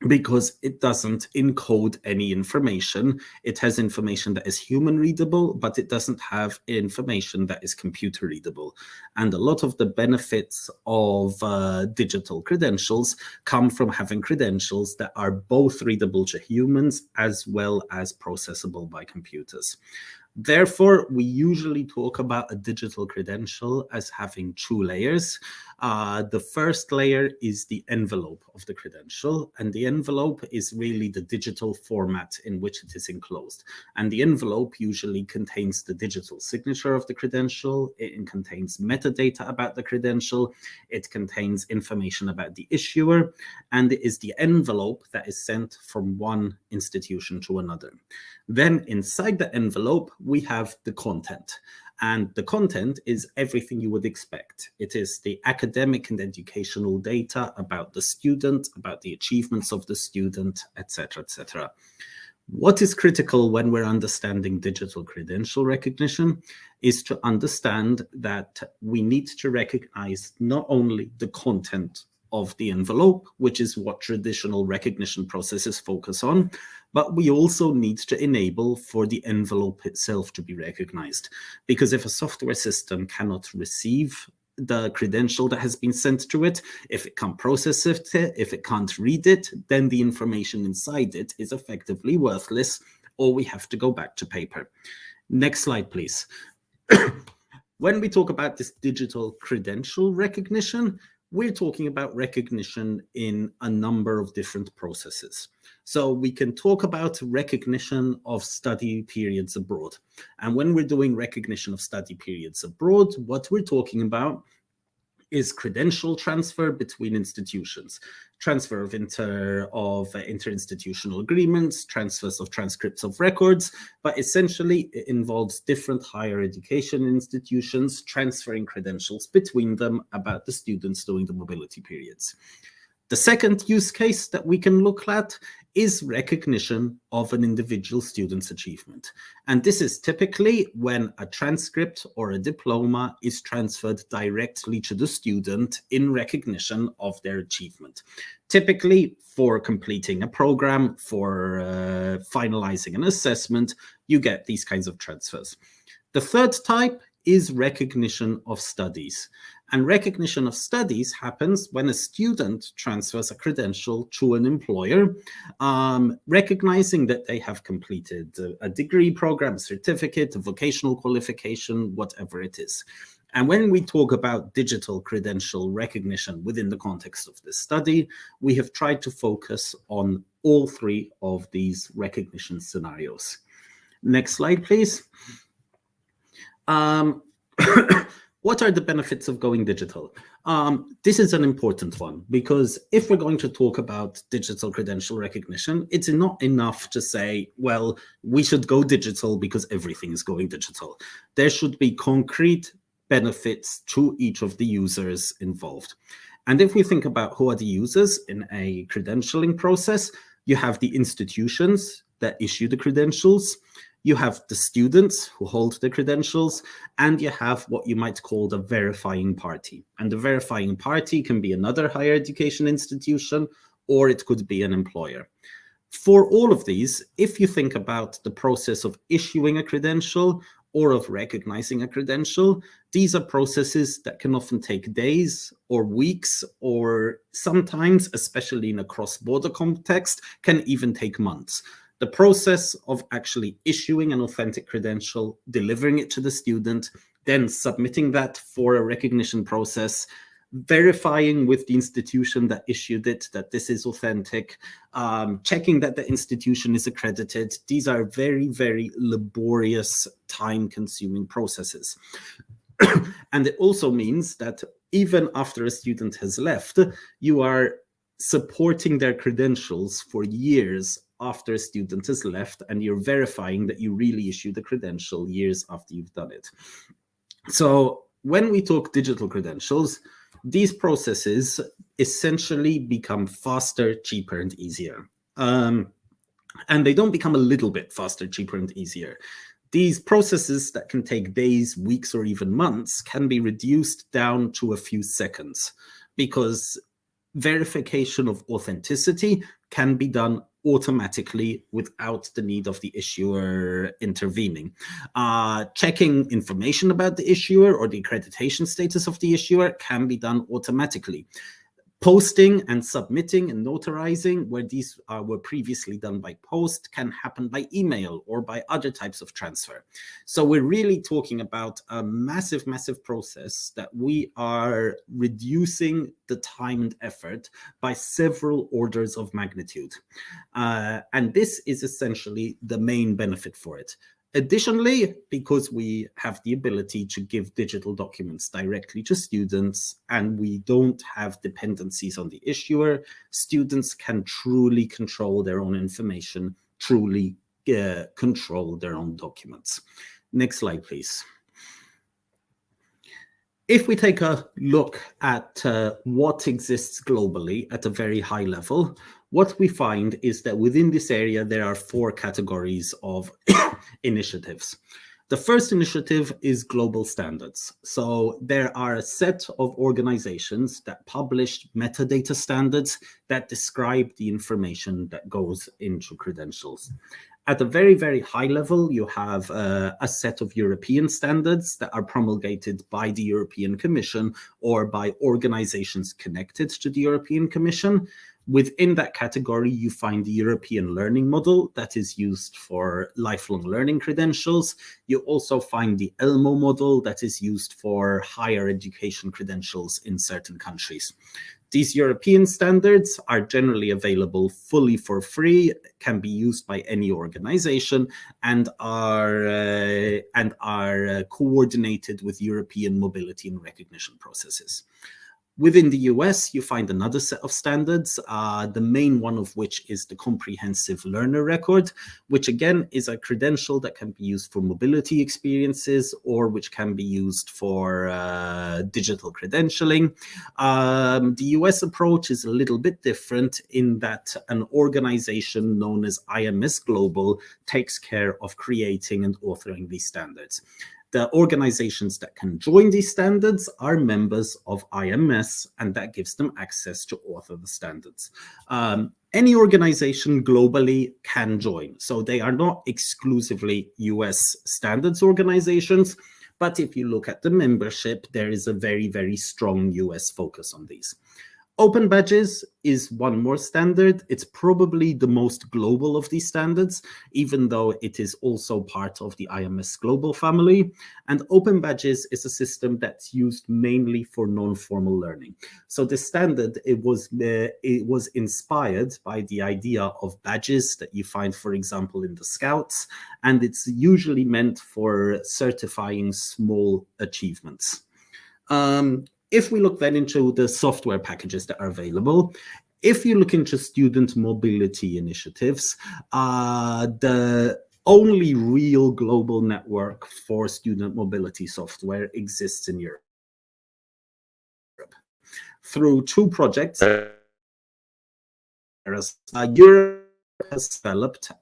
because it doesn't encode any information. It has information that is human readable, but it doesn't have information that is computer readable. And a lot of the benefits of digital credentials come from having credentials that are both readable to humans as well as processable by computers. Therefore, we usually talk about a digital credential as having 2 layers. The first layer is the envelope of the credential, and the envelope is really the digital format in which it is enclosed. And the envelope usually contains the digital signature of the credential, it contains metadata about the credential, it contains information about the issuer, and it is the envelope that is sent from one institution to another. Then inside the envelope, we have the content. And the content is everything you would expect. It is the academic and educational data about the student, about the achievements of the student, etc., etc. What is critical when we're understanding digital credential recognition is to understand that we need to recognize not only the content of the envelope, which is what traditional recognition processes focus on, but we also need to enable for the envelope itself to be recognized. Because if a software system cannot receive the credential that has been sent to it, if it can't process it, if it can't read it, then the information inside it is effectively worthless, or we have to go back to paper. Next slide, please. When we talk about this digital credential recognition, we're talking about recognition in a number of different processes. So we can talk about recognition of study periods abroad. And when we're doing recognition of study periods abroad, what we're talking about is credential transfer between institutions, transfer of interinstitutional agreements, transfers of transcripts of records, but essentially it involves different higher education institutions transferring credentials between them about the students during the mobility periods. The second use case that we can look at is recognition of an individual student's achievement. And this is typically when a transcript or a diploma is transferred directly to the student in recognition of their achievement. Typically for completing a program, for finalizing an assessment, you get these kinds of transfers. The third type is recognition of studies. And recognition of studies happens when a student transfers a credential to an employer, recognizing that they have completed a degree program, a certificate, a vocational qualification, whatever it is. And when we talk about digital credential recognition within the context of this study, we have tried to focus on all three of these recognition scenarios. Next slide, please. What are the benefits of going digital? This is an important one, because if we're going to talk about digital credential recognition, it's not enough to say, well, we should go digital because everything is going digital. There should be concrete benefits to each of the users involved. And if we think about who are the users in a credentialing process, you have the institutions that issue the credentials, you have the students who hold the credentials, and you have what you might call the verifying party. And the verifying party can be another higher education institution, or it could be an employer. For all of these, if you think about the process of issuing a credential or of recognizing a credential, these are processes that can often take days or weeks, or sometimes, especially in a cross-border context, can even take months. The process of actually issuing an authentic credential, delivering it to the student, then submitting that for a recognition process, verifying with the institution that issued it that this is authentic, checking that the institution is accredited. These are very, very laborious, time-consuming processes. And it also means that even after a student has left, you are supporting their credentials for years after a student has left, and you're verifying that you really issued the credential years after you've done it. So when we talk digital credentials, these processes essentially become faster, cheaper, and easier. And they don't become a little bit faster, cheaper, and easier. These processes that can take days, weeks, or even months can be reduced down to a few seconds, because verification of authenticity can be done automatically without the need of the issuer intervening. Checking information about the issuer or the accreditation status of the issuer can be done automatically. Posting and submitting and notarizing, where these were previously done by post, can happen by email or by other types of transfer. So we're really talking about a massive, massive process that we are reducing the time and effort by several orders of magnitude. And this is essentially the main benefit for it. Additionally, because we have the ability to give digital documents directly to students and we don't have dependencies on the issuer, students can truly control their own information, truly control their own documents. Next slide, please. If we take a look at what exists globally at a very high level, what we find is that within this area, there are four categories of initiatives. The first initiative is global standards. So there are a set of organizations that publish metadata standards that describe the information that goes into credentials. At a very, very high level, you have a set of European standards that are promulgated by the European Commission or by organizations connected to the European Commission. Within that category, you find the European Learning Model that is used for lifelong learning credentials. You also find the ELMO model that is used for higher education credentials in certain countries. These European standards are generally available fully for free, can be used by any organization, and are coordinated with European mobility and recognition processes. Within the US, you find another set of standards, the main one of which is the Comprehensive Learner Record, which again is a credential that can be used for mobility experiences or which can be used for digital credentialing. The US approach is a little bit different in that an organization known as IMS Global takes care of creating and authoring these standards. The organizations that can join these standards are members of IMS, and that gives them access to author the standards. Any organization globally can join, so they are not exclusively US standards organizations, but if you look at the membership, there is a very, very strong US focus on these. Open badges is one more standard. It's probably the most global of these standards, even though it is also part of the IMS global family. And open badges is a system that's used mainly for non-formal learning. So the standard, it was inspired by the idea of badges that you find, for example, in the Scouts, and it's usually meant for certifying small achievements. If we look then into the software packages that are available, if you look into student mobility initiatives, the only real global network for student mobility software exists in Europe. Through two projects, Europe has developed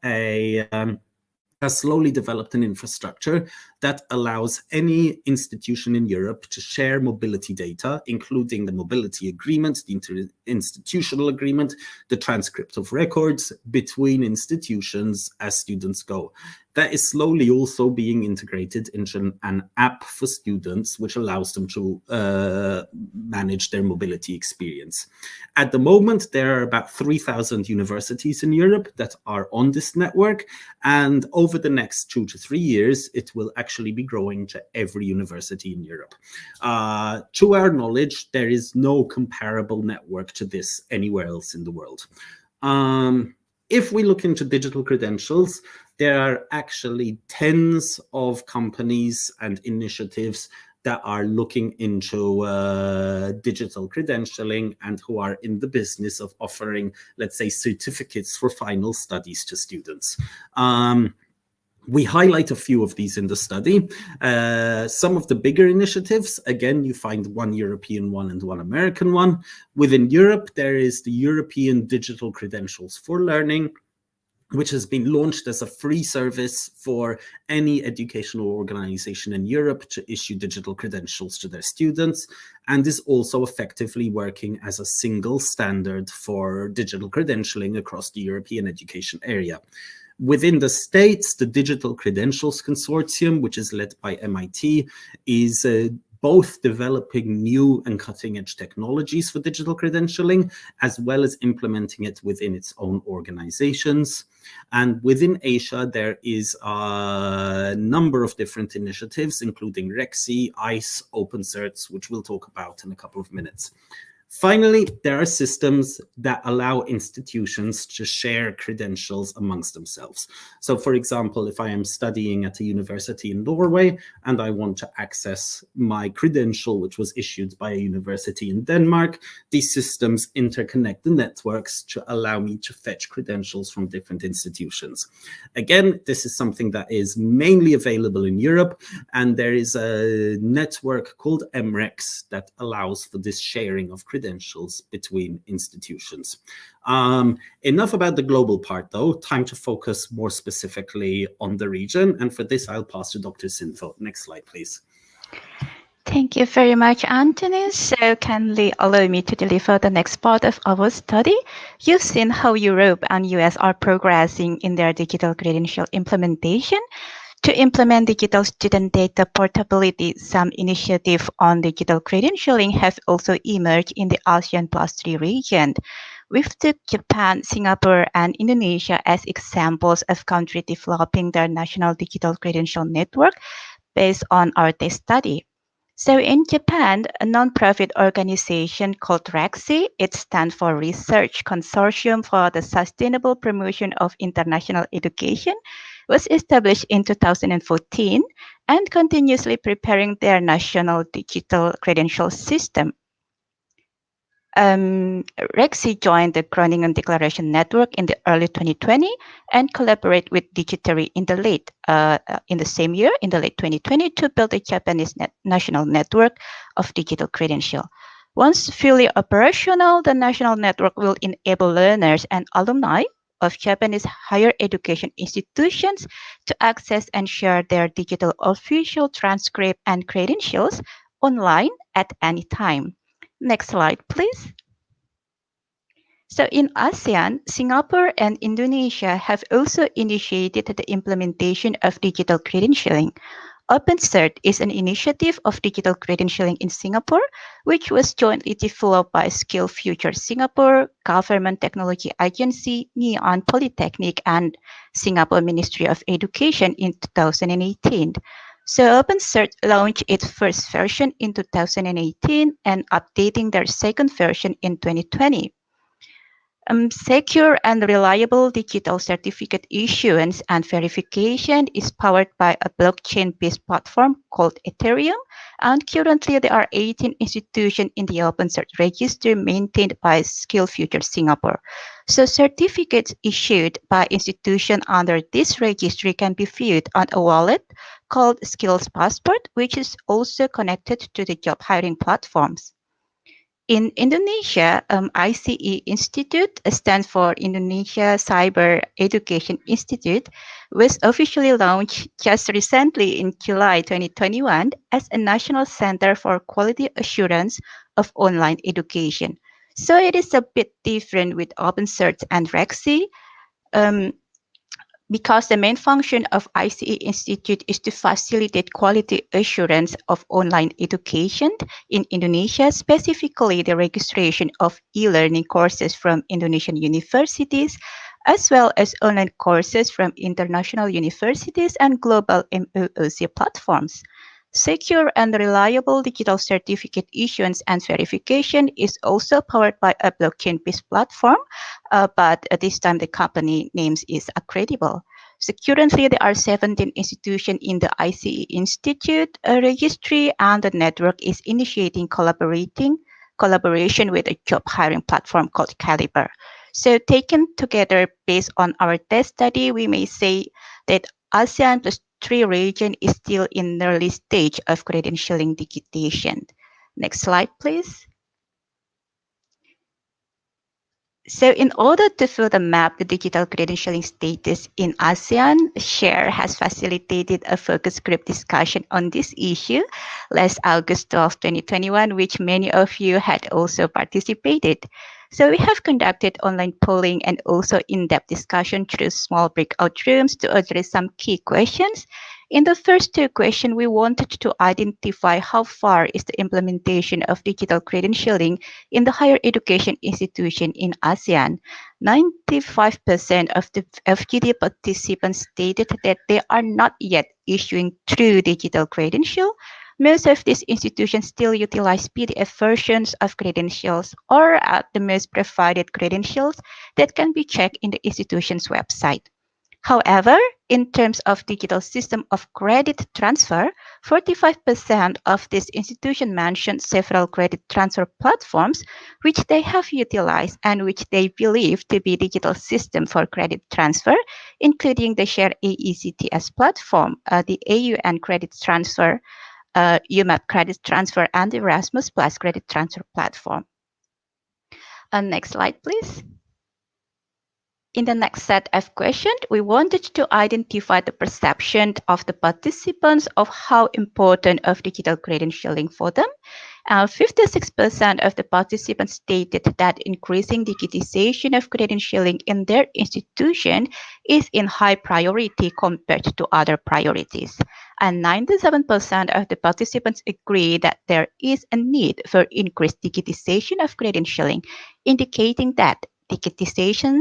has slowly developed an infrastructure that allows any institution in Europe to share mobility data, including the mobility agreement, the interinstitutional agreement, the transcript of records between institutions as students go. That is slowly also being integrated into an app for students, which allows them to manage their mobility experience. At the moment, there are about 3,000 universities in Europe that are on this network, and over the next 2 to 3 years, it will actually be growing to every university in Europe. To our knowledge, there is no comparable network to this anywhere else in the world. If we look into digital credentials, there are actually tens of companies and initiatives that are looking into digital credentialing and who are in the business of offering, let's say, certificates for final studies to students. We highlight a few of these in the study. Some of the bigger initiatives, again, you find one European one and one American one. Within Europe, there is the European Digital Credentials for Learning, which has been launched as a free service for any educational organization in Europe to issue digital credentials to their students, and is also effectively working as a single standard for digital credentialing across the European education area. Within the States, the Digital Credentials Consortium, which is led by MIT, is both developing new and cutting-edge technologies for digital credentialing, as well as implementing it within its own organizations. And within Asia, there is a number of different initiatives, including REXI, ICE, OpenCerts, which we'll talk about in a couple of minutes. Finally, there are systems that allow institutions to share credentials amongst themselves. So, for example, if I am studying at a university in Norway and I want to access my credential, which was issued by a university in Denmark, these systems interconnect the networks to allow me to fetch credentials from different institutions. Again, this is something that is mainly available in Europe, and there is a network called MREX that allows for this sharing of credentials credentials between institutions. Enough about the global part, though. Time to focus more specifically on the region. And for this, I'll pass to Dr. Sinfo. Next slide, please. Thank you very much, Anthony. So kindly allow me to deliver the next part of our study. You've seen how Europe and US are progressing in their digital credential implementation. To implement digital student data portability, some initiatives on digital credentialing have also emerged in the ASEAN Plus 3 region. We've took Japan, Singapore, and Indonesia as examples of countries developing their national digital credential network based on our test study. So in Japan, a non-profit organization called REXI, it stands for Research Consortium for the Sustainable Promotion of International Education, was established in 2014 and continuously preparing their national digital credential system. REXI joined the Groningen Declaration Network in the early 2020 and collaborate with Digitary in the same year, in the late 2020, to build a Japanese national network of digital credential. Once fully operational, the national network will enable learners and alumni of Japanese higher education institutions to access and share their digital official transcript and credentials online at any time. Next slide, please. So in ASEAN, Singapore and Indonesia have also initiated the implementation of digital credentialing. OpenCert is an initiative of digital credentialing in Singapore, which was jointly developed by SkillsFuture Singapore, Government Technology Agency, Ngee Ann Polytechnic, and Singapore Ministry of Education in 2018. So OpenCert launched its first version in 2018 and updating their second version in 2020. Secure and reliable digital certificate issuance and verification is powered by a blockchain-based platform called Ethereum, and currently there are 18 institutions in the OpenCert register maintained by SkillsFuture Singapore. So certificates issued by institutions under this registry can be viewed on a wallet called Skills Passport, which is also connected to the job hiring platforms. In Indonesia, ICE Institute stands for Indonesia Cyber Education Institute, was officially launched just recently in July 2021 as a national center for quality assurance of online education. So it is a bit different with OpenCert and REXI. Because the main function of ICE Institute is to facilitate quality assurance of online education in Indonesia, specifically the registration of e-learning courses from Indonesian universities, as well as online courses from international universities and global MOOC platforms. Secure and reliable digital certificate issuance and verification is also powered by a blockchain-based platform, but at this time the company name is Accredible. So currently there are 17 institutions in the ICE Institute registry, and the network is initiating collaboration with a job hiring platform called Caliber. So taken together based on our test study, we may say that ASEAN plus 3 region is still in the early stage of credentialing digitization. Next slide, please. So in order to further map the digital credentialing status in ASEAN, SHARE has facilitated a focus group discussion on this issue last August 12, 2021, which many of you had also participated. So we have conducted online polling and also in-depth discussion through small breakout rooms to address some key questions. In the first 2 questions, we wanted to identify how far is the implementation of digital credentialing in the higher education institution in ASEAN. 95% of the FGD participants stated that they are not yet issuing true digital credential. Most of these institutions still utilize PDF versions of credentials or at the most provided credentials that can be checked in the institution's website. However, in terms of digital system of credit transfer, 45% of this institution mentioned several credit transfer platforms which they have utilized and which they believe to be digital system for credit transfer, including the Share AECTS platform, the AUN credit transfer, UMAP credit transfer, and the Erasmus Plus credit transfer platform. Next slide, please. In the next set of questions, we wanted to identify the perception of the participants of how important of digital credentialing for them. 56% of the participants stated that increasing digitization of credentialing in their institution is in high priority compared to other priorities. And 97% of the participants agree that there is a need for increased digitization of credentialing, indicating that digitization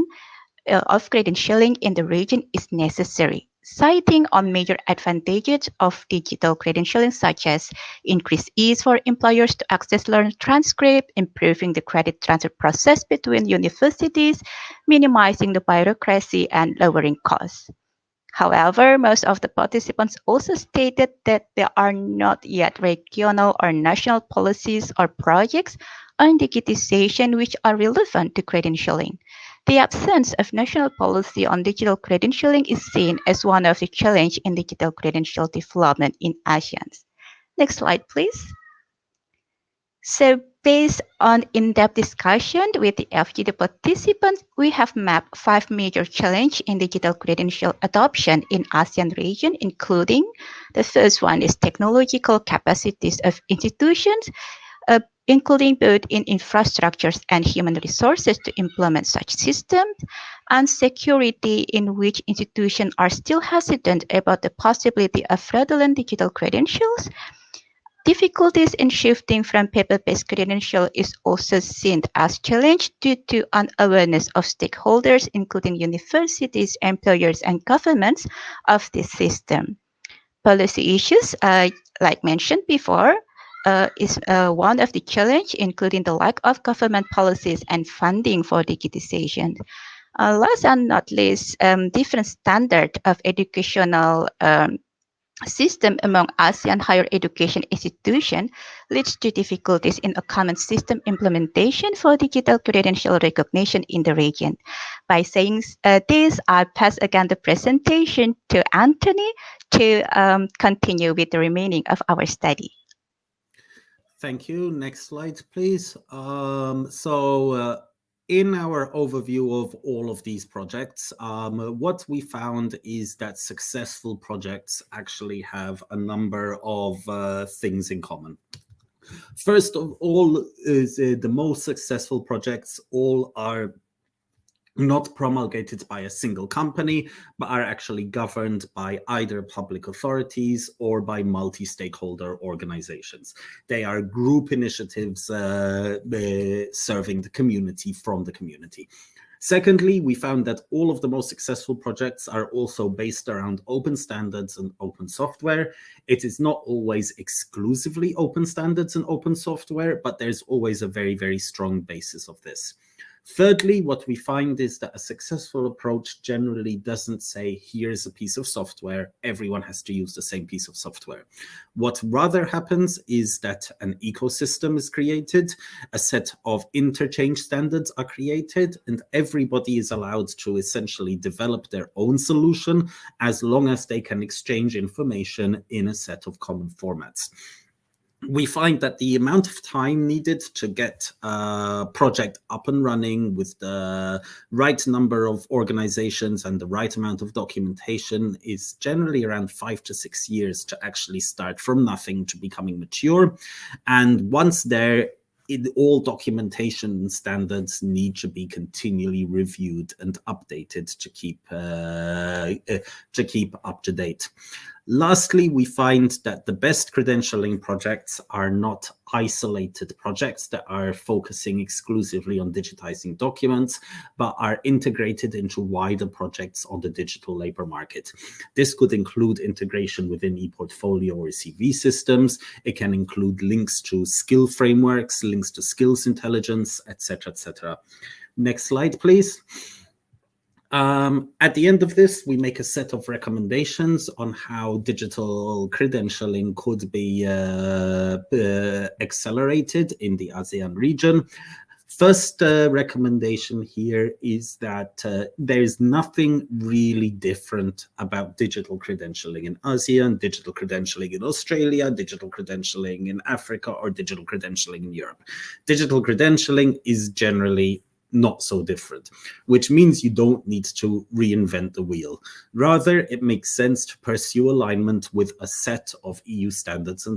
of credentialing in the region is necessary, citing on major advantages of digital credentialing such as increased ease for employers to access learner transcript, improving the credit transfer process between universities, minimizing the bureaucracy, and lowering costs. However, most of the participants also stated that there are not yet regional or national policies or projects on digitization which are relevant to credentialing. The absence of national policy on digital credentialing is seen as one of the challenges in digital credential development in ASEAN. Next slide, please. So based on in-depth discussion with the FGD participants, we have mapped 5 major challenges in digital credential adoption in ASEAN region, including the first one is technological capacities of institutions, including both in infrastructures and human resources to implement such systems, and security, in which institutions are still hesitant about the possibility of fraudulent digital credentials. Difficulties in shifting from paper-based credential is also seen as challenge due to unawareness of stakeholders, including universities, employers, and governments of this system. Policy issues, like mentioned before, is one of the challenge, including the lack of government policies and funding for digitization. Last and not least, different standard of educational system among ASEAN higher education institutions leads to difficulties in a common system implementation for digital credential recognition in the region. By saying this, I pass again the presentation to Anthony to continue with the remaining of our study. Thank you. Next slide, please. In our overview of all of these projects, what we found is that successful projects actually have a number of things in common. First of all, is the most successful projects all are not promulgated by a single company, but are actually governed by either public authorities or by multi-stakeholder organizations. They are group initiatives serving the community from the community. Secondly, we found that all of the most successful projects are also based around open standards and open software. It is not always exclusively open standards and open software, but there's always a very, very strong basis of this. Thirdly, what we find is that a successful approach generally doesn't say, here's a piece of software, everyone has to use the same piece of software. What rather happens is that an ecosystem is created, a set of interchange standards are created, and everybody is allowed to essentially develop their own solution as long as they can exchange information in a set of common formats. We find that the amount of time needed to get a project up and running with the right number of organizations and the right amount of documentation is generally around 5 to 6 years to actually start from nothing to becoming mature. And once there, all documentation standards need to be continually reviewed and updated to keep up to date. Lastly, we find that the best credentialing projects are not isolated projects that are focusing exclusively on digitizing documents, but are integrated into wider projects on the digital labor market. This could include integration within ePortfolio or CV systems. It can include links to skill frameworks, links to skills intelligence, etc., etc. Next slide, please. At the end of this, we make a set of recommendations on how digital credentialing could be accelerated in the ASEAN region. First recommendation here is that there is nothing really different about digital credentialing in ASEAN, digital credentialing in Australia, digital credentialing in Africa, or digital credentialing in Europe. Digital credentialing is generally not so different, which means you don't need to reinvent the wheel. Rather, it makes sense to pursue alignment with a set of EU standards and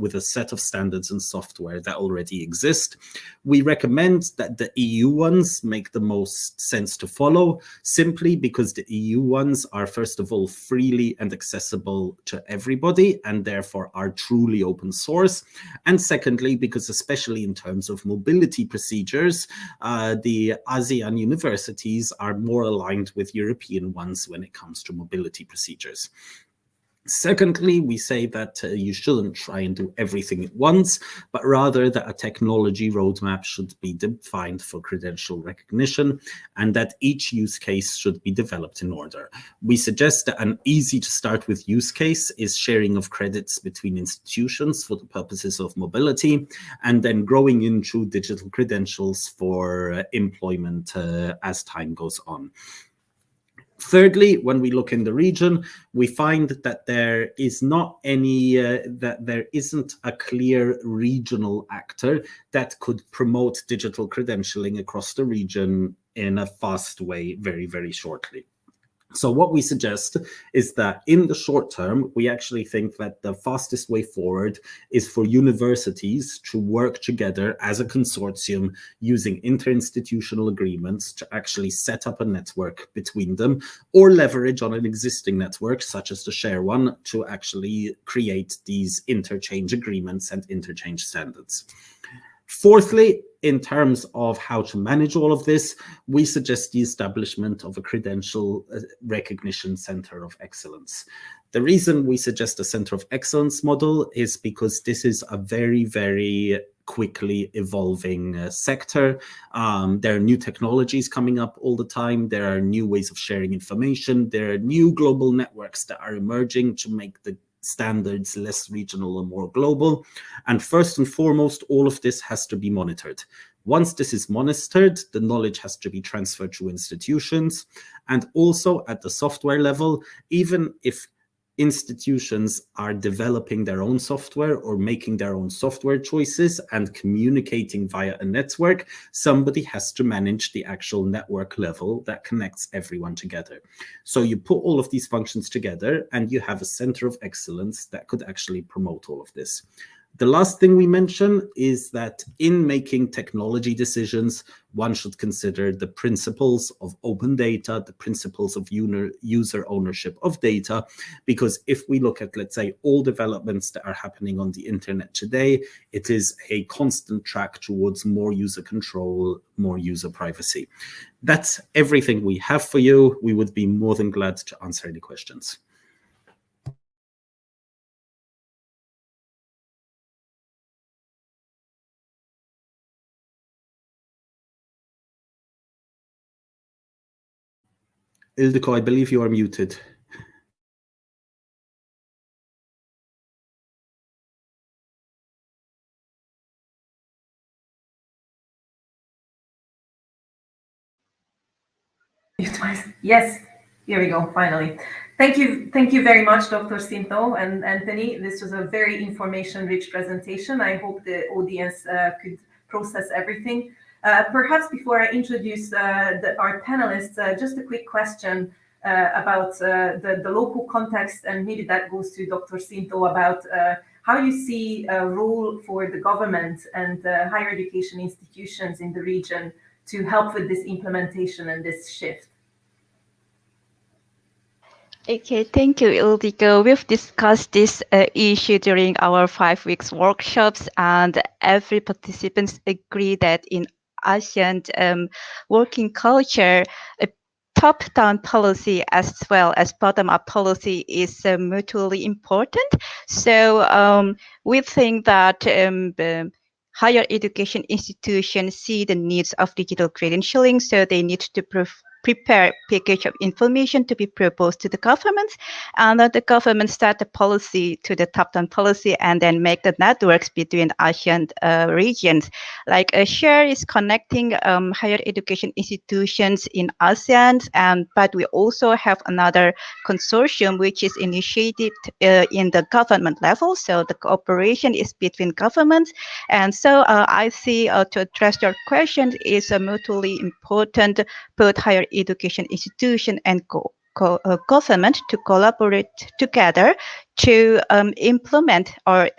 with a set of standards and software that already exist. We recommend that the EU ones make the most sense to follow, simply because the EU ones are, first of all, freely and accessible to everybody, and therefore are truly open source. And secondly, because especially in terms of mobility procedures, the ASEAN universities are more aligned with European ones when it comes to mobility procedures. Secondly, we say that you shouldn't try and do everything at once, but rather that a technology roadmap should be defined for credential recognition, and that each use case should be developed in order. We suggest that an easy to start with use case is sharing of credits between institutions for the purposes of mobility, and then growing into digital credentials for employment as time goes on. Thirdly, when we look in the region, we find that there is not any, that there isn't a clear regional actor that could promote digital credentialing across the region in a fast way very, very shortly. So what we suggest is that in the short term, we actually think that the fastest way forward is for universities to work together as a consortium using interinstitutional agreements to actually set up a network between them, or leverage on an existing network, such as the Share one, to actually create these interchange agreements and interchange standards. Fourthly, in terms of how to manage all of this, we suggest the establishment of a credential recognition center of excellence. The reason we suggest a center of excellence model is because this is a very, very quickly evolving sector. There are new technologies coming up all the time. There are new ways of sharing information. There are new global networks that are emerging to make the standards less regional and more global. And first and foremost, all of this has to be monitored. Once this is monitored, the knowledge has to be transferred to institutions. And also at the software level, even if institutions are developing their own software or making their own software choices and communicating via a network, somebody has to manage the actual network level that connects everyone together. So you put all of these functions together and you have a center of excellence that could actually promote all of this. The last thing we mention is that in making technology decisions, one should consider the principles of open data, the principles of user ownership of data, because if we look at, let's say, all developments that are happening on the internet today, it is a constant track towards more user control, more user privacy. That's everything we have for you. We would be more than glad to answer any questions. Ildiko, I believe you are muted. Yes, here we go, finally. Thank you very much, Dr. Sinto and Anthony. This was a very information-rich presentation. I hope the audience could process everything. Perhaps before I introduce our panelists, just a quick question about the local context, and maybe that goes to Dr. Sinto, about how you see a role for the government and higher education institutions in the region to help with this implementation and this shift. Okay, thank you, Ildiko. We've discussed this issue during our 5 weeks workshops, and every participant agree that in ASEAN working culture, a top-down policy as well as bottom-up policy is mutually important. So we think that higher education institutions see the needs of digital credentialing, so they need to prepare package of information to be proposed to the government, and the government start the policy to the top-down policy, and then make the networks between ASEAN regions. Like SHARE is connecting higher education institutions in ASEAN, but we also have another consortium which is initiated in the government level. So the cooperation is between governments, and so I see to address your question is mutually important. Both higher education institution and government to collaborate together to implement or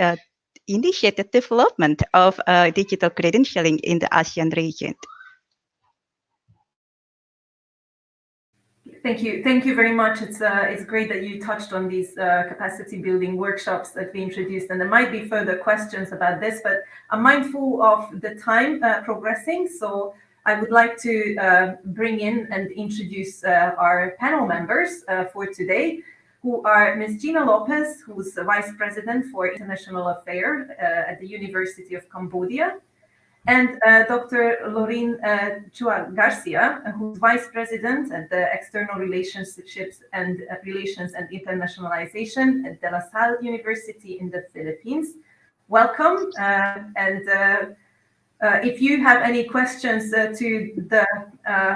initiate the development of digital credentialing in the ASEAN region. Thank you very much. It's great that you touched on these capacity building workshops that we introduced, and there might be further questions about this, but I'm mindful of the time progressing, so I would like to bring in and introduce our panel members for today, who are Ms. Gina Lopez, who's the Vice President for International Affairs at the University of Cambodia, and Dr. Lorin Chua Garcia, who's Vice President at the External Relationships and Relations and Internationalization at De La Salle University in the Philippines. Welcome, and if you have any questions to the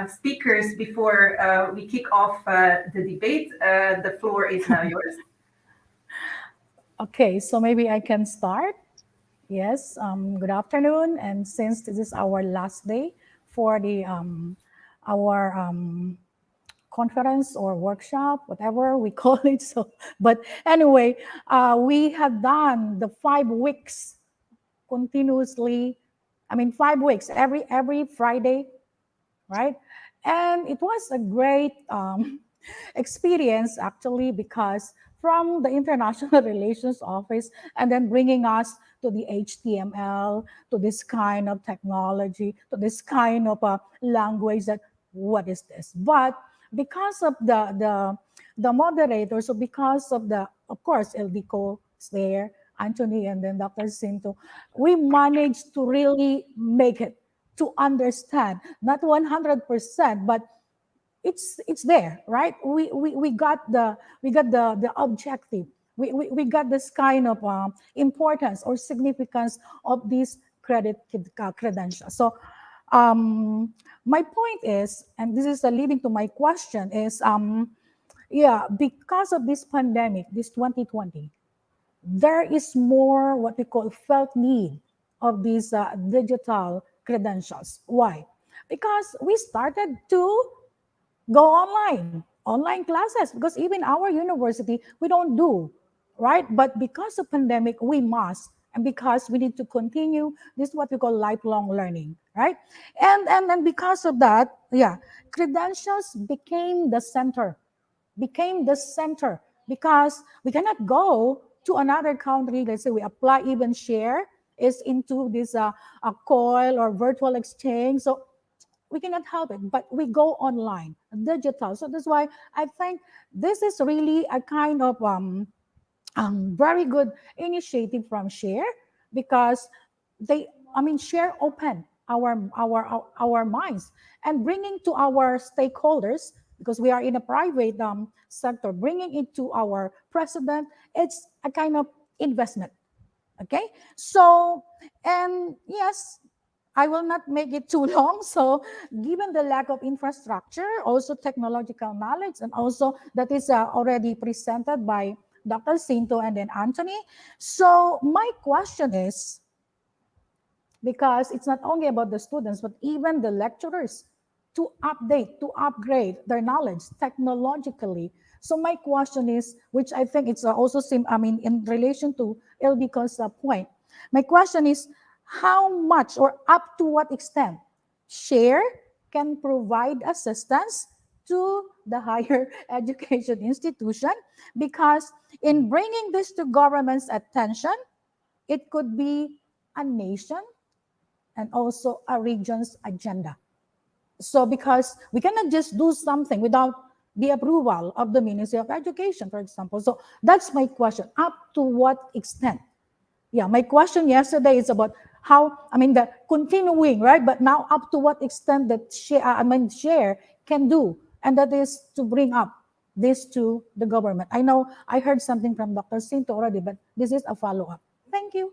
speakers before we kick off the debate, the floor is now yours. Okay, so maybe I can start. Yes, good afternoon. And since this is our last day for the our conference or workshop, whatever we call it. So, but anyway, we have done the 5 weeks continuously. I mean, 5 weeks every Friday, right? And it was a great experience actually, because from the International Relations Office and then bringing us to the HTML, to this kind of technology, to this kind of language, that what is this? But because of the moderators, so because of of course, Eldico is there, Anthony, and then Dr. Sinto, we managed to really make it to understand, not 100%, but it's there, right? We got the objective. We got this kind of importance or significance of these credentials. So my point is, and this is leading to my question, is yeah, because of this pandemic, this 2020, there is more what we call felt need of these digital credentials. Why? Because we started to go online classes, because even our university, we don't do, right? But because of pandemic, we must, and because we need to continue this what we call lifelong learning, right? And because of that, yeah, credentials became the center, because we cannot go to another country. Let's say we apply, even share is into this a COIL or virtual exchange. So we cannot help it, but we go online, digital. So that's why I think this is really a kind of very good initiative from Share, because Share open our minds and bringing to our stakeholders, because we are in a private sector, bringing it to our president. It's a kind of investment. Okay, so, and yes, I will not make it too long. So given the lack of infrastructure, also technological knowledge, and also that is already presented by Dr. Sinto and then Anthony. So my question is, because it's not only about the students, but even the lecturers, to update, to upgrade their knowledge technologically. So my question is, which I think it's also in relation to Ildiko's point. My question is, how much or up to what extent Share can provide assistance to the higher education institution? Because in bringing this to government's attention, it could be a nation and also a region's agenda. So because we cannot just do something without the approval of the Ministry of Education, for example. So that's my question, up to what extent? Yeah, my question yesterday is about how, the continuing, right? But now up to what extent that Share can do, and that is to bring up this to the government. I know I heard something from Dr. Cinto already, but this is a follow-up. Thank you.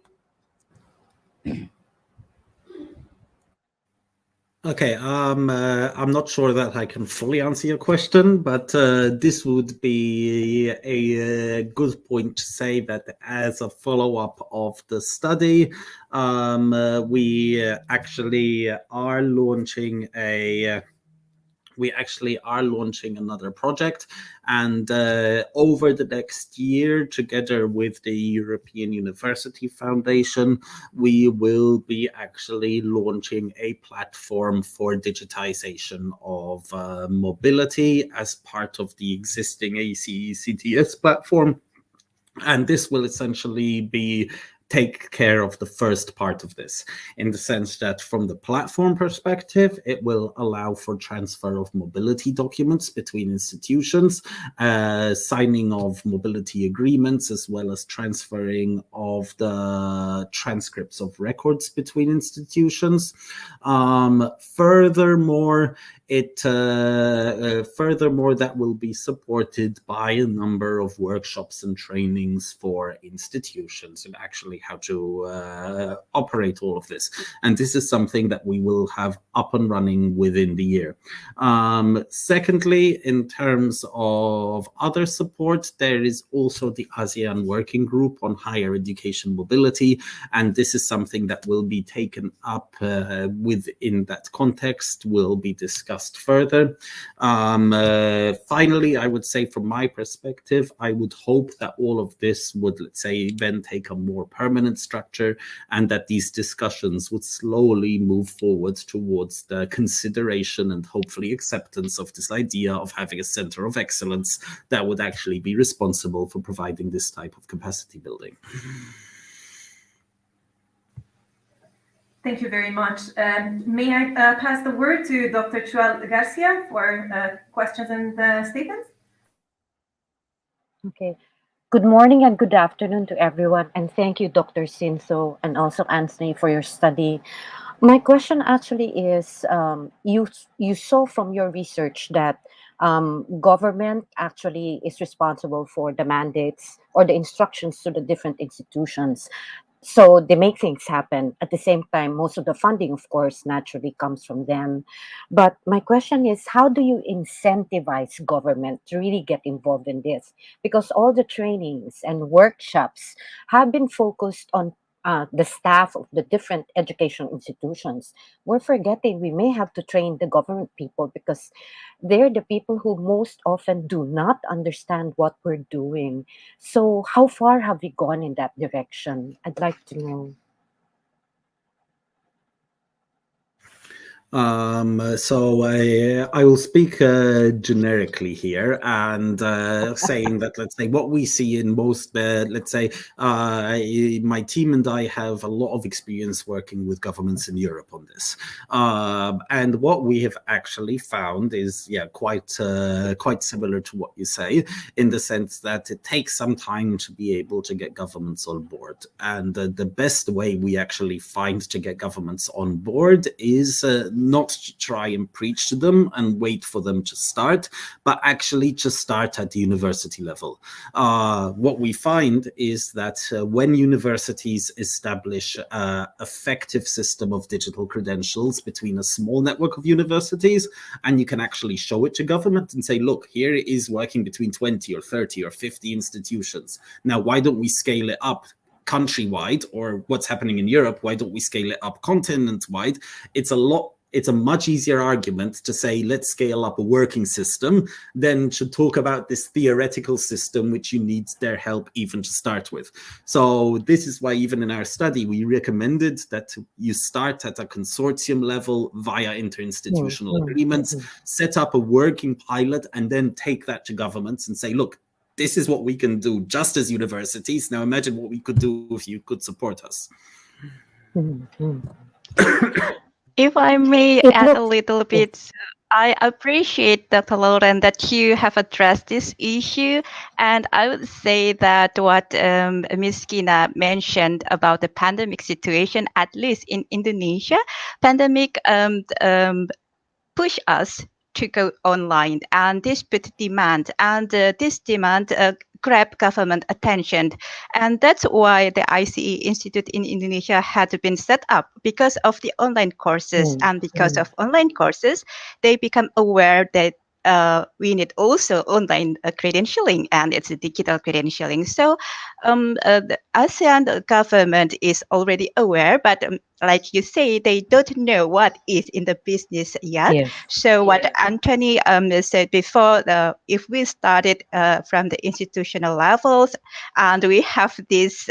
Okay, I'm not sure that I can fully answer your question, but this would be a good point to say that as a follow-up of the study, we actually are launching another project, and over the next year, together with the European University Foundation, we will be actually launching a platform for digitization of mobility as part of the existing ACE-CTS platform. And this will essentially take care of the first part of this, in the sense that from the platform perspective, it will allow for transfer of mobility documents between institutions, signing of mobility agreements, as well as transferring of the transcripts of records between institutions. Furthermore, that will be supported by a number of workshops and trainings for institutions and actually how to operate all of this. And this is something that we will have up and running within the year. Secondly, in terms of other support, there is also the ASEAN Working Group on Higher Education Mobility, and this is something that will be taken up within that context, will be discussed further. Finally, I would say from my perspective, I would hope that all of this would, let's say, then take a more permanent structure, and that these discussions would slowly move forward towards the consideration and hopefully acceptance of this idea of having a center of excellence that would actually be responsible for providing this type of capacity building. Thank you very much. May I pass the word to Dr. Chual Garcia for questions and statements? Okay. Good morning and good afternoon to everyone. And thank you, Dr. Sinso, and also Anthony, for your study. My question actually is, you saw from your research that government actually is responsible for the mandates or the instructions to the different institutions. So they make things happen. At the same time, most of the funding, of course, naturally comes from them. But my question is, how do you incentivize government to really get involved in this? Because all the trainings and workshops have been focused on the staff of the different educational institutions. We're forgetting we may have to train the government people, because they're the people who most often do not understand what we're doing. So how far have we gone in that direction? I'd like to know. So I will speak generically here, and saying that, let's say, what we see in most, let's say, my team and I have a lot of experience working with governments in Europe on this. And what we have actually found is, quite similar to what you say, in the sense that it takes some time to be able to get governments on board. And the best way we actually find to get governments on board is not to try and preach to them and wait for them to start, but actually to start at the university level. What we find is that when universities establish an effective system of digital credentials between a small network of universities, and you can actually show it to government and say, look, here it is working between 20 or 30 or 50 institutions. Now, why don't we scale it up countrywide? Or what's happening in Europe, why don't we scale it up continent-wide? It's a much easier argument to say, let's scale up a working system than to talk about this theoretical system, which you need their help even to start with. So this is why even in our study, we recommended that you start at a consortium level via interinstitutional agreements, set up a working pilot, and then take that to governments and say, look, this is what we can do just as universities. Now imagine what we could do if you could support us. If I may add a little bit, I appreciate, Dr. Lauren, that you have addressed this issue. And I would say that what Ms. Kina mentioned about the pandemic situation, at least in Indonesia, pandemic push us to go online, and this put demand, and this demand grab government attention. And that's why the ICE Institute in Indonesia had been set up, because of the online courses. And because of online courses, they become aware that we need also online credentialing, and it's a digital credentialing. So the ASEAN government is already aware, but like you say, they don't know what is in the business yet. Yes. So what Anthony said before, if we started from the institutional levels, and we have this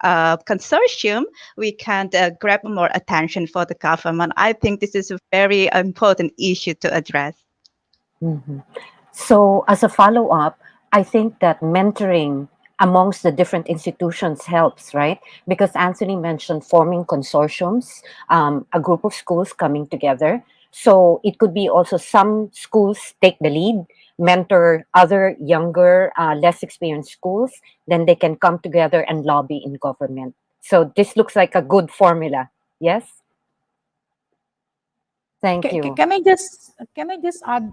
consortium, we can grab more attention for the government. I think this is a very important issue to address. Mhm. So, as a follow up, I think that mentoring amongst the different institutions helps, right? Because Anthony mentioned forming consortiums, a group of schools coming together. So, it could be also some schools take the lead, mentor other younger, less experienced schools, then they can come together and lobby in government. So, this looks like a good formula. Yes? Thank you. Can I just add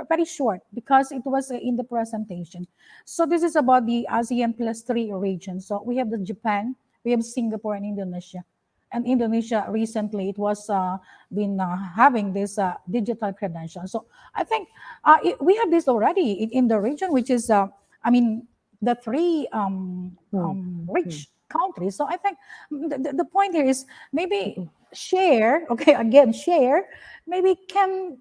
very short, because it was in the presentation. So this is about the ASEAN plus 3 region. So we have the Japan, we have Singapore and Indonesia. And Indonesia recently it was been having this digital credential. So I think we have this already in the region, which is I mean the 3 rich countries. So I think the point here is maybe share, okay, again, share, maybe can,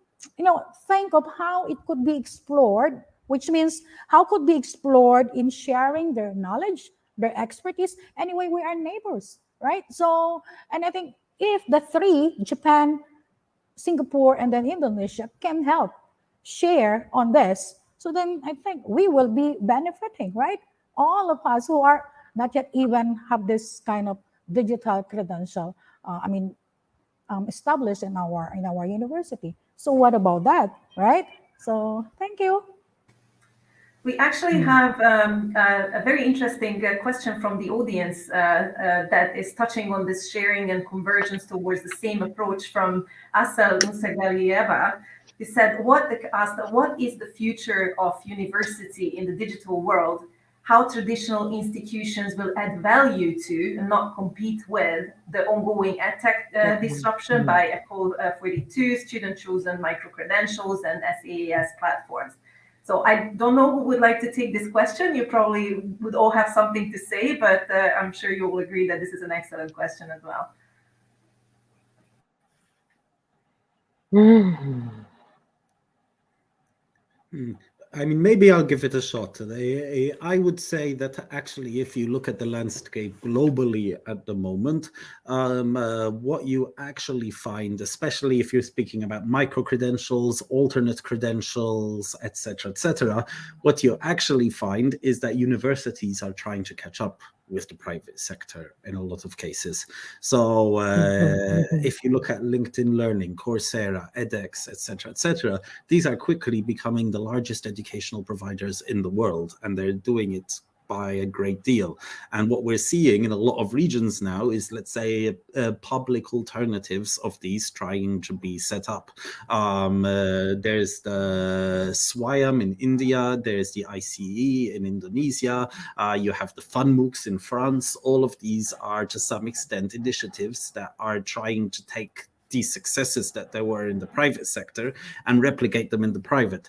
think of how it could be explored, which means how could be explored in sharing their knowledge, their expertise. Anyway, we are neighbors, right? So, and I think if the 3, Japan, Singapore, and then Indonesia, can help share on this, so then I think we will be benefiting, right? All of us who are not yet even have this kind of digital credential, established in our university. So what about that, right? So thank you. We actually have a very interesting question from the audience that is touching on this sharing and convergence towards the same approach from Asal Musagalieva. He said, what is the future of university in the digital world? How traditional institutions will add value to and not compete with the ongoing edtech disruption by Ecole 42, student-chosen micro-credentials, and SaaS platforms. So I don't know who would like to take this question. You probably would all have something to say, but I'm sure you will agree that this is an excellent question as well. I mean, maybe I'll give it a shot. I would say that actually, if you look at the landscape globally at the moment, what you actually find, especially if you're speaking about micro-credentials, alternate credentials, etc., what you actually find is that universities are trying to catch up with the private sector in a lot of cases. So if you look at LinkedIn Learning, Coursera, edX, etc., these are quickly becoming the largest educational providers in the world, and they're doing it by a great deal. And what we're seeing in a lot of regions now is, let's say, public alternatives of these trying to be set up. There's the SWAYAM in India, there's the ICE in Indonesia, you have the FunMOOCs in France. All of these are to some extent initiatives that are trying to take these successes that there were in the private sector and replicate them in the private.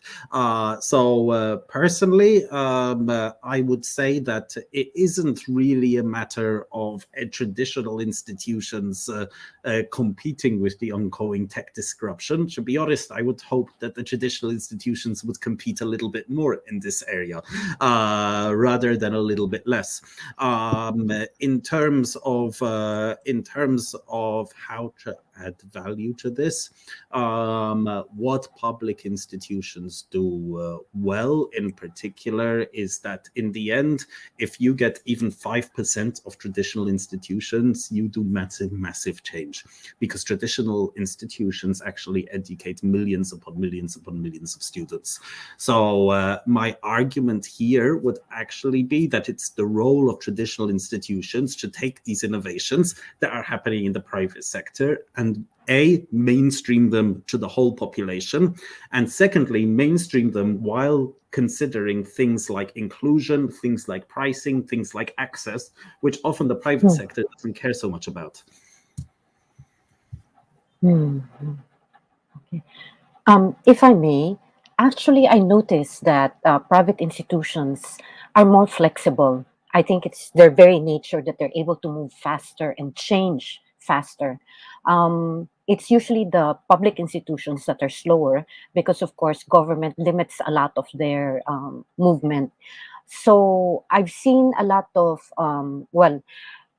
So personally, I would say that it isn't really a matter of traditional institutions competing with the ongoing tech disruption. To be honest, I would hope that the traditional institutions would compete a little bit more in this area rather than a little bit less. In terms of how to add value to this, what public institutions do well in particular is that in the end, if you get even 5% of traditional institutions, you do massive change, because traditional institutions actually educate millions upon millions upon millions of students. So my argument here would actually be that it's the role of traditional institutions to take these innovations that are happening in the private sector and mainstream them to the whole population, and secondly, mainstream them while considering things like inclusion, things like pricing, things like access, which often the private sector doesn't care so much about. Okay. If I may, actually, I noticed that private institutions are more flexible. I think it's their very nature that they're able to move faster and change faster. It's usually the public institutions that are slower because, of course, government limits a lot of their movement. So I've seen a lot of, well,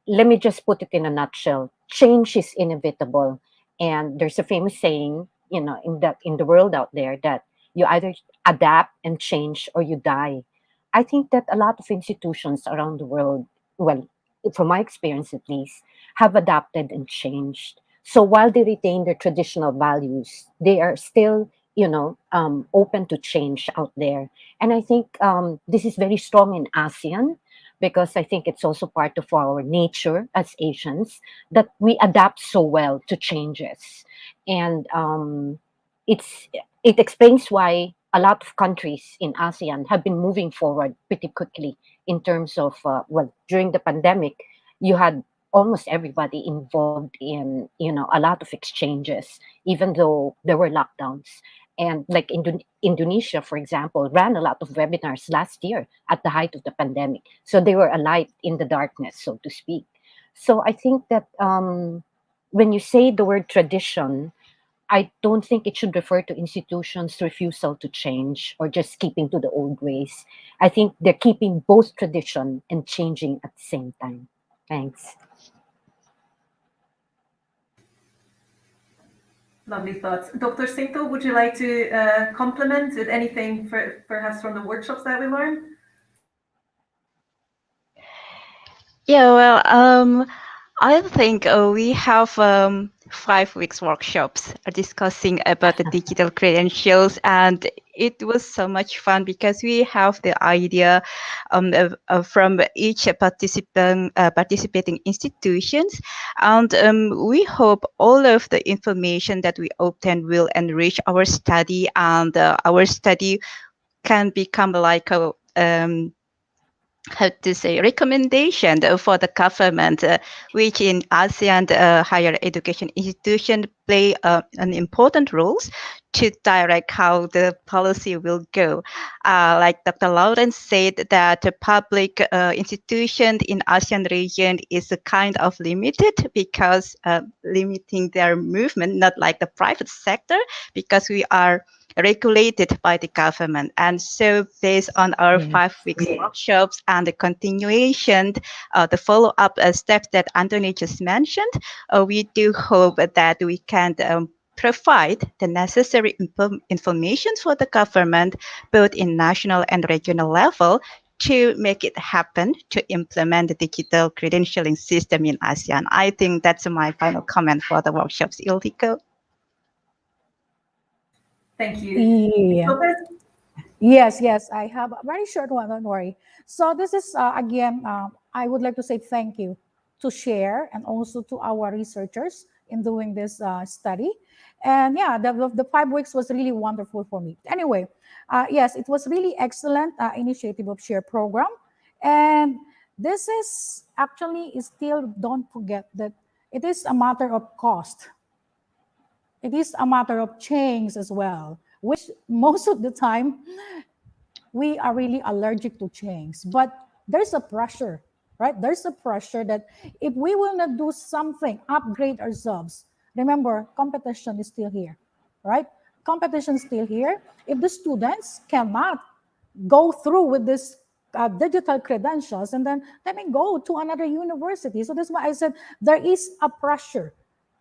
let me just put it in a nutshell. Change is inevitable, and there's a famous saying, in the world out there, that you either adapt and change or you die. I think that a lot of institutions around the world, well, from my experience at least, have adapted and changed. So while they retain their traditional values, they are still, open to change out there. And I think this is very strong in ASEAN, because I think it's also part of our nature as Asians that we adapt so well to changes. And it's it explains why a lot of countries in ASEAN have been moving forward pretty quickly in terms of, well, during the pandemic, you had almost everybody involved in, a lot of exchanges, even though there were lockdowns. And like Indonesia, for example, ran a lot of webinars last year at the height of the pandemic. So they were a light in the darkness, so to speak. So I think that when you say the word tradition, I don't think it should refer to institutions' refusal to change or just keeping to the old ways. I think they're keeping both tradition and changing at the same time. Thanks. Lovely thoughts. Dr. Singto, would you like to complement with anything perhaps from the workshops that we learned? Yeah, well, I think we have 5 weeks workshops discussing about the digital credentials, and it was so much fun because we have the idea from each participating institutions, and we hope all of the information that we obtain will enrich our study, and our study can become like a how to say, recommendation for the government, which in ASEAN higher education institution play an important role to direct how the policy will go. Like Dr. Lawrence said, that the public institution in ASEAN region is kind of limited because limiting their movement, not like the private sector, because we are regulated by the government. And so based on our 5 weeks workshops and the continuation, the follow-up steps that Anthony just mentioned, we do hope that we can provide the necessary information for the government, both in national and regional level, to make it happen to implement the digital credentialing system in ASEAN. I think that's my final comment for the workshops. Ildiko. Thank you. Yeah. Yes, I have a very short one, don't worry. So this is, again, I would like to say thank you to Share and also to our researchers in doing this study. And yeah, the 5 weeks was really wonderful for me. Anyway, yes, it was really excellent initiative of Share program. And this is actually, still don't forget that it is a matter of cost. It is a matter of change as well, which most of the time we are really allergic to change. But there's a pressure, right? There's a pressure that if we will not do something, upgrade ourselves, remember, competition is still here, right? Competition is still here. If the students cannot go through with this digital credentials, and then let me go to another university. So that's why I said there is a pressure.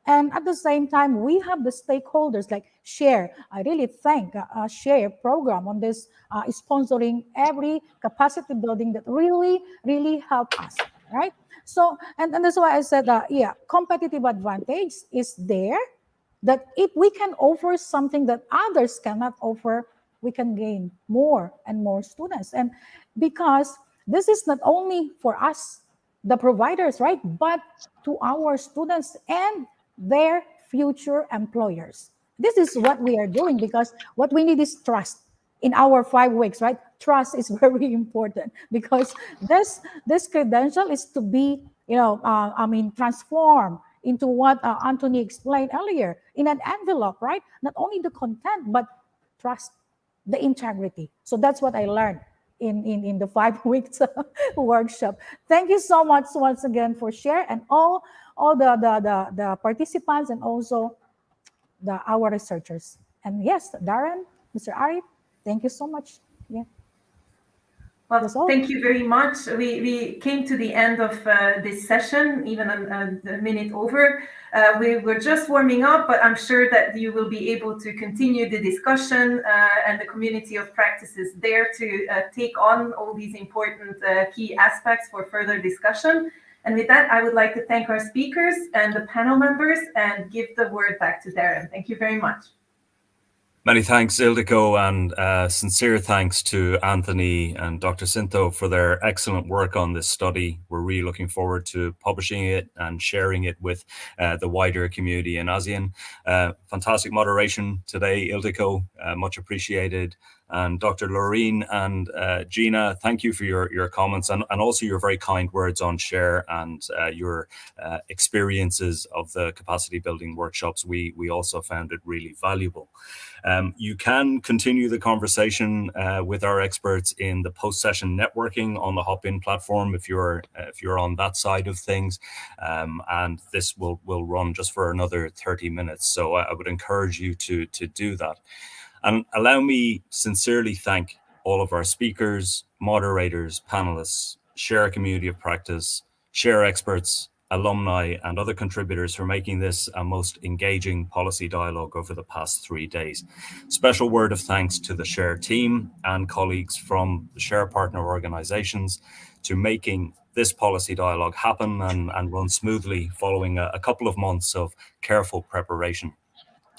And at the same time, we have the stakeholders like Share. I really thank Share program on this sponsoring every capacity building that really, really help us, right? So, and that's why I said, yeah, competitive advantage is there, that if we can offer something that others cannot offer, we can gain more and more students. And because this is not only for us, the providers, right, but to our students and their future employers. This is what we are doing, because what we need is trust in our 5 weeks, right? Trust is very important, because this credential is to be, transformed into what Anthony explained earlier, in an envelope, right? Not only the content, but trust, the integrity. So that's what I learned in the 5 weeks workshop. Thank you so much once again for sharing, and all the participants, and also our researchers. And yes, Darren, Mr. Arif, thank you so much. Yeah. Well, thank you very much. We came to the end of this session, even a minute over. We were just warming up, but I'm sure that you will be able to continue the discussion, and the community of practice is there to take on all these important key aspects for further discussion. And with that, I would like to thank our speakers and the panel members, and give the word back to Darren. Thank you very much. Many thanks, Ildiko, and sincere thanks to Anthony and Dr. Sinto for their excellent work on this study. We're really looking forward to publishing it and sharing it with the wider community in ASEAN. Fantastic moderation today, Ildiko, much appreciated. And Dr. Loreen and Gina, thank you for your comments, and also your very kind words on SHARE and your experiences of the capacity building workshops. We also found it really valuable. You can continue the conversation with our experts in the post-session networking on the Hop-In platform if you're on that side of things, and this will run just for another 30 minutes. So I would encourage you to do that. And allow me sincerely thank all of our speakers, moderators, panelists, SHARE community of practice, SHARE experts, alumni, and other contributors for making this a most engaging policy dialogue over the past 3 days. Special word of thanks to the SHARE team and colleagues from the SHARE partner organizations to making this policy dialogue happen and run smoothly following a couple of months of careful preparation.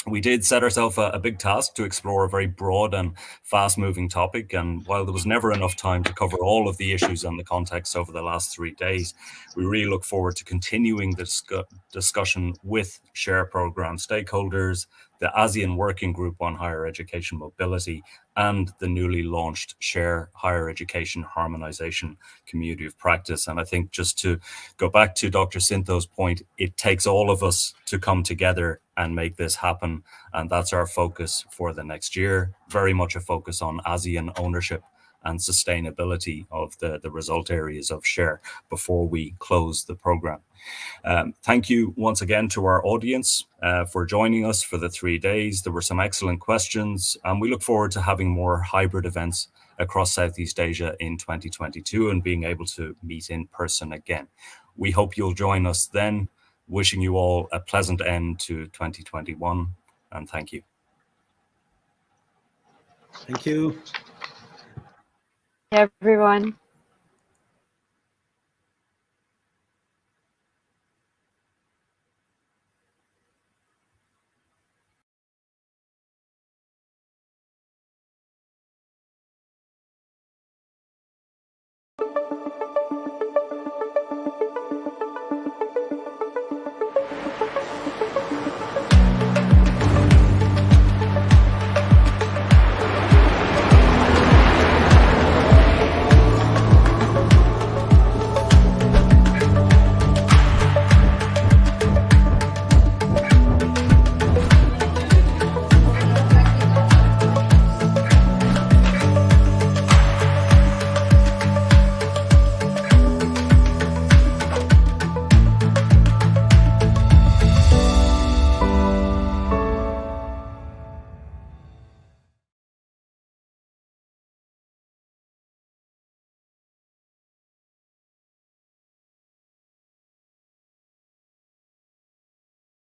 We did set ourselves a big task to explore a very broad and fast-moving topic, and while there was never enough time to cover all of the issues and the context over the last 3 days, we really look forward to continuing the discussion with SHARE program stakeholders, the ASEAN Working Group on Higher Education Mobility, and the newly launched SHARE Higher Education Harmonization Community of Practice. And I think, just to go back to Dr. Sinto's point, it takes all of us to come together and make this happen. And that's our focus for the next year, very much a focus on ASEAN ownership and sustainability of the result areas of SHARE before we close the program. Thank you once again to our audience for joining us for the 3 days. There were some excellent questions, and we look forward to having more hybrid events across Southeast Asia in 2022 and being able to meet in person again. We hope you'll join us then. Wishing you all a pleasant end to 2021, and thank you. Thank you. Everyone.